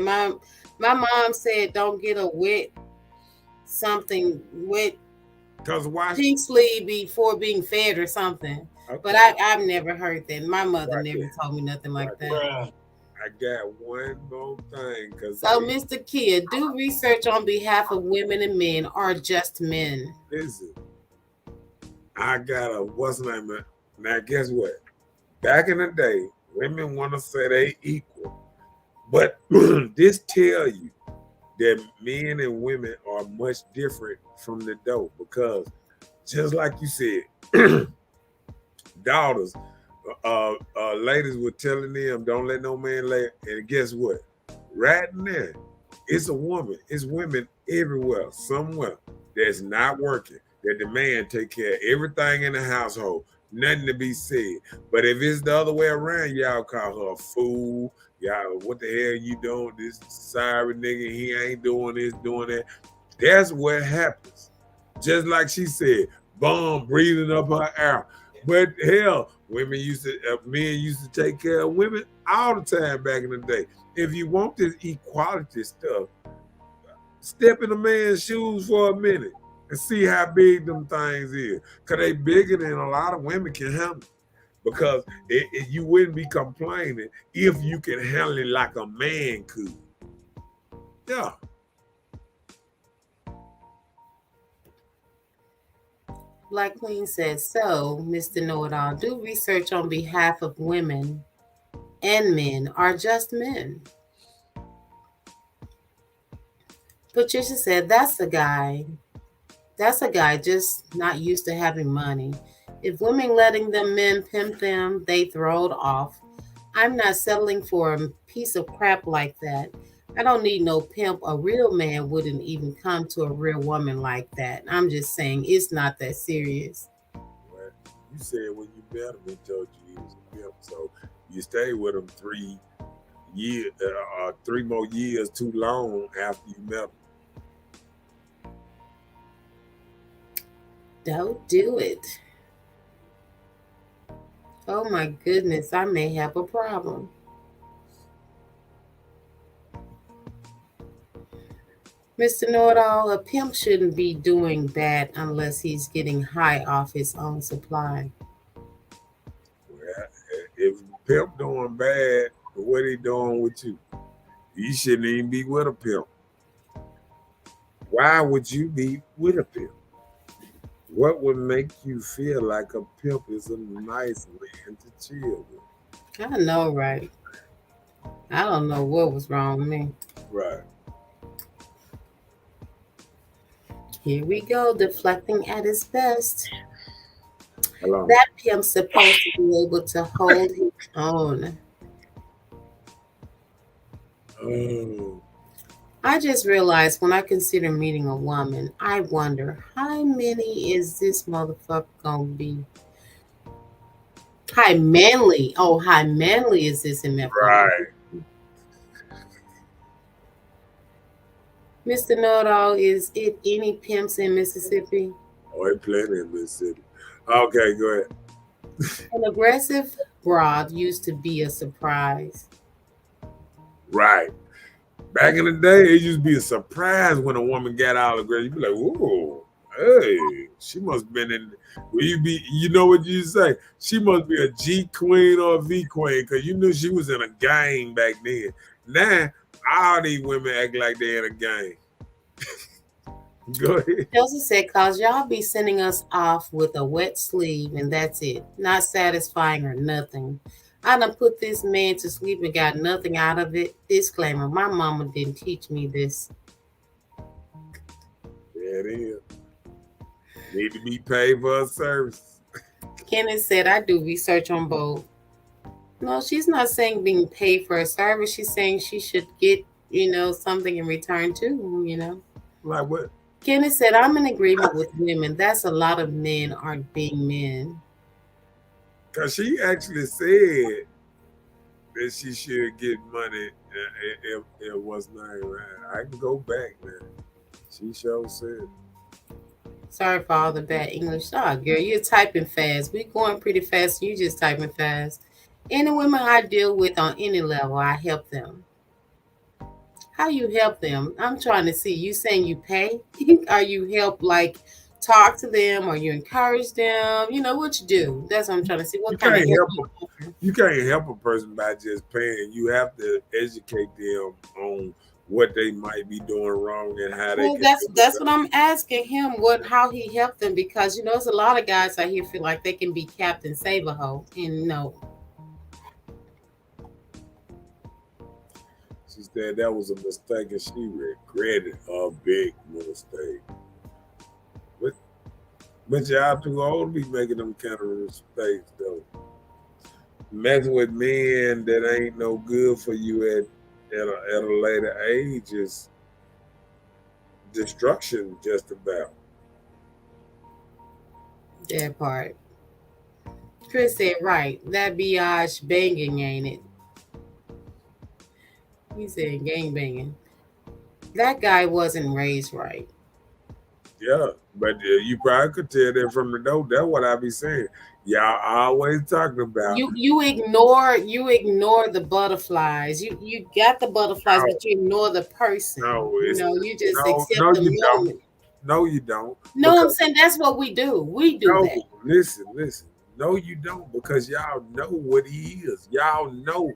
My mom said, don't get a wet pink sleeve before being fed or something. Okay. But I've never heard that. My mother never told me nothing like that. I got one more thing. So, Mr. Kid, do research on behalf of women and men or just men. Listen, I got what's the name? Now, guess what? Back in the day, women want to say they equal. But this tell you that men and women are much different from the dope, because just like you said, daughters, ladies were telling them, don't let no man lay. And guess what? Right there, it's a woman. It's women everywhere, somewhere that's not working. That the man take care of everything in the household. Nothing to be said. But if it's the other way around, y'all call her a fool. Y'all, what the hell you doing? This sorry nigga, he ain't doing this, doing that. That's what happens. Just like she said, bomb breathing up her air. But hell, men used to take care of women all the time back in the day. If you want this equality stuff, step in a man's shoes for a minute and see how big them things is. Cause they bigger than a lot of women can handle. Because you wouldn't be complaining if you can handle it like a man could. Yeah. Black Queen says, so, Mr. Know-It-All, do research on behalf of women and men are just men. Patricia said, that's a guy just not used to having money. If women letting them men pimp them, they throwed off. I'm not settling for a piece of crap like that. I don't need no pimp. A real man wouldn't even come to a real woman like that. I'm just saying it's not that serious. Well, you said when you met him, he told you he was a pimp. So you stayed with him 3 years, 3 more years too long after you met him. Don't do it. Oh my goodness, I may have a problem. Mr. Know-It-All, a pimp shouldn't be doing bad unless he's getting high off his own supply. Well, if the pimp doing bad, what he doing with you? You shouldn't even be with a pimp. Why would you be with a pimp? What would make you feel like a pimp is a nice man to chill with? I know, right? I don't know what was wrong with me. Right. Here we go, deflecting at his best. Hello. That pimp's supposed to be able to hold his own. Oh. I just realized when I consider meeting a woman, I wonder how many is this motherfucker gonna be? How manly? Oh, how manly is this MF? Right. Mr. Know-It-All, is it any pimps in Mississippi? Oh, they plenty in Mississippi. Okay, go ahead. An aggressive broad used to be a surprise. Right. Back in the day, it used to be a surprise when a woman got all aggressive. You'd be like, "Whoa, hey, she must have been in." Well, you know what you say? She must be a G queen or a V queen because you knew she was in a gang back then. Now, all these women act like they're in a gang. Go ahead. Joseph said, cause y'all be sending us off with a wet sleeve and that's it. Not satisfying or nothing. I done put this man to sleep and got nothing out of it. Disclaimer, my mama didn't teach me this. There it is. Need to be paid for a service. Kenneth said, I do research on both. No, she's not saying being paid for a service. She's saying she should get, something in return too, Like what? Kenneth said, I'm in agreement with women. That's a lot of men aren't being men. Because she actually said that she should get money if it was not right. I can go back now. She sure said. Sorry for all the bad English. Oh, girl, you're typing fast. We're going pretty fast. You just typing fast. Any women I deal with on any level, I help them. How you help them? I'm trying to see. You saying you pay? Or you help like talk to them or you encourage them? What you do. That's what I'm trying to see. What kind of help you can't help a person by just paying. You have to educate them on what they might be doing wrong and how they can. That's what I'm asking him, how he helped them, because there's a lot of guys out here feel like they can be Captain Save-A-Ho, and no. She said that was a mistake and she regretted a big mistake. But y'all too old to be making them kind of mistakes though. messing with men that ain't no good for you at a later age is destruction just about. That part. Chris said, right. That biatch banging, ain't it? He said, gang banging. That guy wasn't raised right. Yeah, but you probably could tell that from the door. That's what I be saying. Y'all always talking about You ignore the butterflies. You got the butterflies, no, but you ignore the person. no, You it's know, you just no, accept the you don't. moment. No, you don't. No, I'm Because saying that's what we do. We do no, that. listen. No, you don't. Because y'all know what he is. Y'all know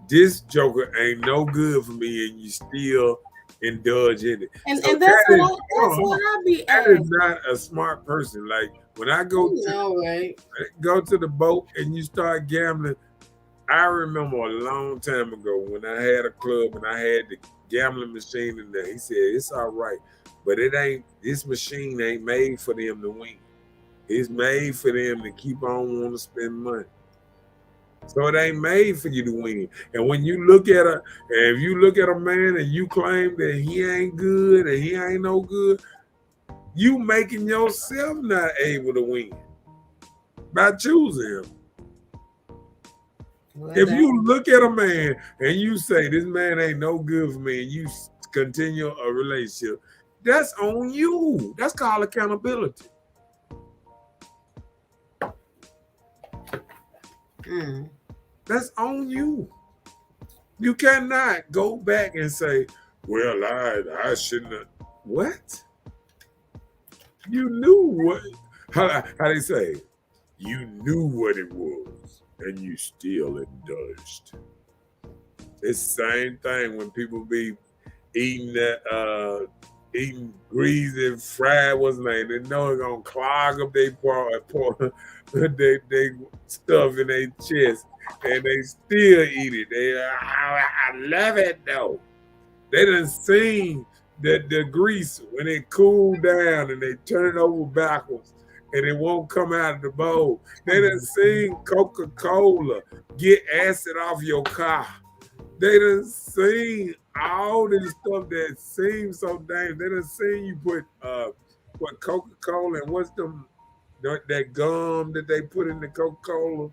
this Joker ain't no good for me, and you still indulge in it. And So and that's what is that's what I be that is asking. not a smart person. Like when I You know, right? go to the boat and you start gambling. I remember a long time ago when I had a club and I had the gambling machine in there. He said it's all right, but it ain't. This machine ain't made for them to win. It's made for them to keep on wanting to spend money. So it ain't made for you to win. And when you look at if you look at a man and you claim that he ain't good and he ain't no good, you making yourself not able to win by choosing him. Well, If that you look at a man and you say this man ain't no good for me, and you continue a relationship, that's on you. That's called accountability. mm, That's on you. You cannot go back and say, "Well, I shouldn't have." What? You knew what? How they say? You knew what it was, and you still indulged. It's the same thing when people be eating that eating greasy fried what's the name. They know it's gonna clog up their they stuff in their chest and they still eat it. I love it though. They done seen the grease when it cooled down and they turn it over backwards and it won't come out of the bowl. They done seen Coca-Cola get acid off your car. They done seen all this stuff that seems so dangerous. They done seen you put what Coca-Cola and what's that gum that they put in the Coca-Cola.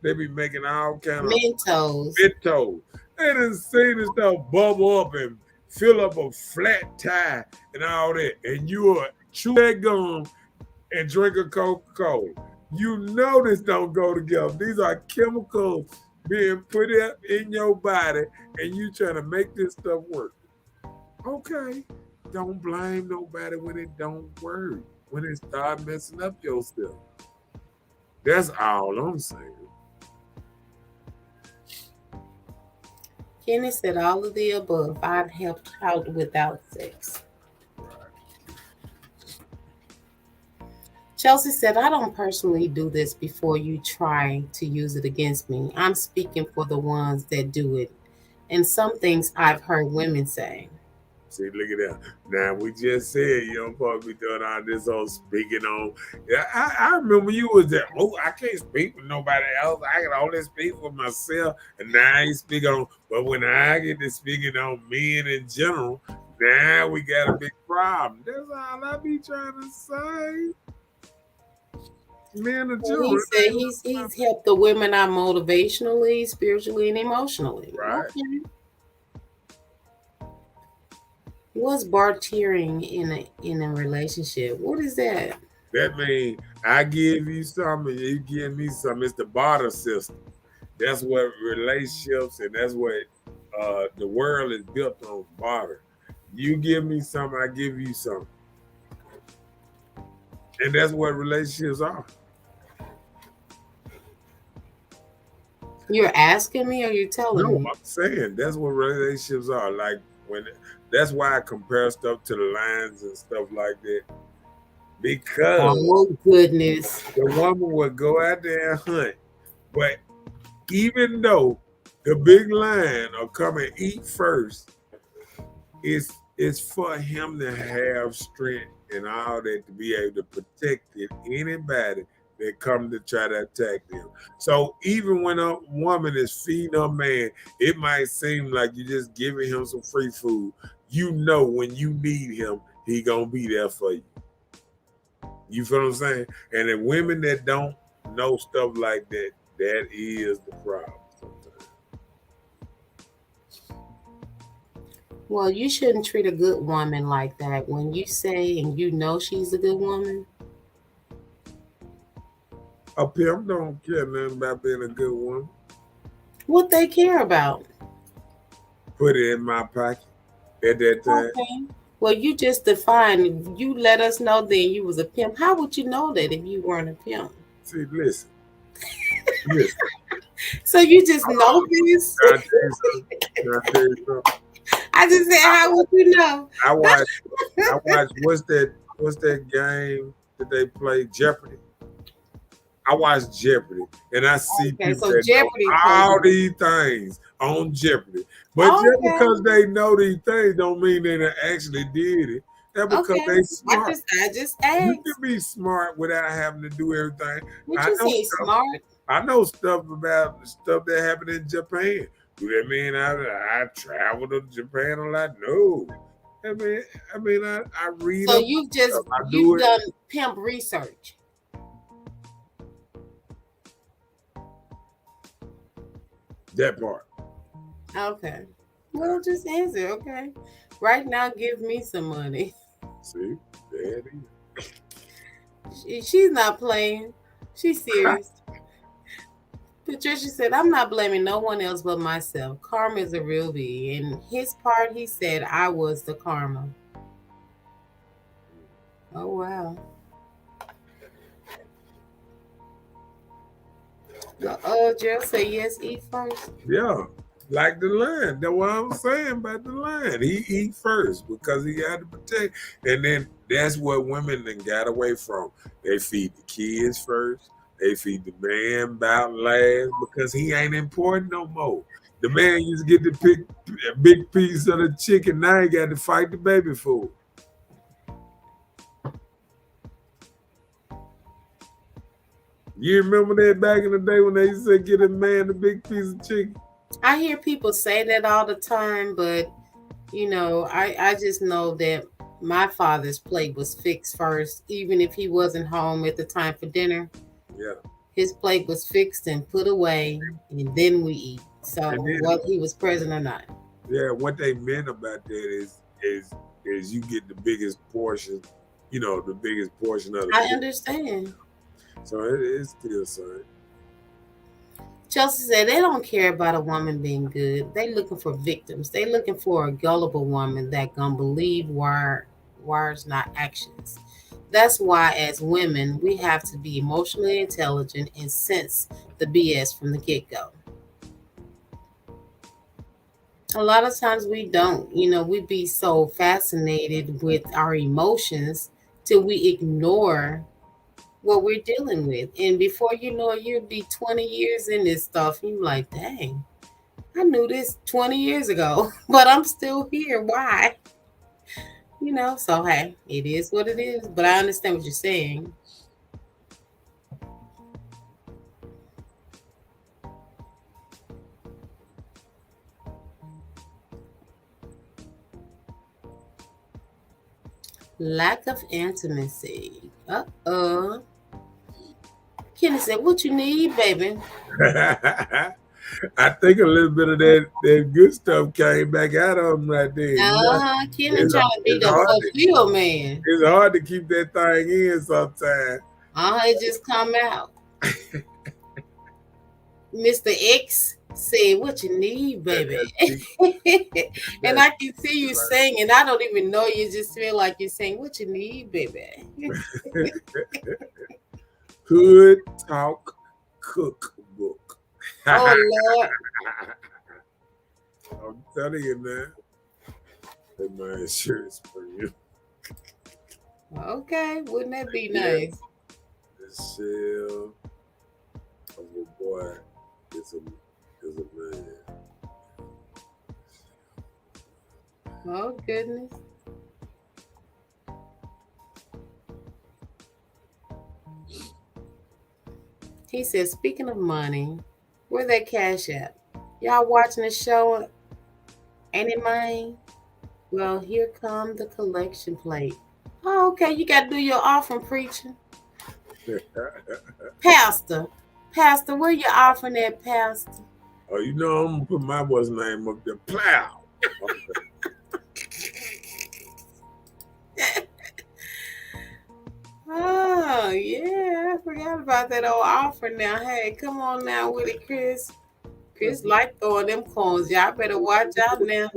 They be making all kind of Mentos. Mentos. They done seen this stuff bubble up and fill up a flat tire and all that. And you are chew that gum and drink a Coca-Cola. You know this don't go together. These are chemicals being put up in your body and you trying to make this stuff work. Okay. Don't blame nobody when it don't work. When it start messing up yourself. That's all I'm saying. Kenny said all of the above. I've helped out without sex. Chelsea said, I don't personally do this before you try to use it against me. I'm speaking for the ones that do it. And some things I've heard women say. See, look at that. Now we just said you don't supposed to be doing all this whole speaking on. Yeah, I remember you was there. Oh, I can't speak for nobody else. I can only speak for myself. And now I speak on. But when I get to speaking on men in general, now we got a big problem. That's all I be trying to say. Men in Well, he general, said he's helped the women out motivationally, spiritually, and emotionally. right? Okay. What's bartering in a relationship? What is that? That means I give you something, and you give me something. It's the barter system. That's what relationships and that's what the world is built on, barter. You give me something, I give you something. And that's what relationships are. You're asking me or you're telling No, me? I'm saying that's what relationships are. Like when that's why I compare stuff to the lines and stuff like that. Because Oh goodness. the woman would go out there and hunt. But even though the big lion will come and eat first, it's for him to have strength and all that to be able to protect it. Anybody that come to try to attack them. So even when a woman is feeding her man, it might seem like you're just giving him some free food. You know when you need him, he gonna be there for you. You feel what I'm saying? And the women that don't know stuff like that, that is the problem sometimes. Well, you shouldn't treat a good woman like that. When you say and you know she's a good woman, A pimp don't care nothing about being a good woman. what they care about. Put it in my pocket at that time. Okay. Well, you just defined. You let us know then you was a pimp. How would you know that if you weren't a pimp? See, listen. So you just know this? Can I tell you something? Can I tell you something? I just said, how would you know? I watched what's that game that they play? Jeopardy. I watch Jeopardy and I see Okay, people so that Jeopardy know all these things on Jeopardy. But just Okay. because they know these things don't mean they done actually did it. That's because Okay. they smart. I just You asked. can be smart without having to do everything. What I you know say, stuff. smart? I know stuff about stuff that happened in Japan. Do that mean I traveled to Japan a lot? No. I read So up stuff. I do you've it. done pimp research. That part. Okay. Well, just answer. Okay. Right now, give me some money. See, there it is. She's not playing. She's serious. Patricia said, I'm not blaming no one else but myself. Karma is a real bee. In his part, he said, I was the karma. Oh, wow. Jill said, yes, eat first. Yeah. Like the line. That's what I'm saying about the line. He eat first because he got to protect. And then that's what women then got away from. They feed the kids first. They feed the man about last because he ain't important no more. The man used to get the big piece of the chicken. Now he got to fight the baby food. You remember that back in the day when they used to get a man the big piece of chicken? I hear people say that all the time, but I just know that my father's plate was fixed first, even if he wasn't home at the time for dinner. Yeah. His plate was fixed and put away, and then we eat. So whether he was present or not. Yeah, what they meant about that is you get the biggest portion, the biggest portion of the I food. understand. So it's still something. Chelsea said they don't care about a woman being good. They looking for victims. They looking for a gullible woman that gonna believe words, not actions. That's why, as women, we have to be emotionally intelligent and sense the BS from the get-go. A lot of times we don't. We be so fascinated with our emotions till we ignore what we're dealing with. And before you know it, you'll be 20 years in this stuff. You're like, dang, I knew this 20 years ago, but I'm still here. Why? So hey, it is what it is. But I understand what you're saying. Lack of intimacy. Kenny said, what you need, baby? I think a little bit of that good stuff came back out of him right there. Kenny trying to be the fulfilled man. It's hard to keep that thing in sometimes. It just come out. Mr. X said, what you need, baby? And I can see you singing. I don't even know you. Just feel like you're saying, what you need, baby? Hood Talk Cookbook. Oh, Lord. I'm telling you, man. That's my insurance for you. Okay, wouldn't that be nice? The shell of a boy is a man. Oh, goodness. He said, speaking of money, where that cash at? Y'all watching the show? Ain't it mine? Well, here come the collection plate. Oh, okay, you got to do your offering, preacher. Pastor, Pastor, where you offering that, Pastor? Oh, you know, I'm gonna put my what's name up there. Plow. Oh, yeah, I forgot about that old offering now. Hey, come on now with it, Chris. Chris like throwing them coins. Y'all better watch out now.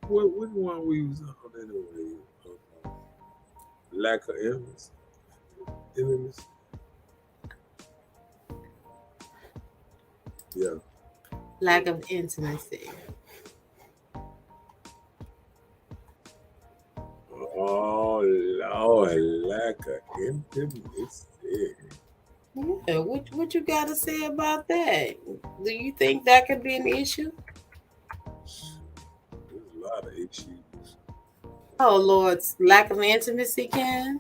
Which one we was on anyway? Lack of enemies. Yeah. Lack of intimacy. Oh Lord, lack of intimacy. Yeah, what you got to say about that? Do you think that could be an issue? There's a lot of issues. Oh, Lord, lack of intimacy can.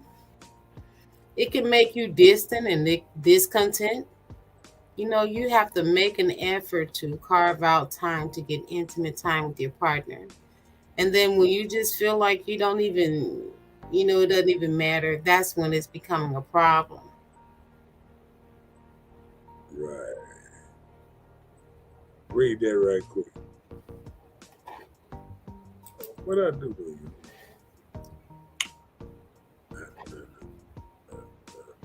It can make you distant and discontent. You know, you have to make an effort to carve out time to get intimate time with your partner. And then when you just feel like you don't even, it doesn't even matter, that's when it's becoming a problem. Right. Read that right quick. What I do to you?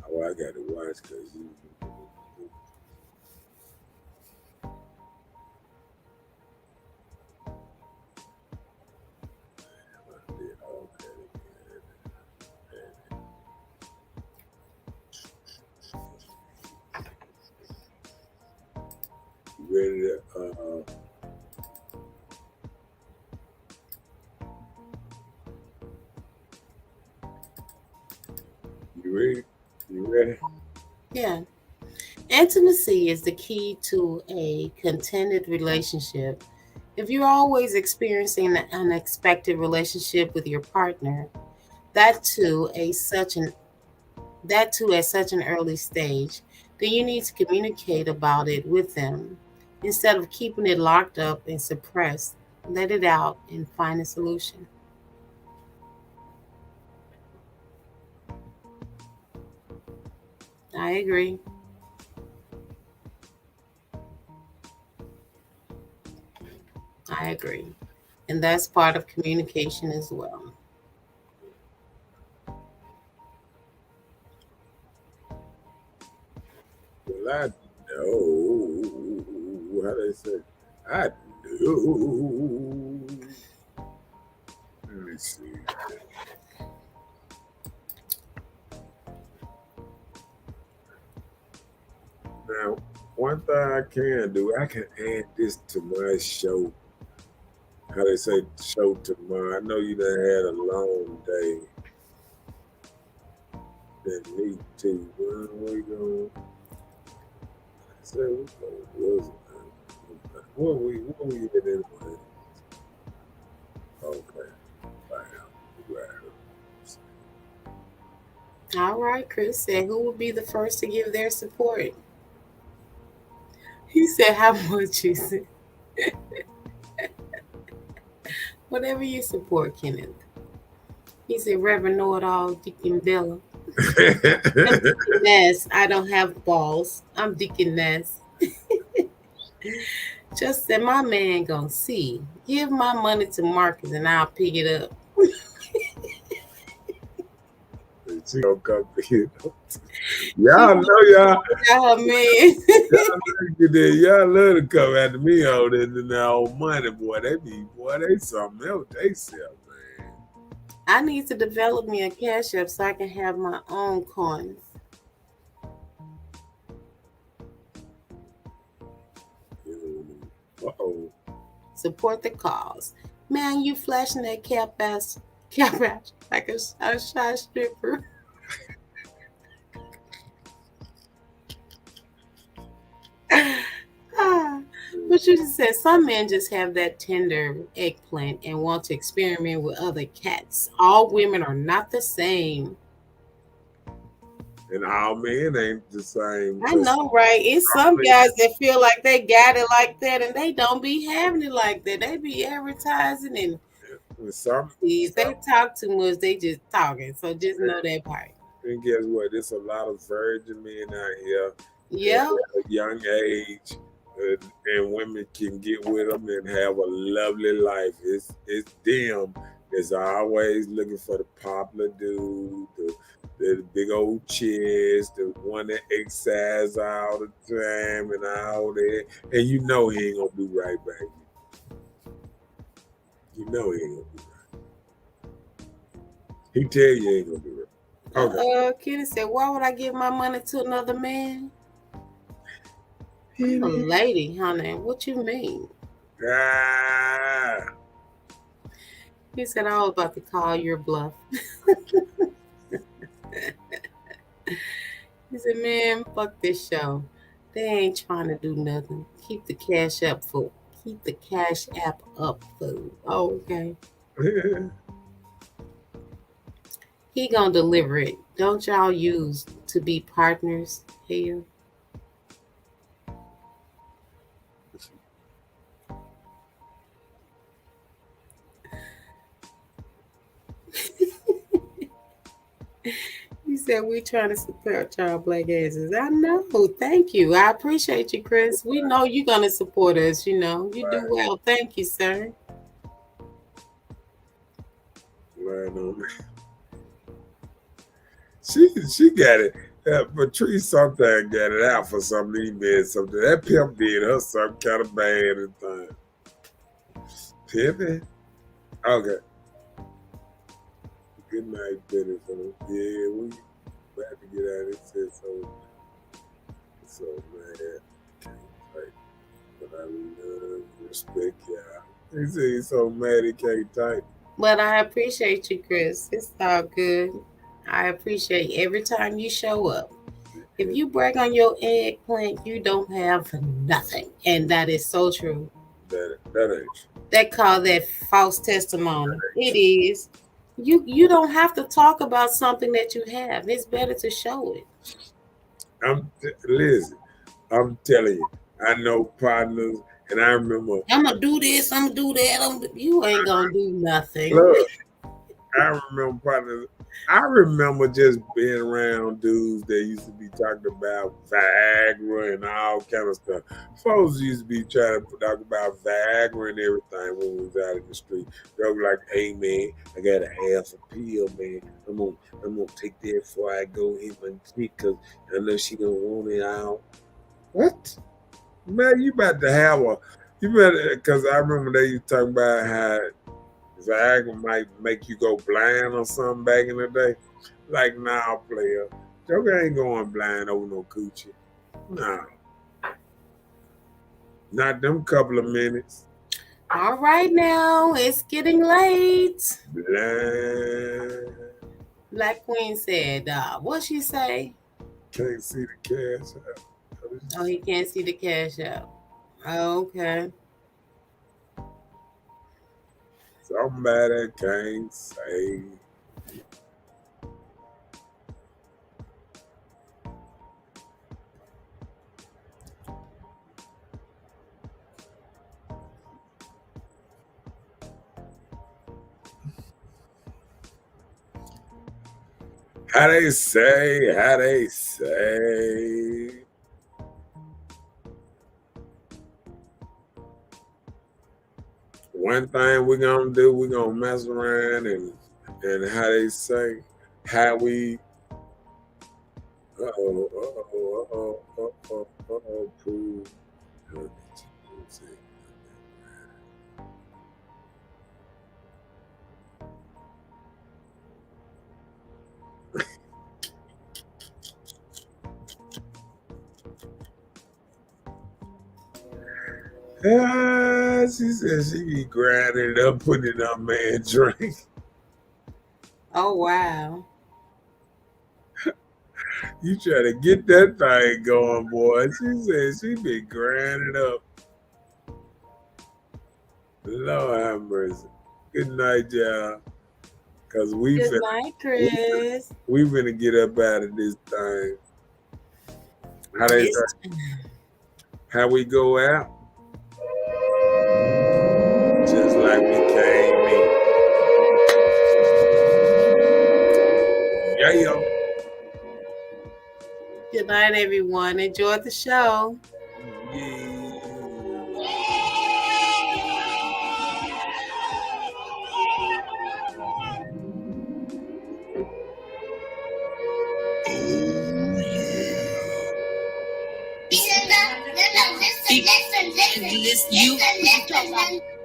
Oh, I got to watch because you. You ready to? You ready? You ready? Yeah. Intimacy is the key to a contented relationship. If you're always experiencing an unexpected relationship with your partner, that too a such an that too at such an early stage, then you need to communicate about it with them instead of keeping it locked up and suppressed. Let it out and find a solution. I agree. I agree. And that's part of communication as well. Well, I know. How they say? I know. Let me see. Now, one thing I can do, I can add this to my show. How they say show tomorrow. I know you done had a long day. Then me too. When we going say we going what we did anyway? Okay. Right. All right, Chris said, who will be the first to give their support? He said, how much you said? Whatever you support, Kenneth. He said, Reverend Know-It-All, Deacon Bella. I'm Deacon Ness. I don't have balls. I'm Deacon Ness. Just said, my man gonna see. Give my money to Marcus and I'll pick it up. She gonna come here. Y'all know y'all. Oh, man. Y'all love to come after me on this and that old money, boy. They something else they sell, man. I need to develop me a cash app so I can have my own coins. Uh-oh. Support the cause. Man, you flashing that cap ass like a shy stripper. But you just said some men just have that tender eggplant and want to experiment with other cats. All women are not the same. And all men ain't the same. I know, right? It's some guys that feel like they got it like that, and they don't be having it like that. They be advertising, and if they talk too much, they just talking. So just know that part. And guess what? There's a lot of virgin men out here Yeah. at a young age, and women can get with them and have a lovely life. It's them that's always looking for the popular dude, the big old chest, the one that exercise all the time and all that. And you know he ain't gonna do right back. You know he ain't gonna do right. He tell you he ain't gonna do right. Okay. Kitty said, "Why would I give my money to another man?" I'm a lady, honey. What you mean? He said, "I was about to call your bluff." He said, "Man, fuck this show. They ain't trying to do nothing. Keep the cash up, fool. Keep the cash app up, fool." Oh, okay. He gonna deliver it. Don't y'all use to be partners here? He said, "We trying to support y'all black asses." I know. Thank you. I appreciate you, Chris. We know you're going to support us. You know, you do well. Thank you, sir. She got it. Patrice sometimes got it out for some email. Something that pimp did her some kind of bad and thing. Pimping? Okay. Good night, Benny. Yeah, we about to get out of this. So mad. But I love, respect y'all. He said he's so mad he can't type. But I appreciate you, Chris. It's all good. I appreciate every time you show up. If you brag on your eggplant, you don't have nothing. And that is so true. That ain't true. They call that false testimony. It is. You don't have to talk about something that you have. It's better to show it. Listen, I'm telling you, I know partners, and I remember. I'm gonna do this. I'm gonna do that. You ain't gonna do nothing. Look, I remember partners. I remember just being around dudes that used to be talking about Viagra and all kind of stuff. Folks used to be trying to talk about Viagra and everything when we was out in the street. They were like, "Hey man, I got a half a pill, man. I'm gonna take that before I go hit my chick because I know she gonna want it out." What? Man, you about to have because I remember they used to talk about how Viagra might make you go blind or something back in the day. Like, nah, player. Joker ain't going blind over no coochie. Nah. Not them couple of minutes. All right now, it's getting late. Blind. Black Queen said, what she say? Can't see the cash out. Oh, he can't see the cash out. Oh, okay. Somebody can't say. How they say. One thing we're gonna do, we're gonna mess around and how they say, how we prove. She said she be grinding it up, putting it on man drink. Oh wow. You try to get that thing going, boy. She said she be grinding up. Lord have mercy. Good night, y'all. Cause we Good night, Chris. we finna get up out of this thing. How they say? How we go out? Just like we came in. Yeah, yo. Good night, everyone. Enjoy the show.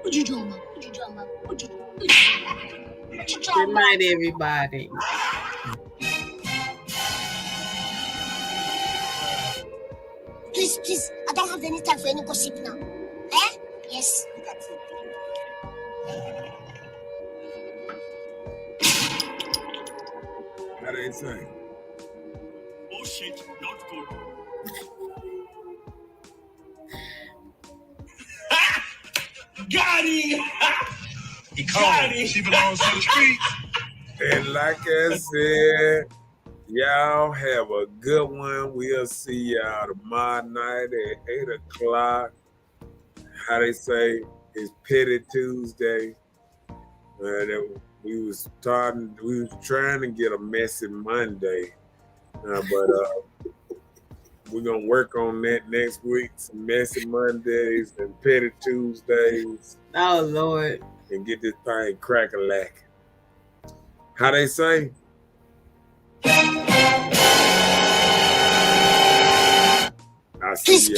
What you doing, man? What you doing, man? What you doing? Good night, everybody. Please, I don't have any time for any gossip now. Eh? Yes, that's it. How they say? Oh shit, not good. Got him! He called. She belongs to the streets. And like I said, y'all have a good one. We'll see y'all tomorrow night at 8 o'clock. How they say, it's Petty Tuesday. We was trying to get a messy Monday. But we're going to work on that next week. Some messy Mondays and Petty Tuesdays. Oh, Lord. And get this thing crack-a-lack. How they say? Please,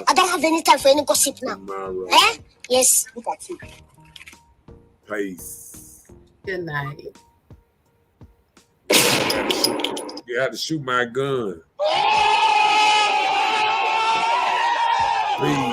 I don't have any time for any gossip now. Tomorrow. Eh? Yes, that's it. Peace. Good night. You had to shoot my gun. Please.